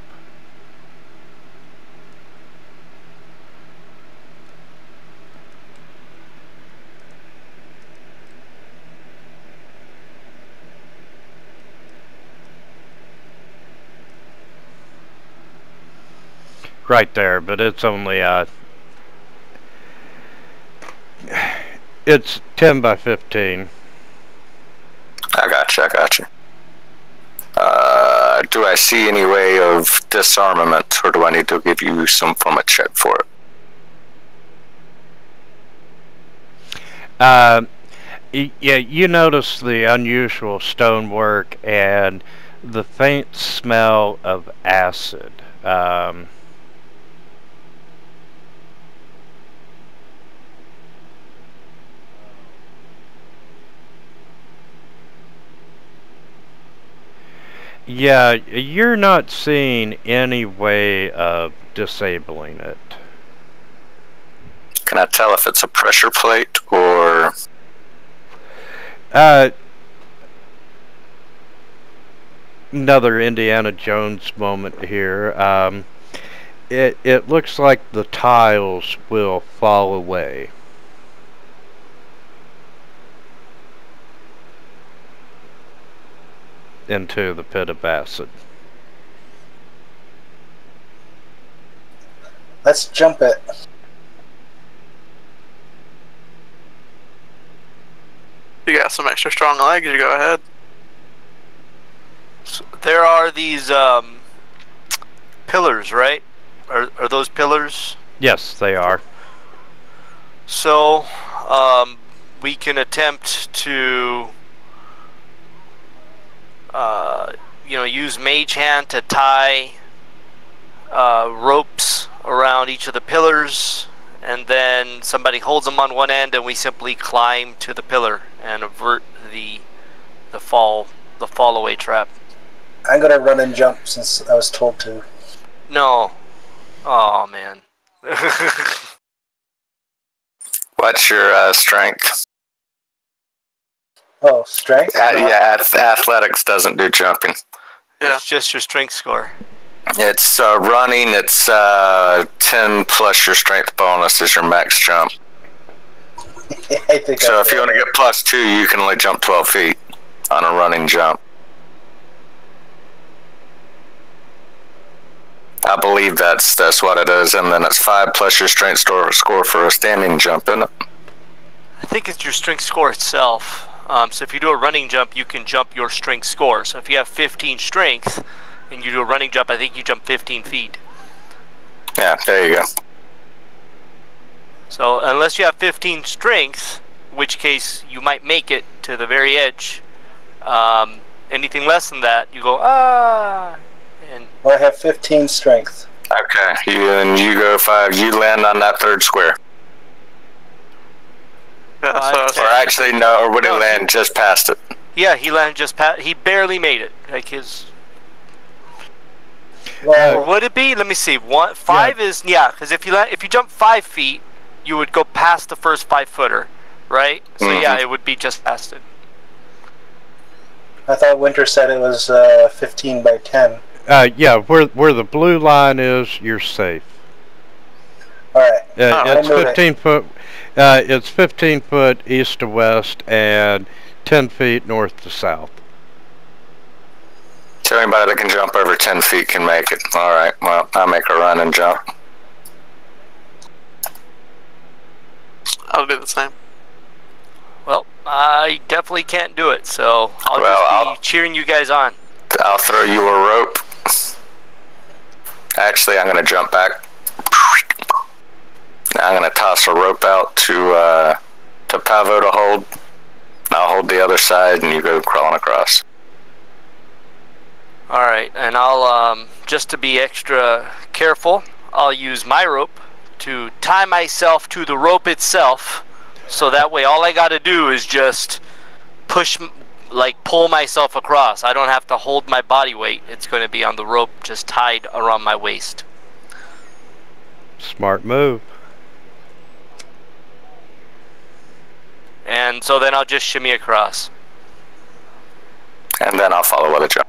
Right there, but it's only it's 10 by 15. I gotcha. Do I see any way of disarmament, or do I need to give you some form of check for it? Yeah, you notice the unusual stonework and the faint smell of acid. Yeah, you're not seeing any way of disabling it. Can I tell if it's a pressure plate or... Another Indiana Jones moment here. It looks like the tiles will fall away. Into the pit of acid. Let's jump it. You got some extra strong legs, you go ahead. So there are these pillars, right? Are those pillars? Yes, they are. So we can attempt to use Mage Hand to tie ropes around each of the pillars, and then somebody holds them on one end, and we simply climb to the pillar and avert the fall away trap. I'm gonna run and jump since I was told to. No. Oh man. What's your strength? Oh, strength? Yeah, athletics doesn't do jumping. Yeah. It's just your strength score. It's running, it's 10 plus your strength bonus is your max jump. I think so if you want to get +2, you can only jump 12 feet on a running jump. I believe that's what it is, and then it's 5 plus your strength score for a standing jump, isn't it? I think it's your strength score itself. So if you do a running jump, you can jump your strength score. So if you have 15 strength and you do a running jump, I think you jump 15 feet. Yeah, there you go. So unless you have 15 strength, in which case you might make it to the very edge. Anything less than that, you go, ah. And well, I have 15 strength. Okay, you go 5. You land on that third square. Yeah, or actually, no, or would he land just past it? Yeah, he landed just past. He barely made it. Like his. Well, or would it be? Let me see. 5 is because if you jump 5 feet, you would go past the first 5-footer, right? So yeah, it would be just past it. I thought Winter said it was 15 by 10. Yeah, where the blue line is, you're safe. All right. It's 15 foot. It's 15 foot east to west and 10 feet north to south. So anybody that can jump over 10 feet can make it. Alright, well, I'll make a run and jump. I'll do the same. Well, I definitely can't do it, so I'll just be cheering you guys on. I'll throw you a rope. Actually, I'm going to jump back. I'm going to toss a rope out to Pavo to hold. I'll hold the other side and you go crawling across. Alright, and I'll, just to be extra careful, I'll use my rope to tie myself to the rope itself, so that way all I gotta do is just pull myself across. I don't have to hold my body weight. It's going to be on the rope just tied around my waist. Smart move. And so then I'll just shimmy across. And then I'll follow with a jump.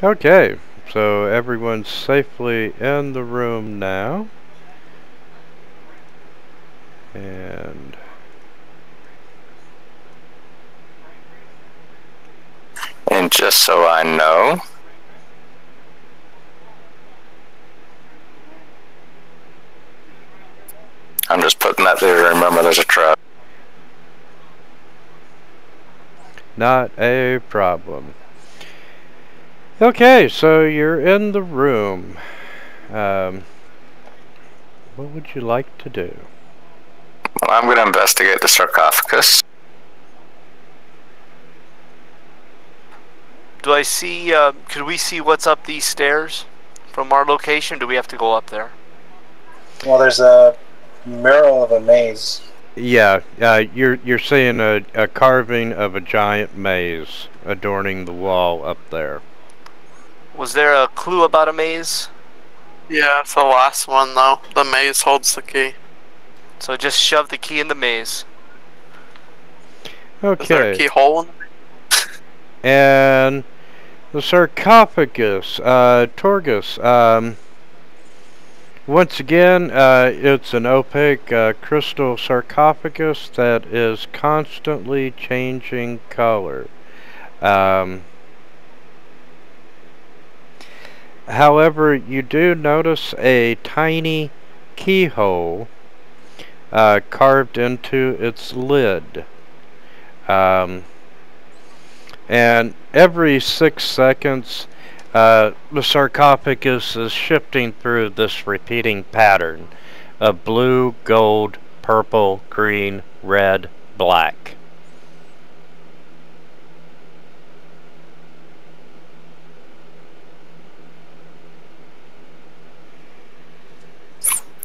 Okay, so everyone's safely in the room now. And just so I know, I'm just putting that there to remember there's a trap. not a problem. Okay, so you're in the room. What would you like to do? Well, I'm going to investigate the sarcophagus. Do I see, could we see what's up these stairs from our location? Do we have to go up there? Well, there's a mural of a maze. Yeah, you're seeing a carving of a giant maze adorning the wall up there. Was there a clue about a maze? Yeah, it's the last one though. The maze holds the key. So just shove the key in the maze. Is there a Okay, keyhole in the and the sarcophagus, Torgus, once again, it's an opaque crystal sarcophagus that is constantly changing color. However, you do notice a tiny keyhole carved into its lid. And every 6 seconds, the sarcophagus is shifting through this repeating pattern of blue, gold, purple, green, red, black.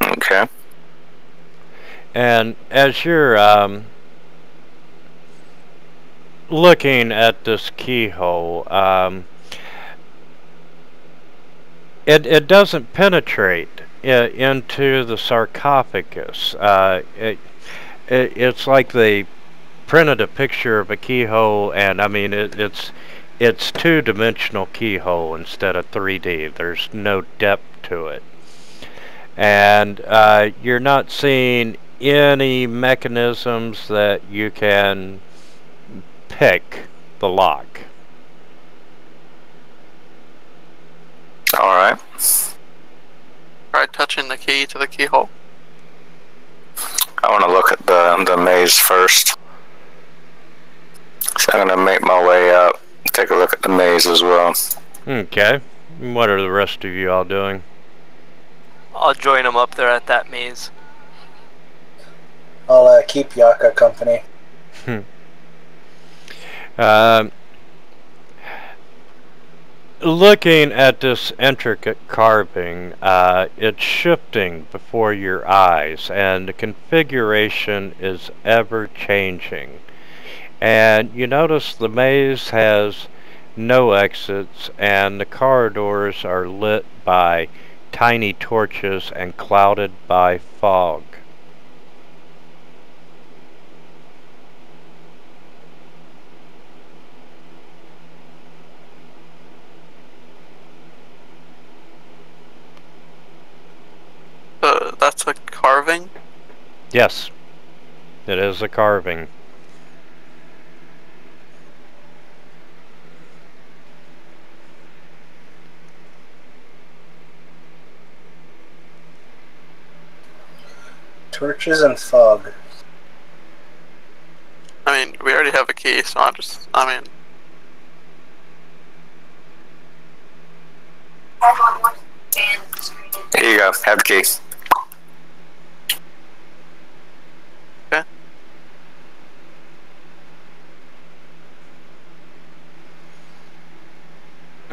Okay. And as you're looking at this keyhole, it doesn't penetrate into the sarcophagus. It's like they printed a picture of a keyhole, and I mean it's two-dimensional keyhole instead of 3D. There's no depth to it, and you're not seeing any mechanisms that you can pick the lock. Alright. Try touching the key to the keyhole. I want to look at the maze first. So I'm going to make my way up, take a look at the maze as well. Okay. What are the rest of you all doing? I'll join them up there at that maze. I'll keep Yaka company. Looking at this intricate carving, it's shifting before your eyes, and the configuration is ever changing. And you notice the maze has no exits, and the corridors are lit by tiny torches and clouded by fog. That's a carving? Yes, it is a carving. Torches and fog. I mean, we already have a key, so I mean... Here you go. Have the key. Okay.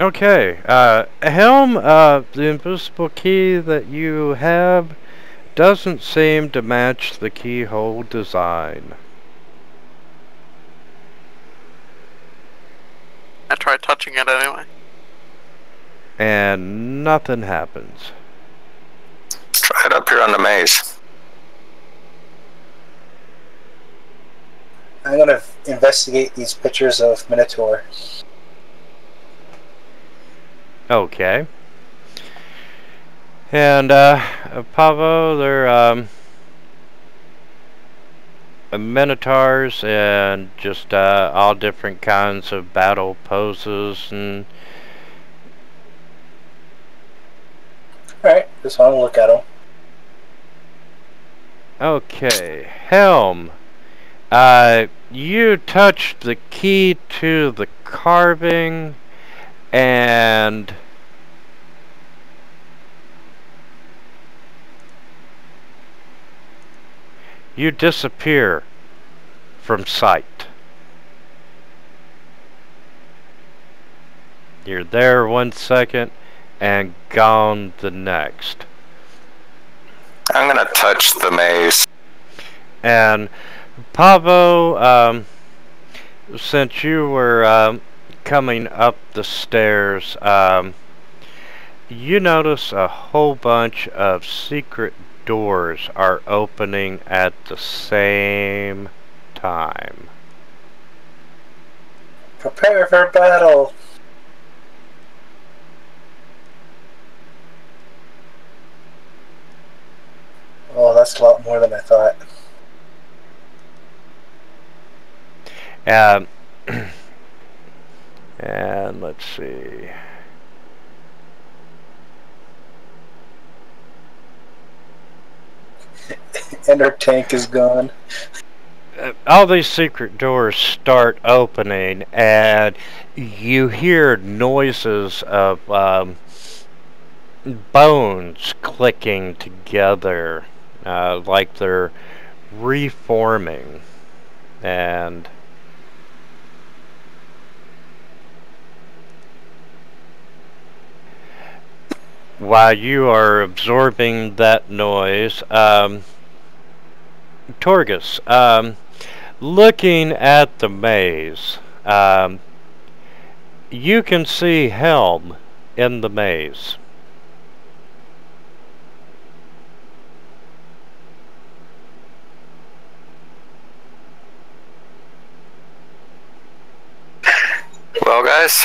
Okay, Helm, the invisible key that you have doesn't seem to match the keyhole design. I tried touching it anyway. And nothing happens. Let's try it up here on the maze. I'm gonna investigate these pictures of Minotaur. Okay. And, Pavo, they're, minotaurs and just, all different kinds of battle poses and... Alright, just want to look at them. Okay, Helm. You touched the key to the carving and you disappear from sight. You're there 1 second and gone the next. I'm gonna touch the maze. And Pavo, since you were coming up the stairs, you notice a whole bunch of secret doors are opening at the same time. Prepare for battle! Oh, that's a lot more than I thought. And let's see. And our tank is gone. All these secret doors start opening, and you hear noises of bones clicking together, like they're reforming. And while you are absorbing that noise, Torgus, looking at the maze, you can see Helm in the maze. Well, guys,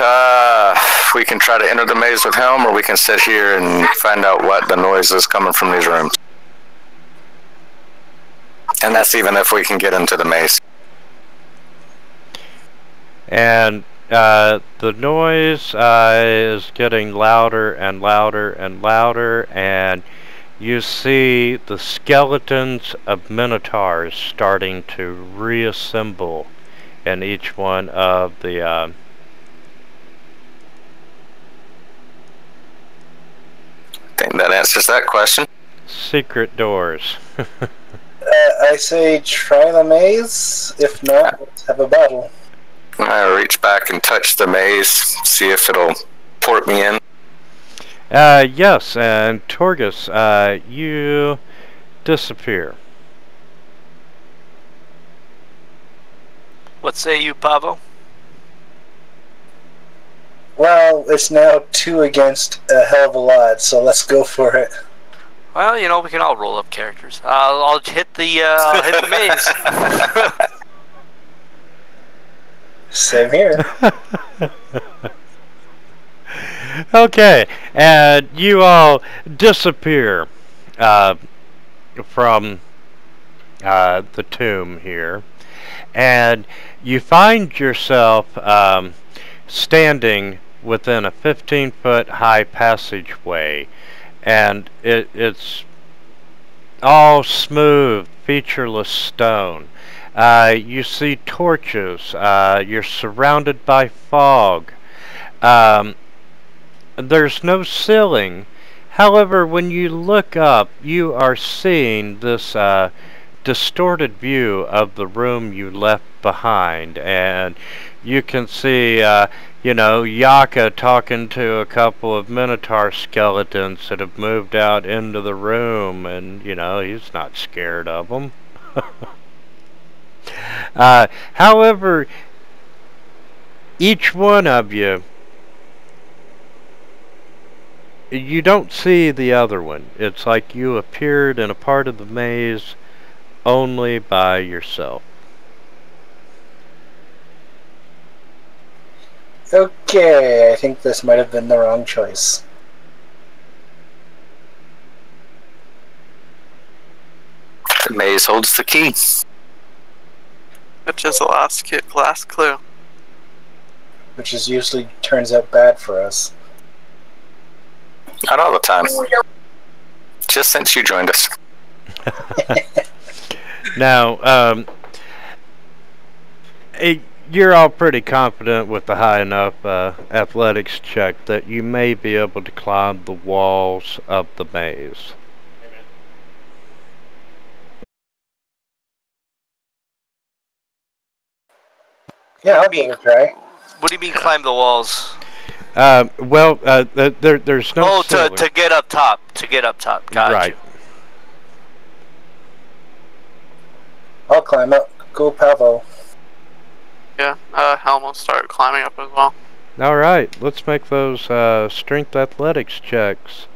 we can try to enter the maze with Helm, or we can sit here and find out what the noise is coming from these rooms. And that's even if we can get into the maze. And the noise is getting louder and louder and louder, and you see the skeletons of minotaurs starting to reassemble in each one of the I think that answers that question. secret doors. I say try the maze. If not, let's have a battle. I reach back and touch the maze, see if it'll port me in. Yes, and Torgus, you disappear. What say you, Pavo? Well, it's now 2 against a hell of a lot, so let's go for it. Well, you know, we can all roll up characters. I'll hit the maze. Same here. Okay, and you all disappear from the tomb here, and you find yourself standing within a 15-foot high passageway, and it's all smooth, featureless stone. You see torches. You're surrounded by fog. Um, there's no ceiling. However, when you look up, you are seeing this distorted view of the room you left behind, and you can see, Yaka talking to a couple of Minotaur skeletons that have moved out into the room, and, he's not scared of them. However, each one of you, you don't see the other one. It's like you appeared in a part of the maze only by yourself. Okay, I think this might have been the wrong choice. The maze holds the key. Which is the last clue. Which is usually turns out bad for us. Not all the time. Just since you joined us. Now, you're all pretty confident with the high enough athletics check that you may be able to climb the walls of the maze. Yeah, I'll give it a try. What do you mean climb the walls? There's no ceiling. to get up top. To get up top. Gotcha. Right. I'll climb up. Go, Pavo. Yeah, Helm will start climbing up as well. Alright, let's make those strength athletics checks.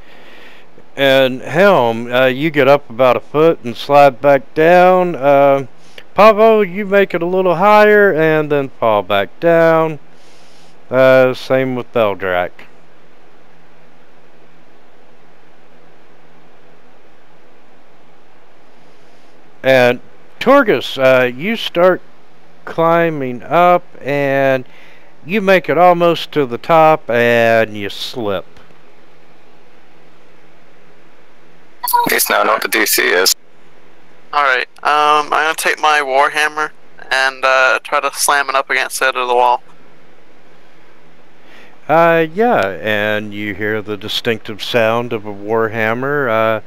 And Helm, you get up about a foot and slide back down. Pavo, you make it a little higher and then fall back down. Same with Beldrak. And Torgus, you start climbing up and you make it almost to the top and you slip. At least now I know what the DC is. Alright, I'm gonna take my warhammer and try to slam it up against the edge of the wall. Yeah, and you hear the distinctive sound of a warhammer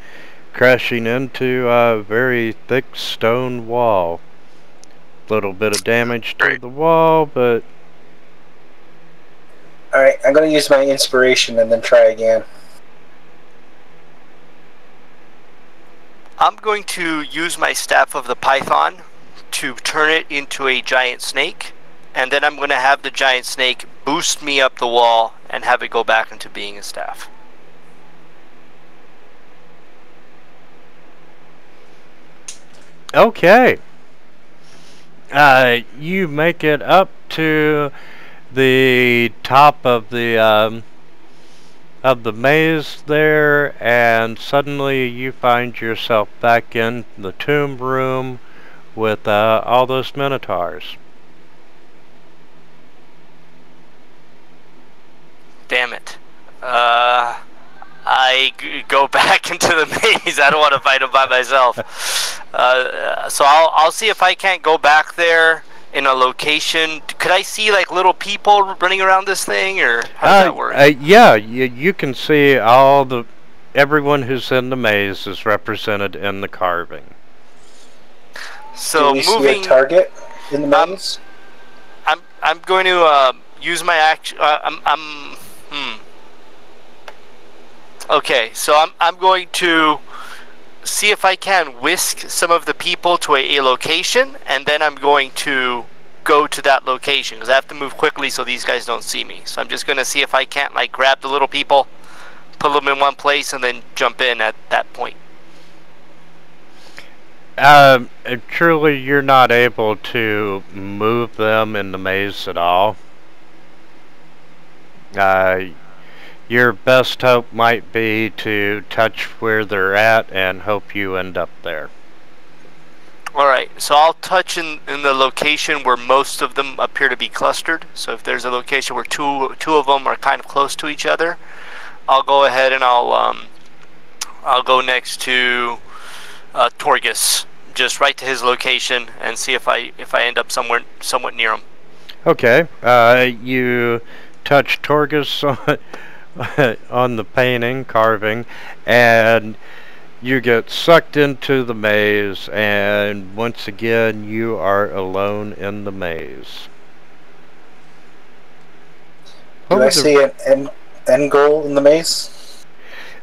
crashing into a very thick stone wall. Little bit of damage to the wall, but... Alright, I'm going to use my inspiration and then try again. I'm going to use my Staff of the Python to turn it into a giant snake, and then I'm going to have the giant snake boost me up the wall and have it go back into being a staff. Okay. You make it up to the top of the maze there, and suddenly you find yourself back in the tomb room with all those minotaurs. Damn it. I go back into the maze. I don't want to fight them by myself. So I'll see if I can't go back there in a location. Could I see like little people running around this thing, or how does that work? Yeah, you can see everyone who's in the maze is represented in the carving. Do So you moving see a target in the maze? I'm going to use my action. Okay, so I'm going to see if I can whisk some of the people to a location, and then I'm going to go to that location because I have to move quickly so these guys don't see me. So I'm just going to see if I can't like grab the little people, put them in one place, and then jump in at that point. Truly, you're not able to move them in the maze at all. Your best hope might be to touch where they're at and hope you end up there. Alright, so I'll touch in the location where most of them appear to be clustered. So if there's a location where two of them are kind of close to each other, I'll go ahead and I'll go next to Torgus, just right to his location, and see if I end up somewhat near him. Okay. You touch Torgus on the painting, carving, and you get sucked into the maze, and once again you are alone in the maze. Do I see an end goal in the maze?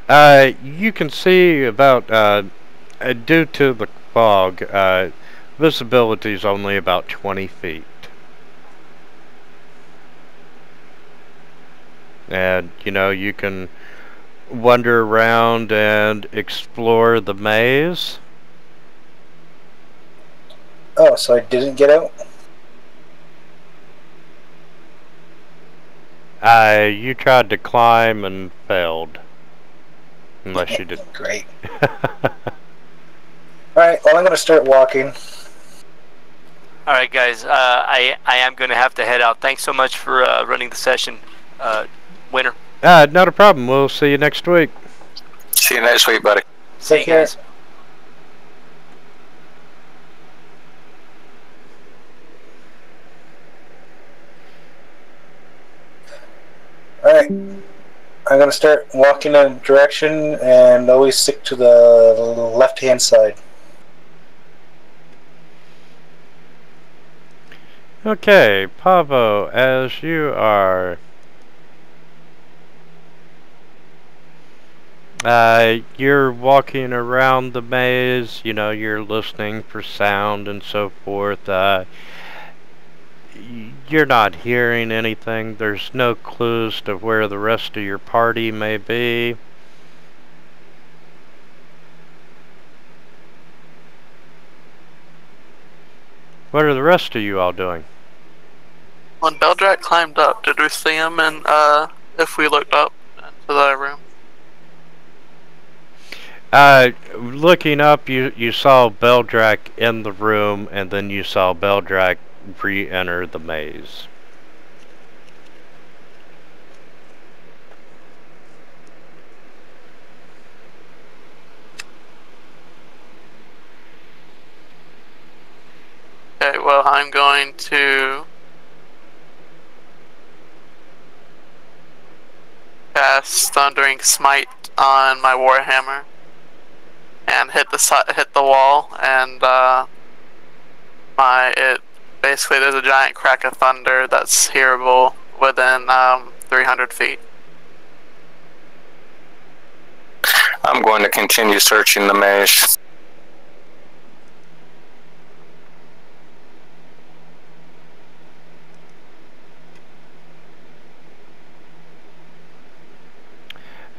You can see about, due to the fog, visibility is only about 20 feet. And, you know, you can wander around and explore the maze. Oh, so I didn't get out? You tried to climb and failed. Unless you did. Great. Alright, well, I'm going to start walking. Alright, guys, I am going to have to head out. Thanks so much for running the session, Winter. Not a problem. We'll see you next week. See you next week, buddy. See you guys. Alright, I'm going to start walking in a direction and always stick to the left-hand side. Okay, Pavo, as you are... you're walking around the maze, you know, you're listening for sound and so forth. You're not hearing anything. There's no clues to where the rest of your party may be. What are the rest of you all doing? When Beldrak climbed up, did we see him? And if we looked up into the room? Looking up, you saw Beldrak in the room, and then you saw Beldrak re-enter the maze. Okay, well, I'm going to cast Thundering Smite on my Warhammer and hit the wall, and basically there's a giant crack of thunder that's hearable within 300 feet. I'm going to continue searching the maze.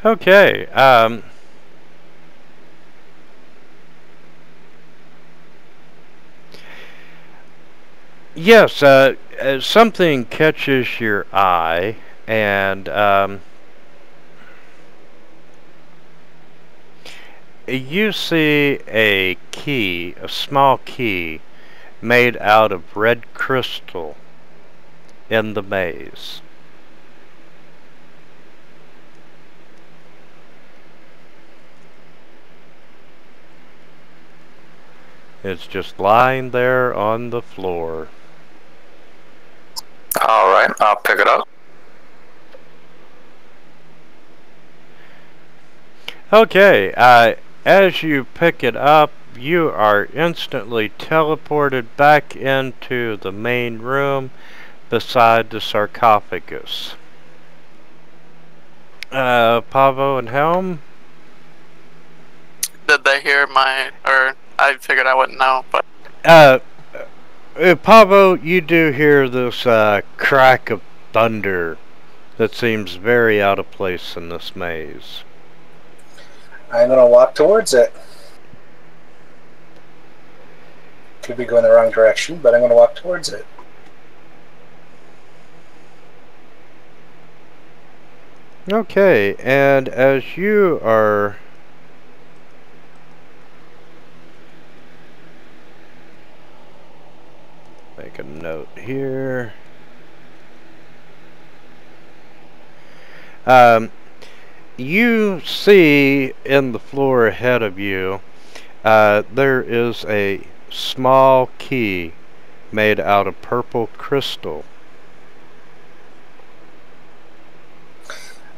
Okay, yes, something catches your eye, and you see a key, a small key, made out of red crystal in the maze. It's just lying there on the floor. Alright, I'll pick it up. Okay, as you pick it up, you are instantly teleported back into the main room beside the sarcophagus. Pavo and Helm? Did they hear or I figured I wouldn't know, but... Pavo, you do hear this crack of thunder that seems very out of place in this maze. I'm going to walk towards it. Could be going the wrong direction, but I'm going to walk towards it. Okay, and as you are... make a note here. You see in the floor ahead of you there is a small key made out of purple crystal.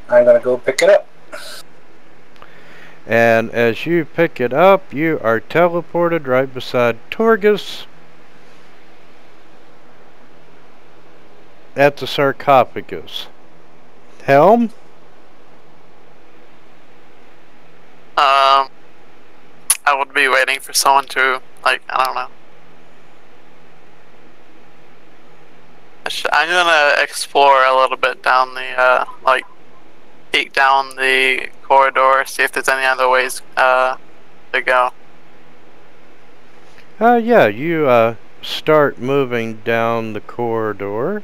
I'm gonna go pick it up. And as you pick it up, you are teleported right beside Torgus at the sarcophagus. Helm? I would be waiting for someone to, like, I don't know. I'm gonna explore a little bit down the, like, peek down the corridor, see if there's any other ways, to go. Yeah, you, start moving down the corridor,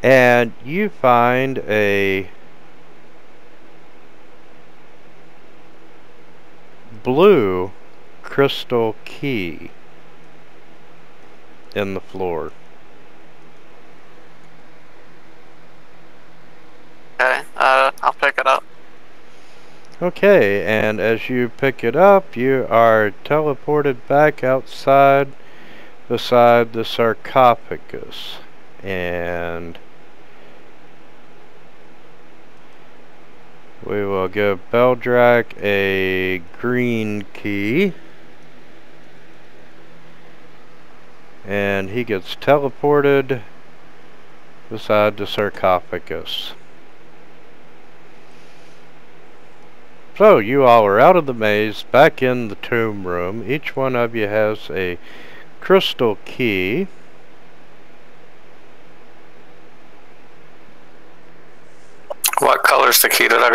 and you find a blue crystal key in the floor. Okay, I'll pick it up. Okay, and as you pick it up, you are teleported back outside beside the sarcophagus. And we will give Beldrak a green key. And he gets teleported beside the sarcophagus. So, you all are out of the maze, back in the tomb room. Each one of you has a crystal key. What color's the key that I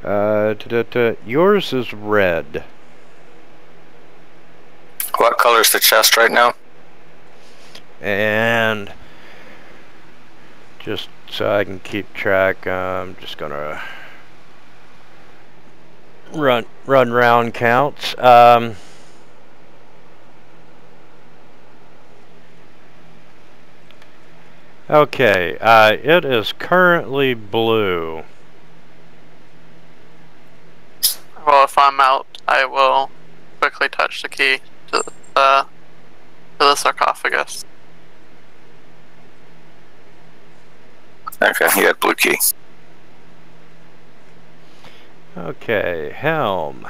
got? Yours is red. What color's the chest right now? And just so I can keep track, I'm just gonna run round counts. Okay, it is currently blue. Well, if I'm out, I will quickly touch the key to the sarcophagus. Okay, you got blue key. Okay, Helm.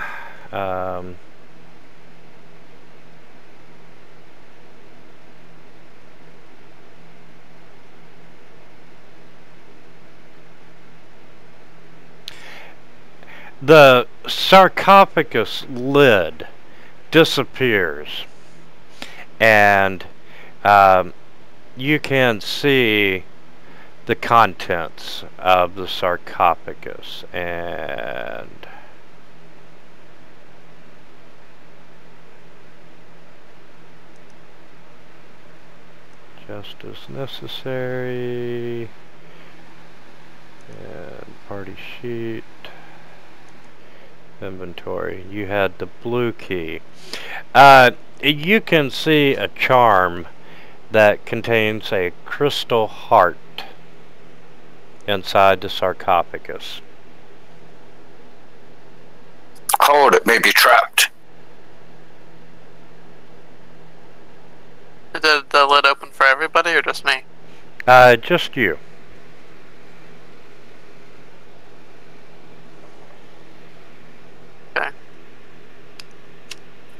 The sarcophagus lid disappears, and you can see the contents of the sarcophagus, and just as necessary, and party sheet, inventory. You had the blue key. You can see a charm that contains a crystal heart inside the sarcophagus. Hold, it may be trapped. Did the lid open for everybody or just me? Just you. Okay.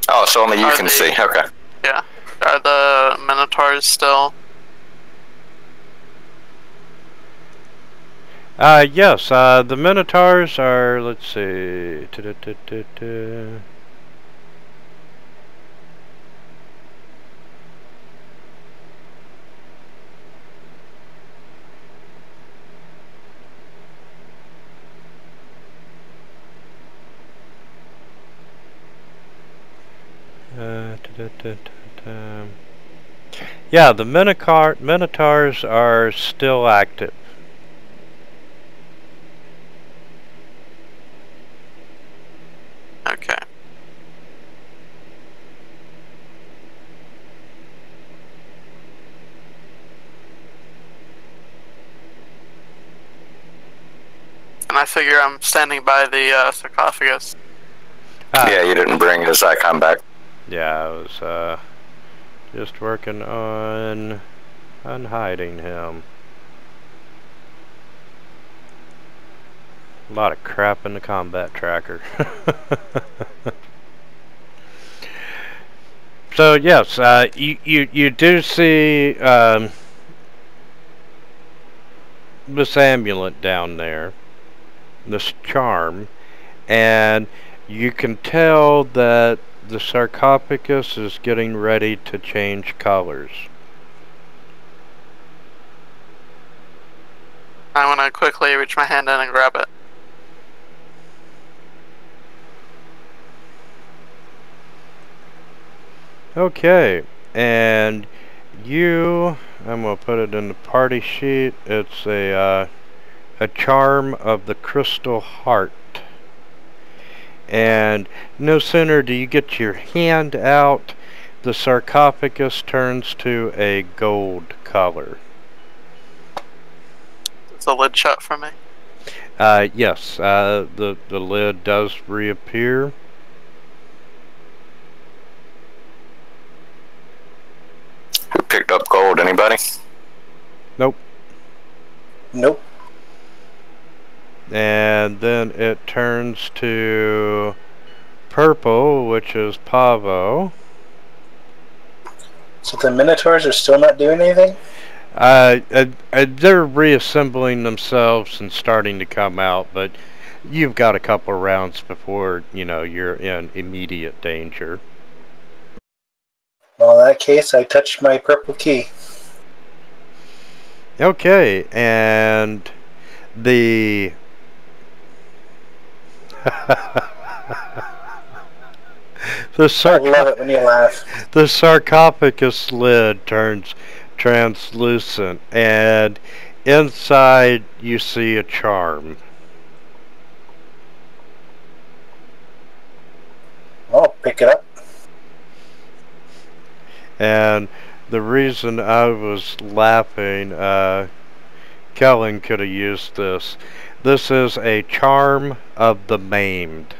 Oh, so only you can see. Okay. Yeah. Are the minotaurs still? Yes, the minotaurs are, let's see, yeah, the minotaurs are still active. Okay. And I figure I'm standing by the sarcophagus. Yeah, you didn't bring his icon back. Yeah, I was just working on unhiding him. A lot of crap in the combat tracker. So yes, you do see this amulet down there, this charm, and you can tell that the sarcophagus is getting ready to change colors. I want to quickly reach my hand in and grab it. Okay, and I'm gonna put it in the party sheet. It's a charm of the crystal heart. And no sooner do you get your hand out, the sarcophagus turns to a gold color. Is the lid shut for me? Yes, the lid does reappear. Who picked up gold? Anybody? Nope. Nope. And then it turns to purple, which is Pavo. So the Minotaurs are still not doing anything? They're reassembling themselves and starting to come out, but you've got a couple rounds before, you're in immediate danger. Well, in that case, I touched my purple key. Okay, and the... I love it when you laugh. The sarcophagus lid turns translucent, and inside you see a charm. I'll pick it up. And the reason I was laughing, Kellen could have used this. This is a charm of the maimed.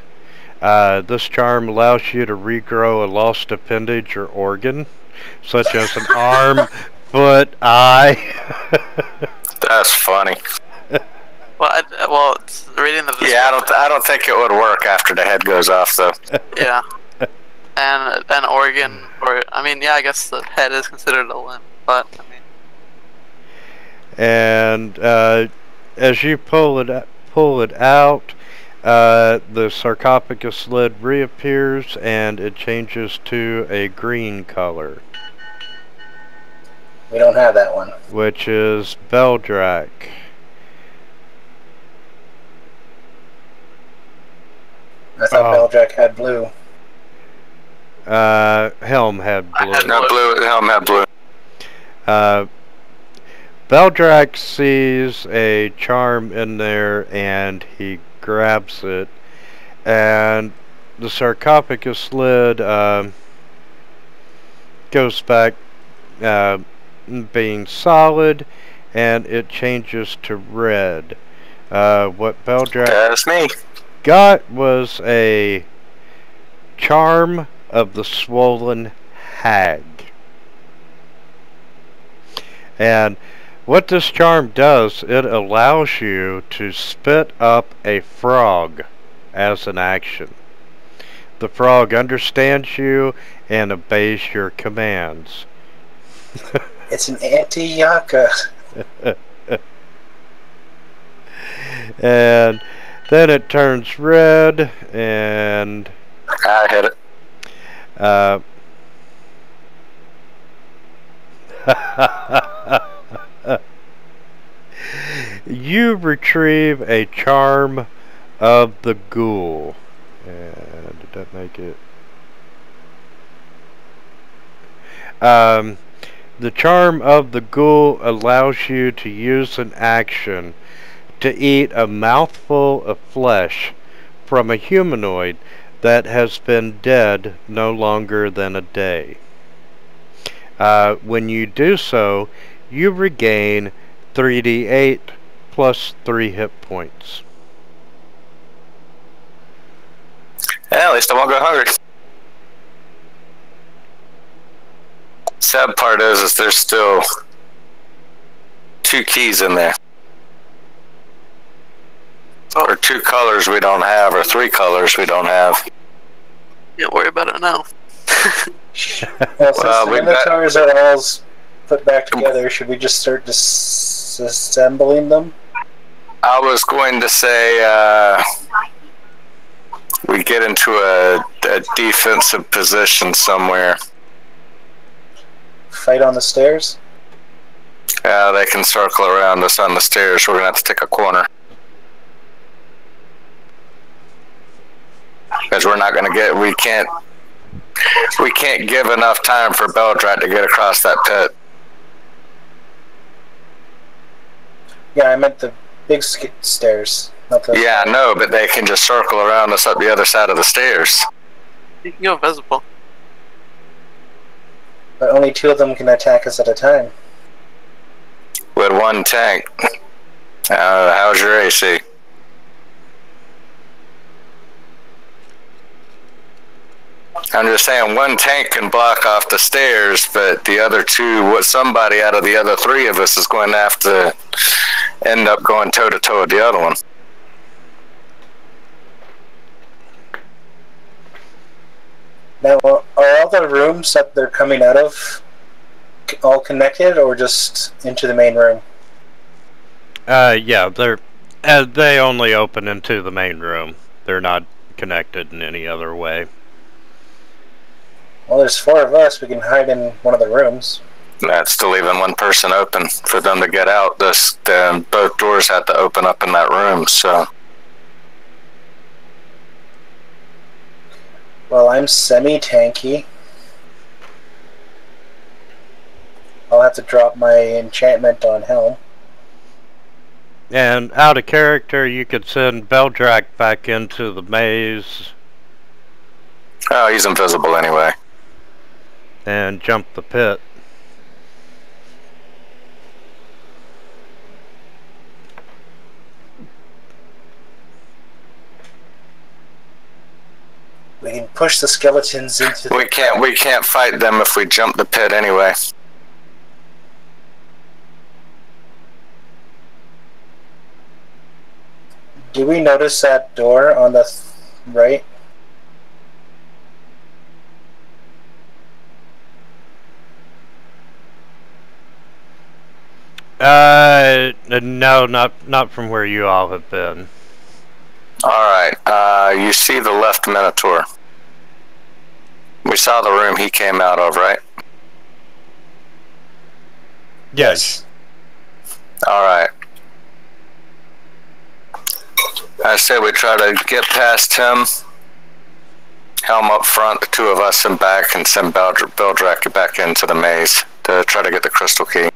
This charm allows you to regrow a lost appendage or organ, such as an arm, foot, eye. That's funny. Well, it's reading the description. Yeah, I don't think it would work after the head goes off, though. Yeah. And an organ, yeah, I guess the head is considered a limb, but And as you pull it out, the sarcophagus lid reappears and it changes to a green color. We don't have that one. Which is Beldrak. I thought Beldrak had blue. Helm had blue. No, Helm had blue. Beldrak sees a charm in there and he grabs it, and the sarcophagus lid goes back being solid, and it changes to red. What Beldrak That's me. got was a charm of the swollen hag. And what this charm does, it allows you to spit up a frog as an action. The frog understands you and obeys your commands. It's an anti-Yaka. And then it turns red, and I hit it. You retrieve a charm of the ghoul. And did that make it? The charm of the ghoul allows you to use an action to eat a mouthful of flesh from a humanoid that has been dead no longer than a day. When you do so, you regain 3d8 plus 3 hit points. Yeah, at least I won't go hungry. Sad part is there's still 2 keys in there. Or 2 colors we don't have, or 3 colors we don't have. Can't worry about it now. Well, since the inventories are all put back together, should we just start disassembling them? I was going to say we get into a defensive position somewhere. Fight on the stairs? Yeah, they can circle around us on the stairs. We're going to have to take a corner. Because we're not going to get, we can't give enough time for Beldrat to get across that pit. Yeah, I meant the big stairs. Not the Yeah, no, but they can just circle around us up the other side of the stairs. You can go visible. But only 2 of them can attack us at a time. With 1 tank. How's your AC? I'm just saying 1 tank can block off the stairs, but the other 2, somebody out of the other 3 of us is going to have to end up going toe-to-toe with the other one. Now, are all the rooms that they're coming out of all connected, or just into the main room? Yeah, they only open into the main room. They're not connected in any other way. Well, there's 4 of us. We can hide in one of the rooms. That's still leaving 1 person open. For them to get out, both doors have to open up in that room, so... Well, I'm semi-tanky. I'll have to drop my enchantment on Helm. And out of character, you could send Beldrak back into the maze. Oh, he's invisible anyway. And jump the pit. We can push the skeletons into the... We can't fight them if we jump the pit anyway. Do we notice that door on the right? No, not from where you all have been. Alright, you see the left Minotaur. We saw the room he came out of, right? Yes. Alright. I say we try to get past him. Helm up front, the 2 of us in back, and send Beldrak back into the maze to try to get the crystal key.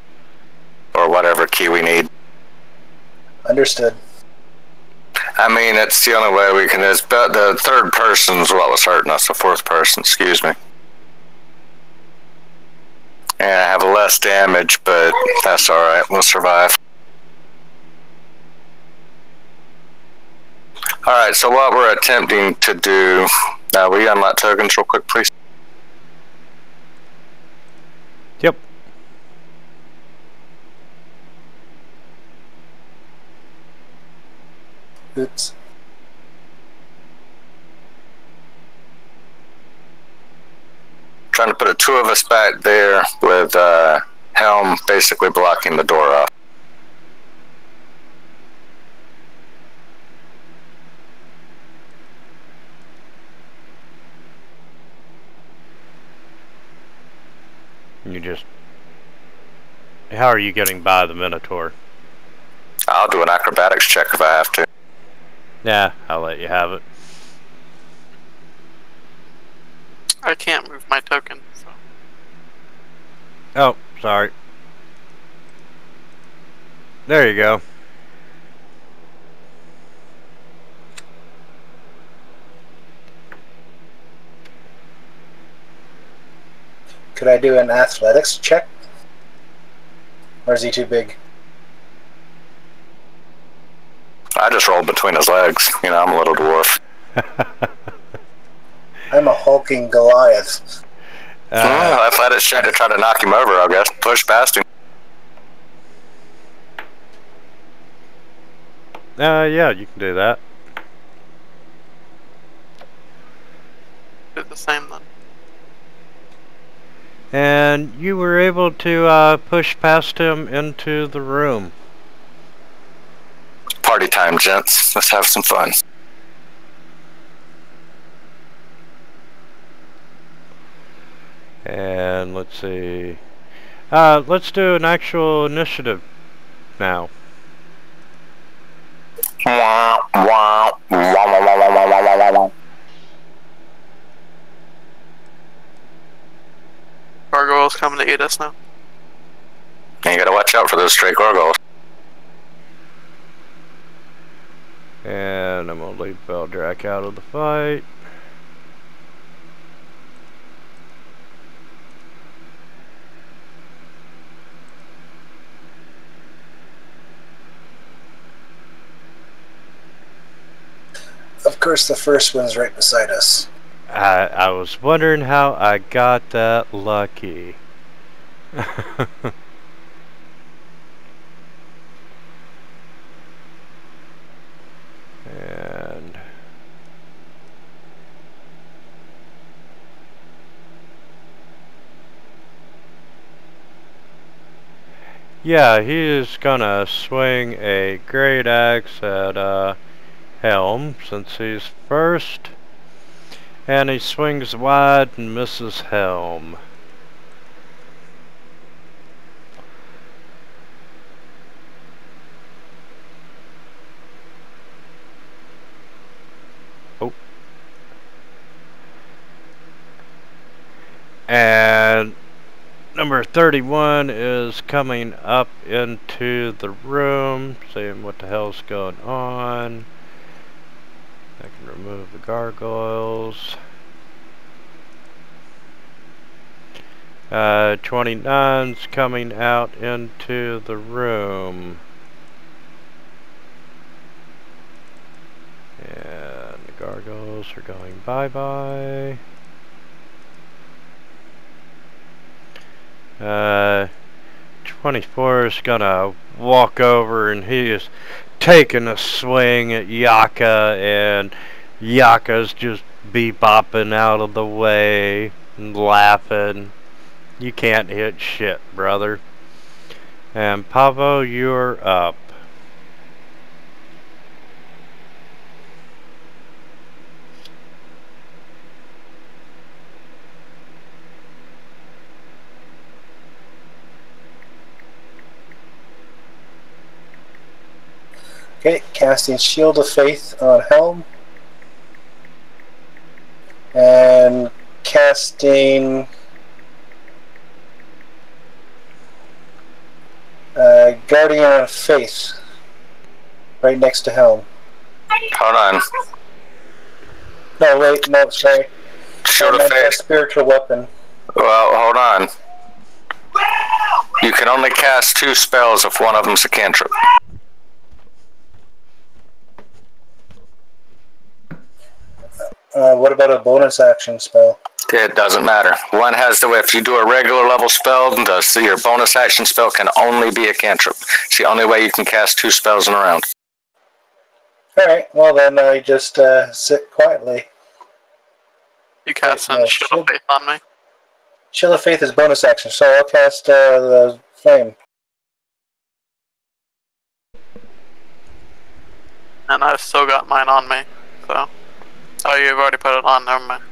Or whatever key we need. Understood. I mean, it's the only way we can... The 3rd person's what was hurting us, the 4th person, excuse me. And I have less damage, but that's alright, we'll survive. Alright, so what we're attempting to do... will you unlock tokens real quick, please? Yep. Oops. Trying to put the 2 of us back there with Helm basically blocking the door off. You just... How are you getting by the Minotaur? I'll do an acrobatics check if I have to. Yeah, I'll let you have it. I can't move my token, so... Oh, sorry. There you go. Could I do an athletics check? Or is he too big? I just rolled between his legs. You know, I'm a little dwarf. I'm a hulking Goliath. If I had a shot to try to knock him over, I guess. Push past him. Yeah, you can do that. Do the same then. And you were able to push past him into the room. Party time, gents. Let's have some fun. And let's see. Let's do an actual initiative now. Gargoyles coming to eat us now. You gotta watch out for those stray gargoyles. And I'm gonna leave Beldrak out of the fight. Of course, the first one's right beside us. I was wondering how I got that lucky. And yeah, he is gonna swing a great axe at Helm since he's first. And he swings wide and misses Helm. Oh. And number 31 is coming up into the room, seeing what the hell's going on. I can remove the gargoyles. 29's coming out into the room. And the gargoyles are going bye-bye. 24 is gonna walk over and he is taking a swing at Yaka, and Yaka's just bebopping out of the way and laughing. You can't hit shit, brother. And Pavo, you're up. Okay, casting Shield of Faith on Helm. And casting Guardian of Faith right next to Helm. Hold on. No, wait, no, sorry. Shield of Faith. Spiritual weapon. Well, hold on. You can only cast 2 spells if one of them's a cantrip. What about a bonus action spell? It doesn't matter. One has the way. If you do a regular level spell, your bonus action spell can only be a cantrip. It's the only way you can cast 2 spells in a round. Alright, well then I just sit quietly. You cast some Shield of Faith on me. Shield of Faith is bonus action, so I'll cast the flame. And I've still got mine on me, so... Oh, you've already put it on, never mind.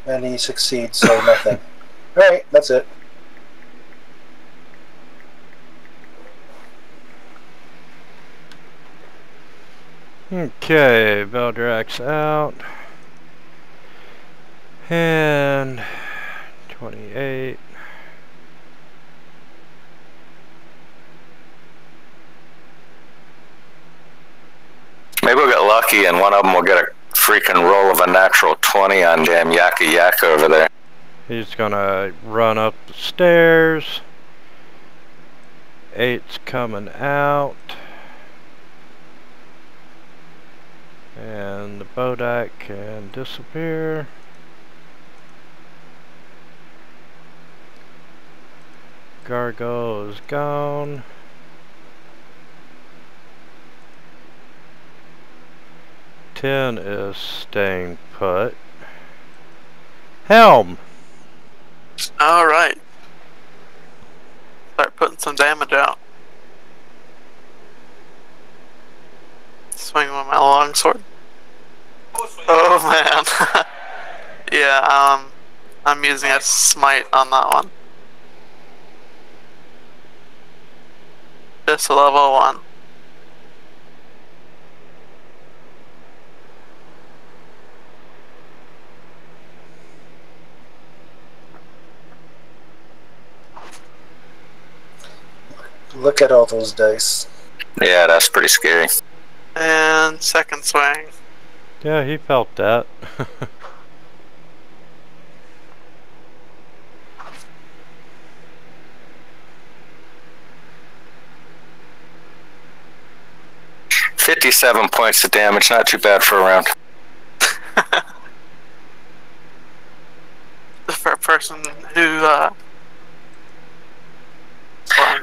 And he succeeds, so nothing. Alright, that's it. Okay, Beldrak's out. And 28. Maybe we'll get lucky and one of them will get a freaking roll of a natural 20 on damn Yaka over there. He's gonna run up the stairs. 8's coming out. And the Bodak can disappear. Gargoyle is gone. Ten is staying put. Helm! Alright. Start putting some damage out. Swing with my longsword. Oh man. Yeah, I'm using a smite on that one. Just a level 1. Look at all those dice. Yeah, that's pretty scary. And second swing. Yeah, he felt that. $57 points of damage, not too bad for a round. For a person who,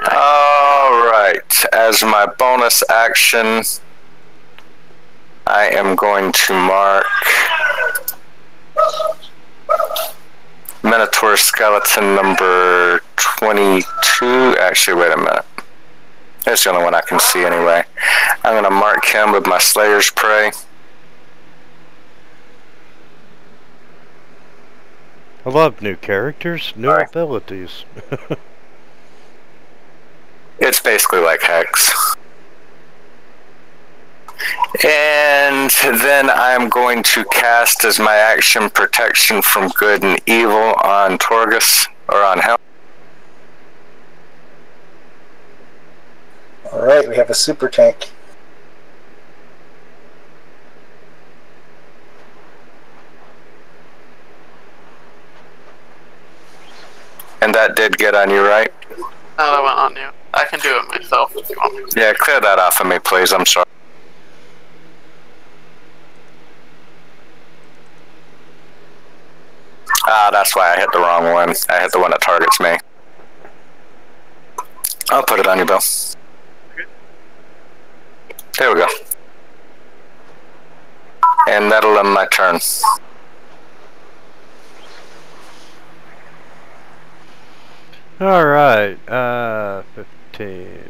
Alright, as my bonus action, I am going to mark Minotaur Skeleton number 22. Actually, wait a minute. That's the only one I can see anyway. I'm going to mark him with my Slayer's Prey. I love new characters, new abilities. It's basically like Hex. And then I'm going to cast as my action Protection from Good and Evil on Torgus, or on Helm. Alright, we have a super tank. And that did get on you, right? no, that went on you. I can do it myself if you want me to. Yeah, clear that off of me, please. I'm sorry. Ah, that's why I hit the wrong one. I hit the one that targets me. I'll put it on you, Bill. There we go. And that'll end my turn. Alright, 15.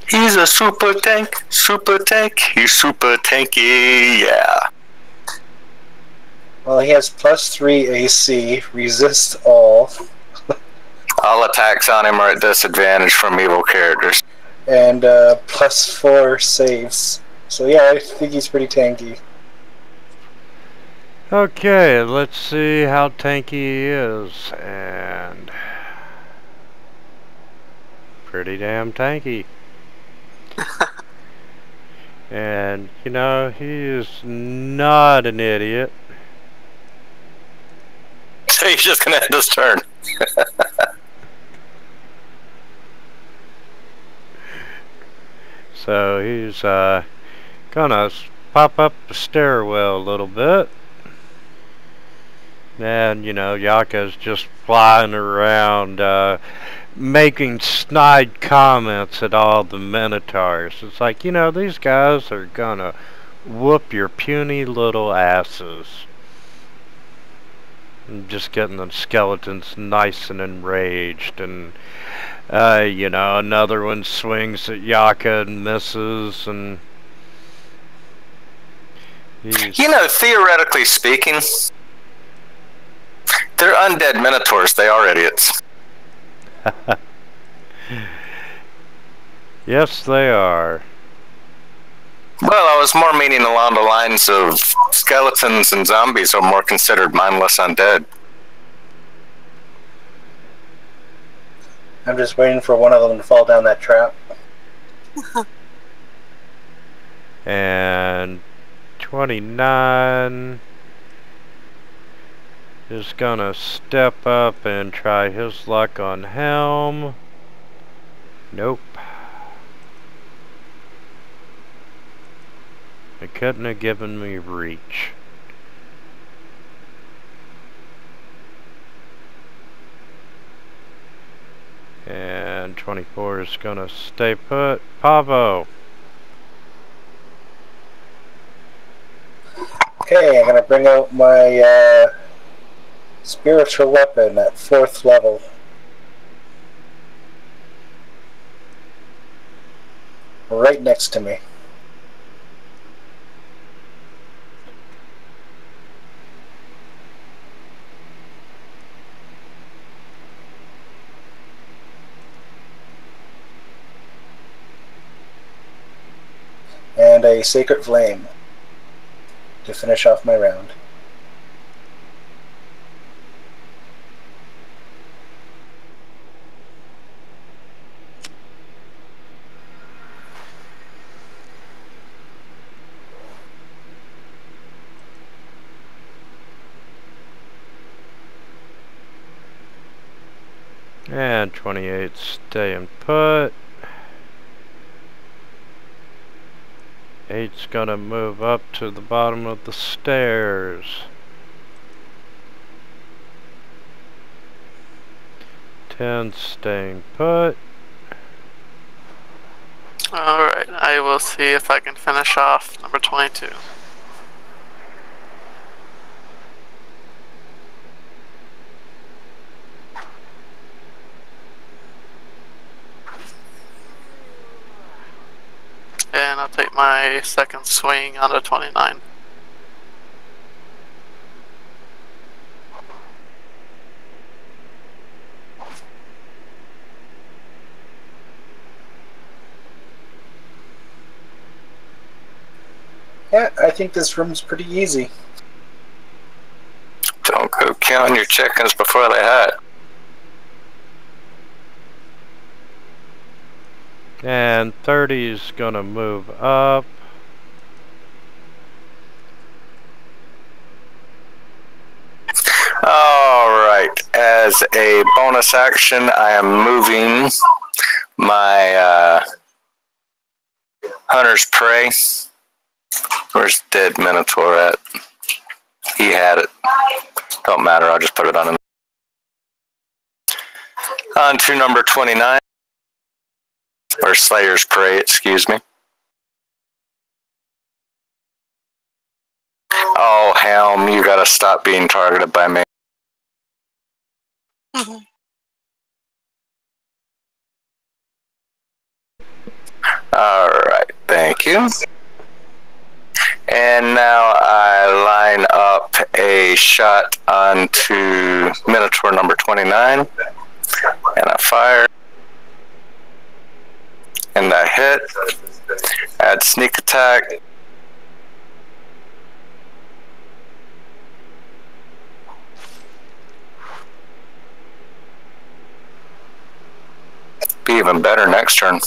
He's a super tank, he's super tanky, yeah. Well, he has +3 AC, resist all, All attacks on him are at disadvantage from evil characters. and +4 saves. So yeah, I think he's pretty tanky. Okay, let's see how tanky he is. And pretty damn tanky. And, you know, he is not an idiot. So he's just gonna end his turn. So he's gonna pop up the stairwell a little bit. And, you know, Yaka's just flying around, making snide comments at all the Minotaurs. It's like, you know, these guys are gonna whoop your puny little asses. And just getting the skeletons nice and enraged. And, you know, another one swings at Yaka and misses. And You know, theoretically speaking, they're undead Minotaurs. They are idiots. Yes, they are. Well, I was more meaning along the lines of skeletons and zombies are more considered mindless undead. I'm just waiting for one of them to fall down that trap. And 29 is gonna step up and try his luck on Helm. Nope. It couldn't have given me reach. And 24 is gonna stay put. Pavo. Okay, I'm gonna bring out my spiritual weapon at 4th level. Right next to me. And a Sacred Flame to finish off my round. And 28 staying put. 8's gonna move up to the bottom of the stairs. 10 staying put. Alright, I will see if I can finish off number 22. And I'll take my second swing on the 29. Yeah, I think this room's pretty easy. Don't go counting your chickens before they hatch. And 30's gonna move up. Alright, as a bonus action, I am moving my Hunter's Prey. Where's dead Minotaur at? He had it. Don't matter, I'll just put it on him. On to number 29. Or Slayer's Prey, excuse me. Oh, Helm, you gotta stop being targeted by me. Alright, thank you. And now I line up a shot onto Minotaur number 29. And I fire. And I hit. Add sneak attack. Be even better next turn.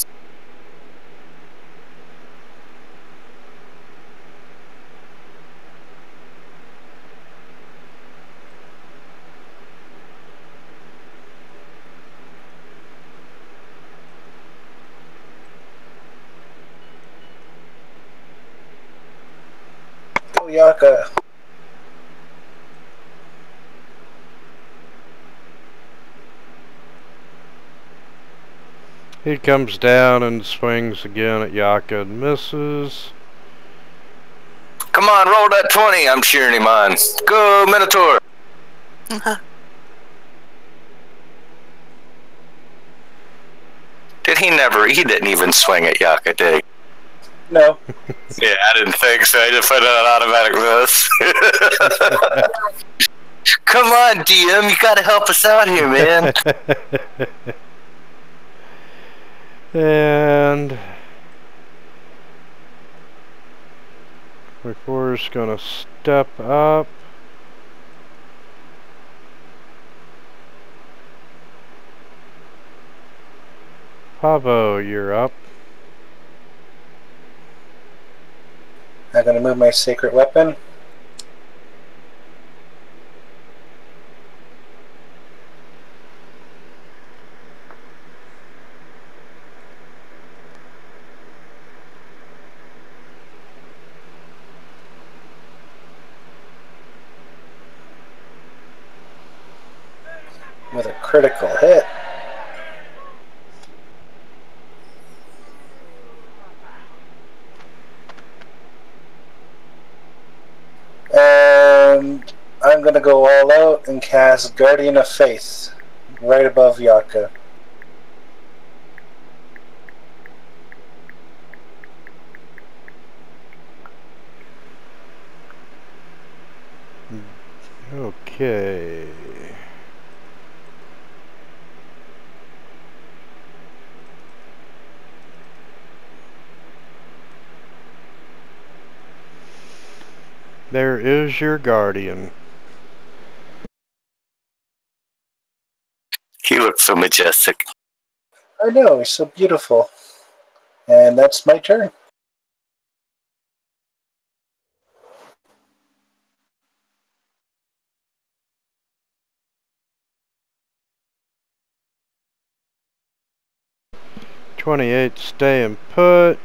Yaka. He comes down and swings again at Yaka and misses. Come on, roll that 20. I'm cheering him on. Go, Minotaur. He didn't even swing at Yaka, did he? No. Yeah, I didn't think so. I just put it on automatic miss. Come on, DM. You gotta help us out here, man. And 24's gonna step up. Pavo, you're up. I'm gonna move my Sacred Weapon. critical hit. And I'm going to go all out and cast Guardian of Faith right above Yaka. Okay. There is your guardian. He looks so majestic. I know, he's so beautiful. And that's my turn. '28 staying put.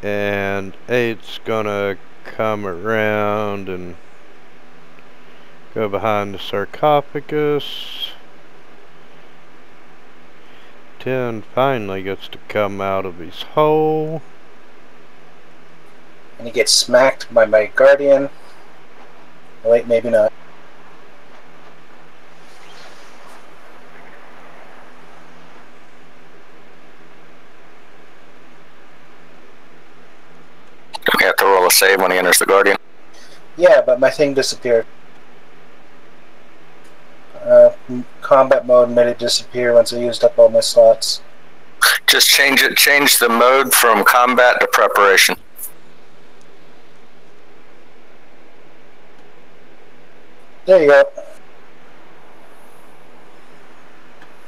And 8's gonna come around and go behind the sarcophagus. 10 finally gets to come out of his hole. And he gets smacked by my Guardian. Wait, maybe not. We have to roll a save when he enters the Guardian. Yeah, but my thing disappeared. Combat mode made it disappear once I used up all my slots. Just change it. Change the mode from combat to preparation. There you go.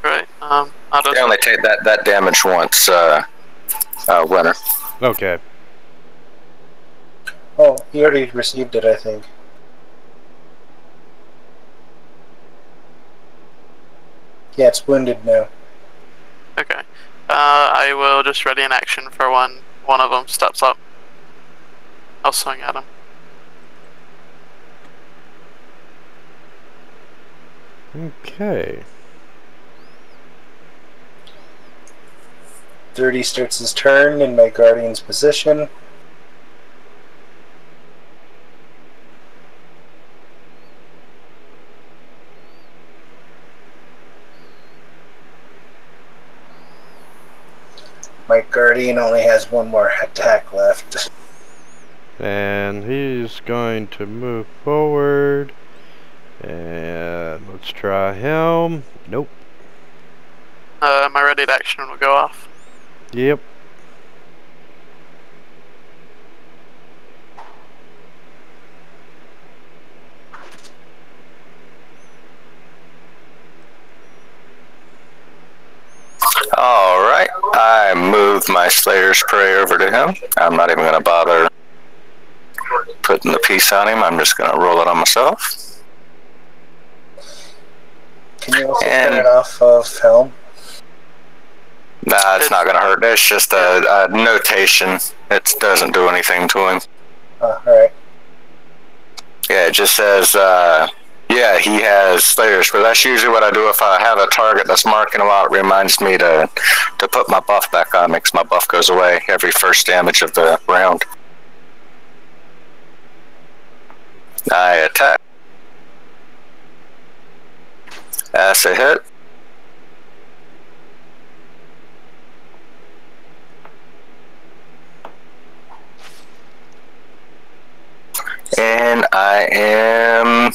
Right. I'll just They only take that damage once, winner. Okay. Oh, he already received it, I think. Yeah, it's wounded now. Okay. I will just ready an action for when one of them steps up. I'll swing at him. Okay. 30 starts his turn in my Guardian's position. My Guardian only has one more attack left. And he's going to move forward. And let's try him. Nope. My ready to action will go off. Yep. Alright, I moved my Slayer's Prey over to him. I'm not even going to bother putting the piece on him. I'm just going to roll it on myself. Can you also turn it off of Helm? Nah, it's not going to hurt. It's just a notation. It doesn't do anything to him. Alright. Yeah, it just says, yeah, he has Slayer's, but that's usually what I do if I have a target that's marking him out. It reminds me to put my buff back on, because my buff goes away every first damage of the round. I attack. That's a hit. And I am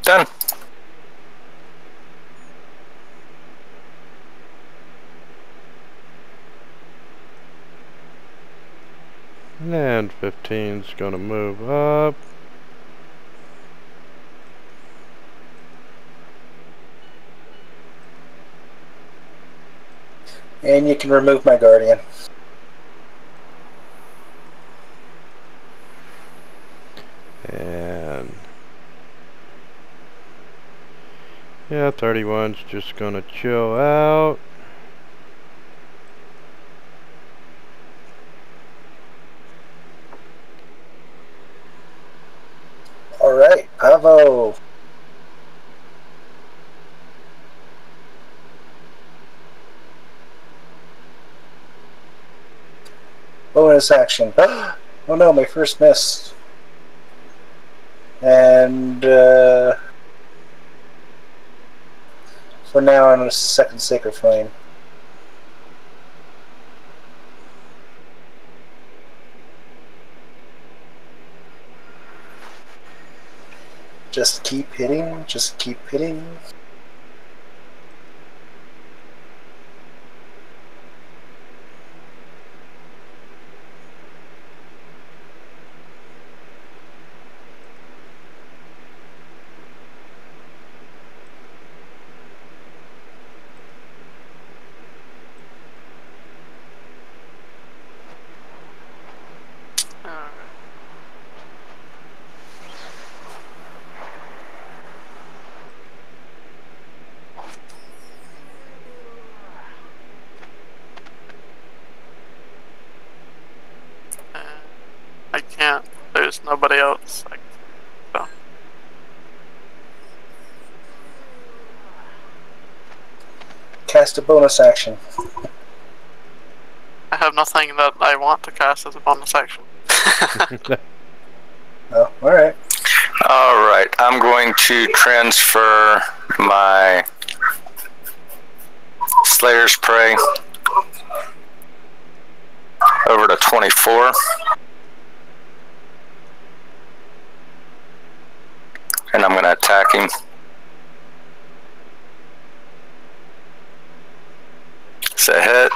done. And 15's gonna move up. And you can remove my Guardian. And yeah, 31's just gonna chill out. Bravo! Bonus action. Oh no, my first miss. And for now, I'm on a second Sacred Flame. Just keep hitting, just keep hitting. I can't. There's nobody else. So. Cast a bonus action. I have nothing that I want to cast as a bonus action. Oh, alright. Alright, I'm going to transfer my Slayer's Prey over to 24. And I'm going to attack him. It's a hit.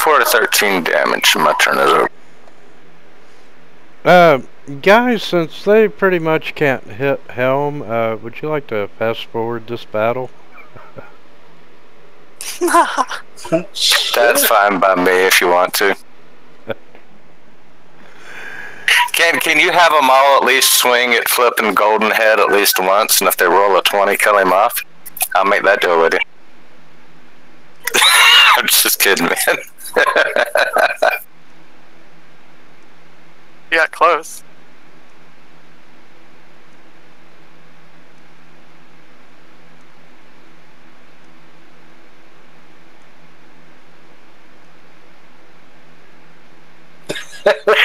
4 to 13 damage. My turn is over. Guys, since they pretty much can't hit Helm, would you like to fast forward this battle? That's fine by me if you want to. Can you have them all at least swing at flipping Golden Head at least once, and if they roll a 20, kill him off? I'll make that deal with you. I'm just kidding, man. Yeah, close.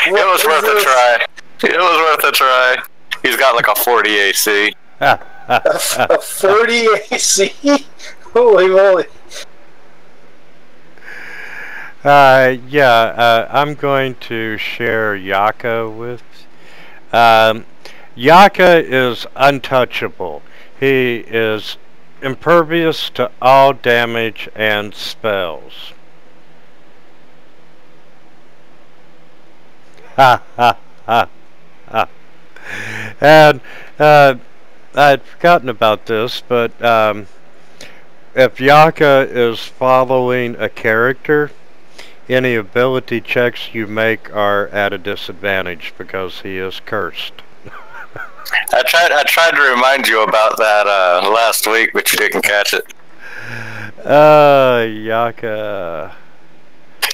It was worth a try. It was worth a try. He's got like a 40 AC. A 40 AC? Holy moly. Yeah, I'm going to share Yaka with. Yaka is untouchable. He is impervious to all damage and spells. Ha ha ha ha. And I'd forgotten about this, but if Yaka is following a character, any ability checks you make are at a disadvantage because he is cursed. I tried to remind you about that last week, but you didn't catch it. Yaka.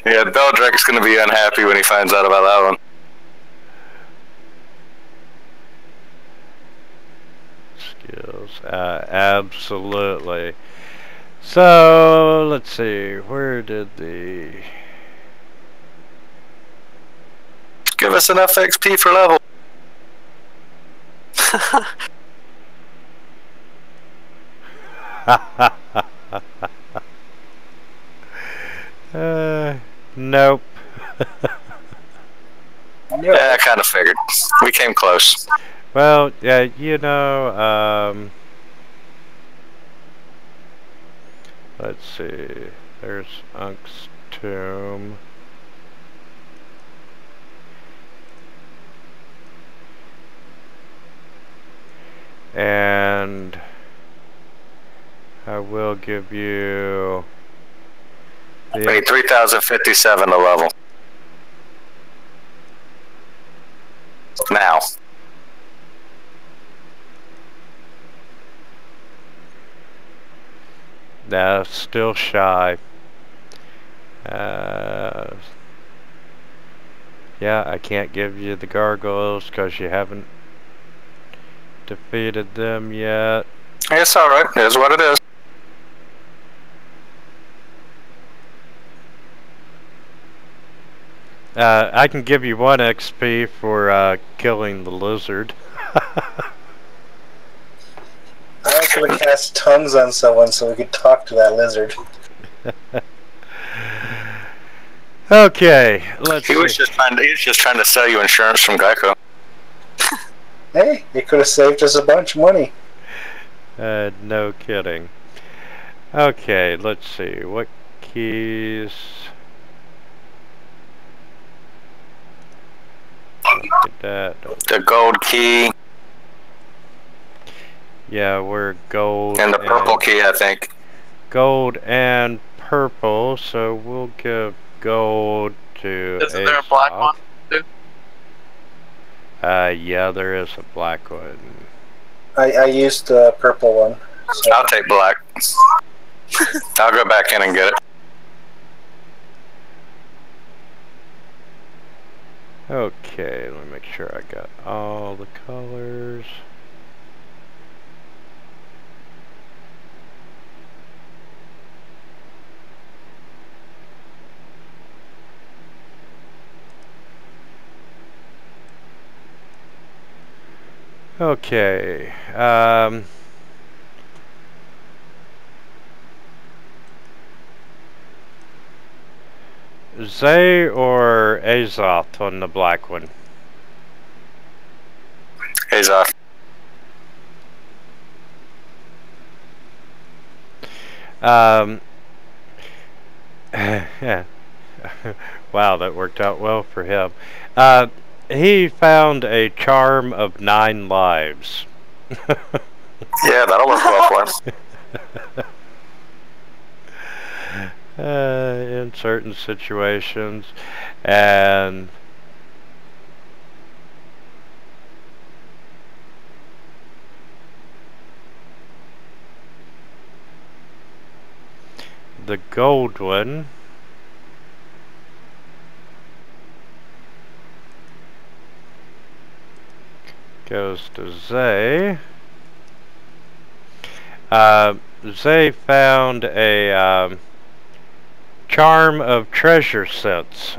Yeah, Beldrek's going to be unhappy when he finds out about that one. Skills, absolutely. So let's see, where did the give us enough XP for level. nope. Yeah, I kind of figured. We came close. Well, yeah, you know, let's see, there's Unk's tomb. And I will give you the Wait, 3,057 to level. Now. That's still shy. Yeah, I can't give you the gargoyles because you haven't defeated them yet. It's alright. It is what it is. I can give you 1 XP for killing the lizard. I actually cast tongues on someone so we could talk to that lizard. Okay, let's He was see. just trying to sell you insurance from Geico. Hey, it could have saved us a bunch of money. No kidding. Okay, let's see. What keys? Get that. The gold key Yeah, we're gold and the purple key, I think. Gold and purple, so we'll give gold to Isn't there a black Aesop. one too? Yeah, there is a black one. I used the purple one. So. I'll take black. I'll go back in and get it. Okay, let me make sure I got all the colors. Okay, Zay or Azoth on the black one? Azoth. Yeah. Wow, that worked out well for him. He found a charm of 9 lives. Yeah, that'll work well for him. In certain situations, and the gold one goes to Zay. Zay found a charm of treasure sense.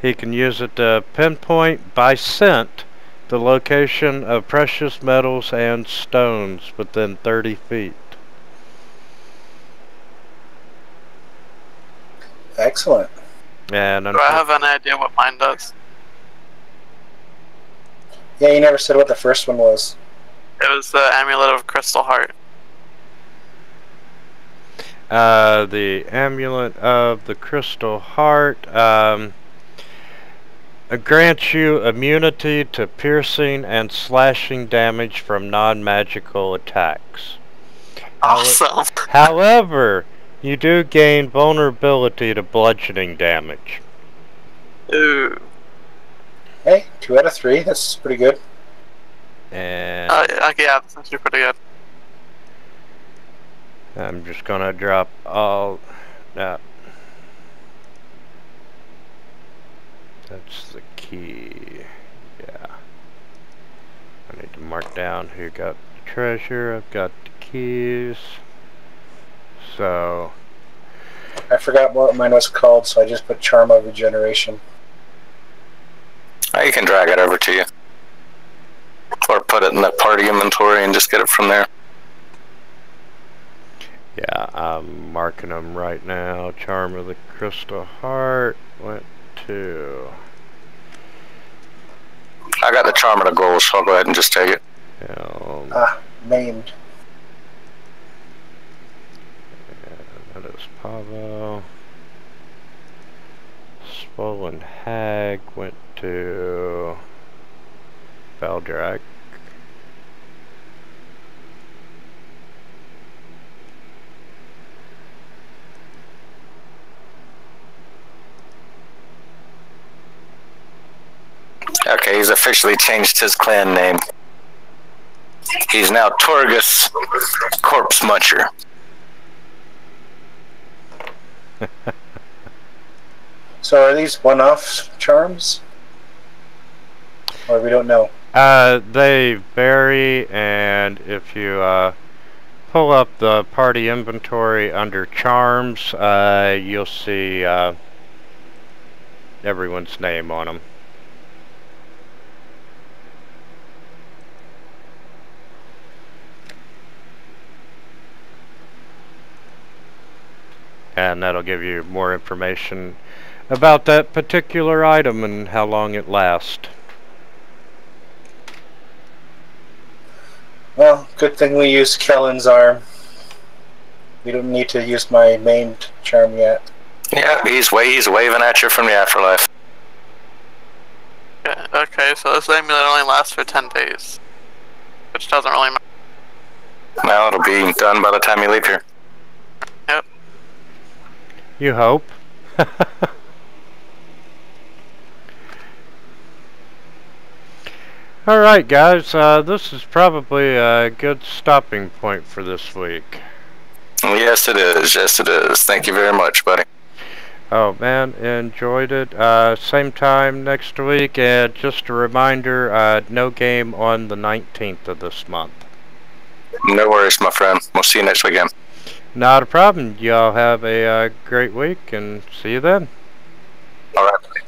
He can use it to pinpoint by scent the location of precious metals and stones within 30 feet. Excellent. And Do I have an idea what mine does? Yeah, you never said what the first one was. It was the Amulet of Crystal Heart. The Amulet of the Crystal Heart grants you immunity to piercing and slashing damage from non-magical attacks. Awesome. However, you do gain vulnerability to bludgeoning damage. Ooh. Hey, 2 out of 3. That's pretty good. And Okay, yeah, that's actually pretty good. I'm just gonna drop all that. That's the key. Yeah. I need to mark down who got the treasure. I've got the keys. So I forgot what mine was called, so I just put Charm of Regeneration. You can drag it over to you. Or put it in the party inventory and just get it from there. yeah, I'm marking them right now. Charm of the Crystal Heart went to... I got the charm of the gold, so I'll go ahead and just take it. Named. That is Pavo. Swollen Hag went to Valdrag. Okay, he's officially changed his clan name. He's now Torgus Corpse Muncher. So are these one-off charms? Or we don't know? They vary, and if you pull up the party inventory under charms, you'll see everyone's name on them. And that'll give you more information about that particular item and how long it lasts. Well, good thing we used Kellen's arm. We don't need to use my main charm yet. Yeah, he's waving at you from the afterlife. Yeah, okay, so this amulet only lasts for 10 days. Which doesn't really matter. Well, it'll be done by the time you leave here. Yep. You hope. Alright guys, this is probably a good stopping point for this week. Yes it is, yes it is. Thank you very much, buddy. Oh man, enjoyed it. Same time next week, and just a reminder, no game on the 19th of this month. No worries, my friend. We'll see you next weekend. Not a problem. Y'all have a great week, and see you then. Alright, buddy.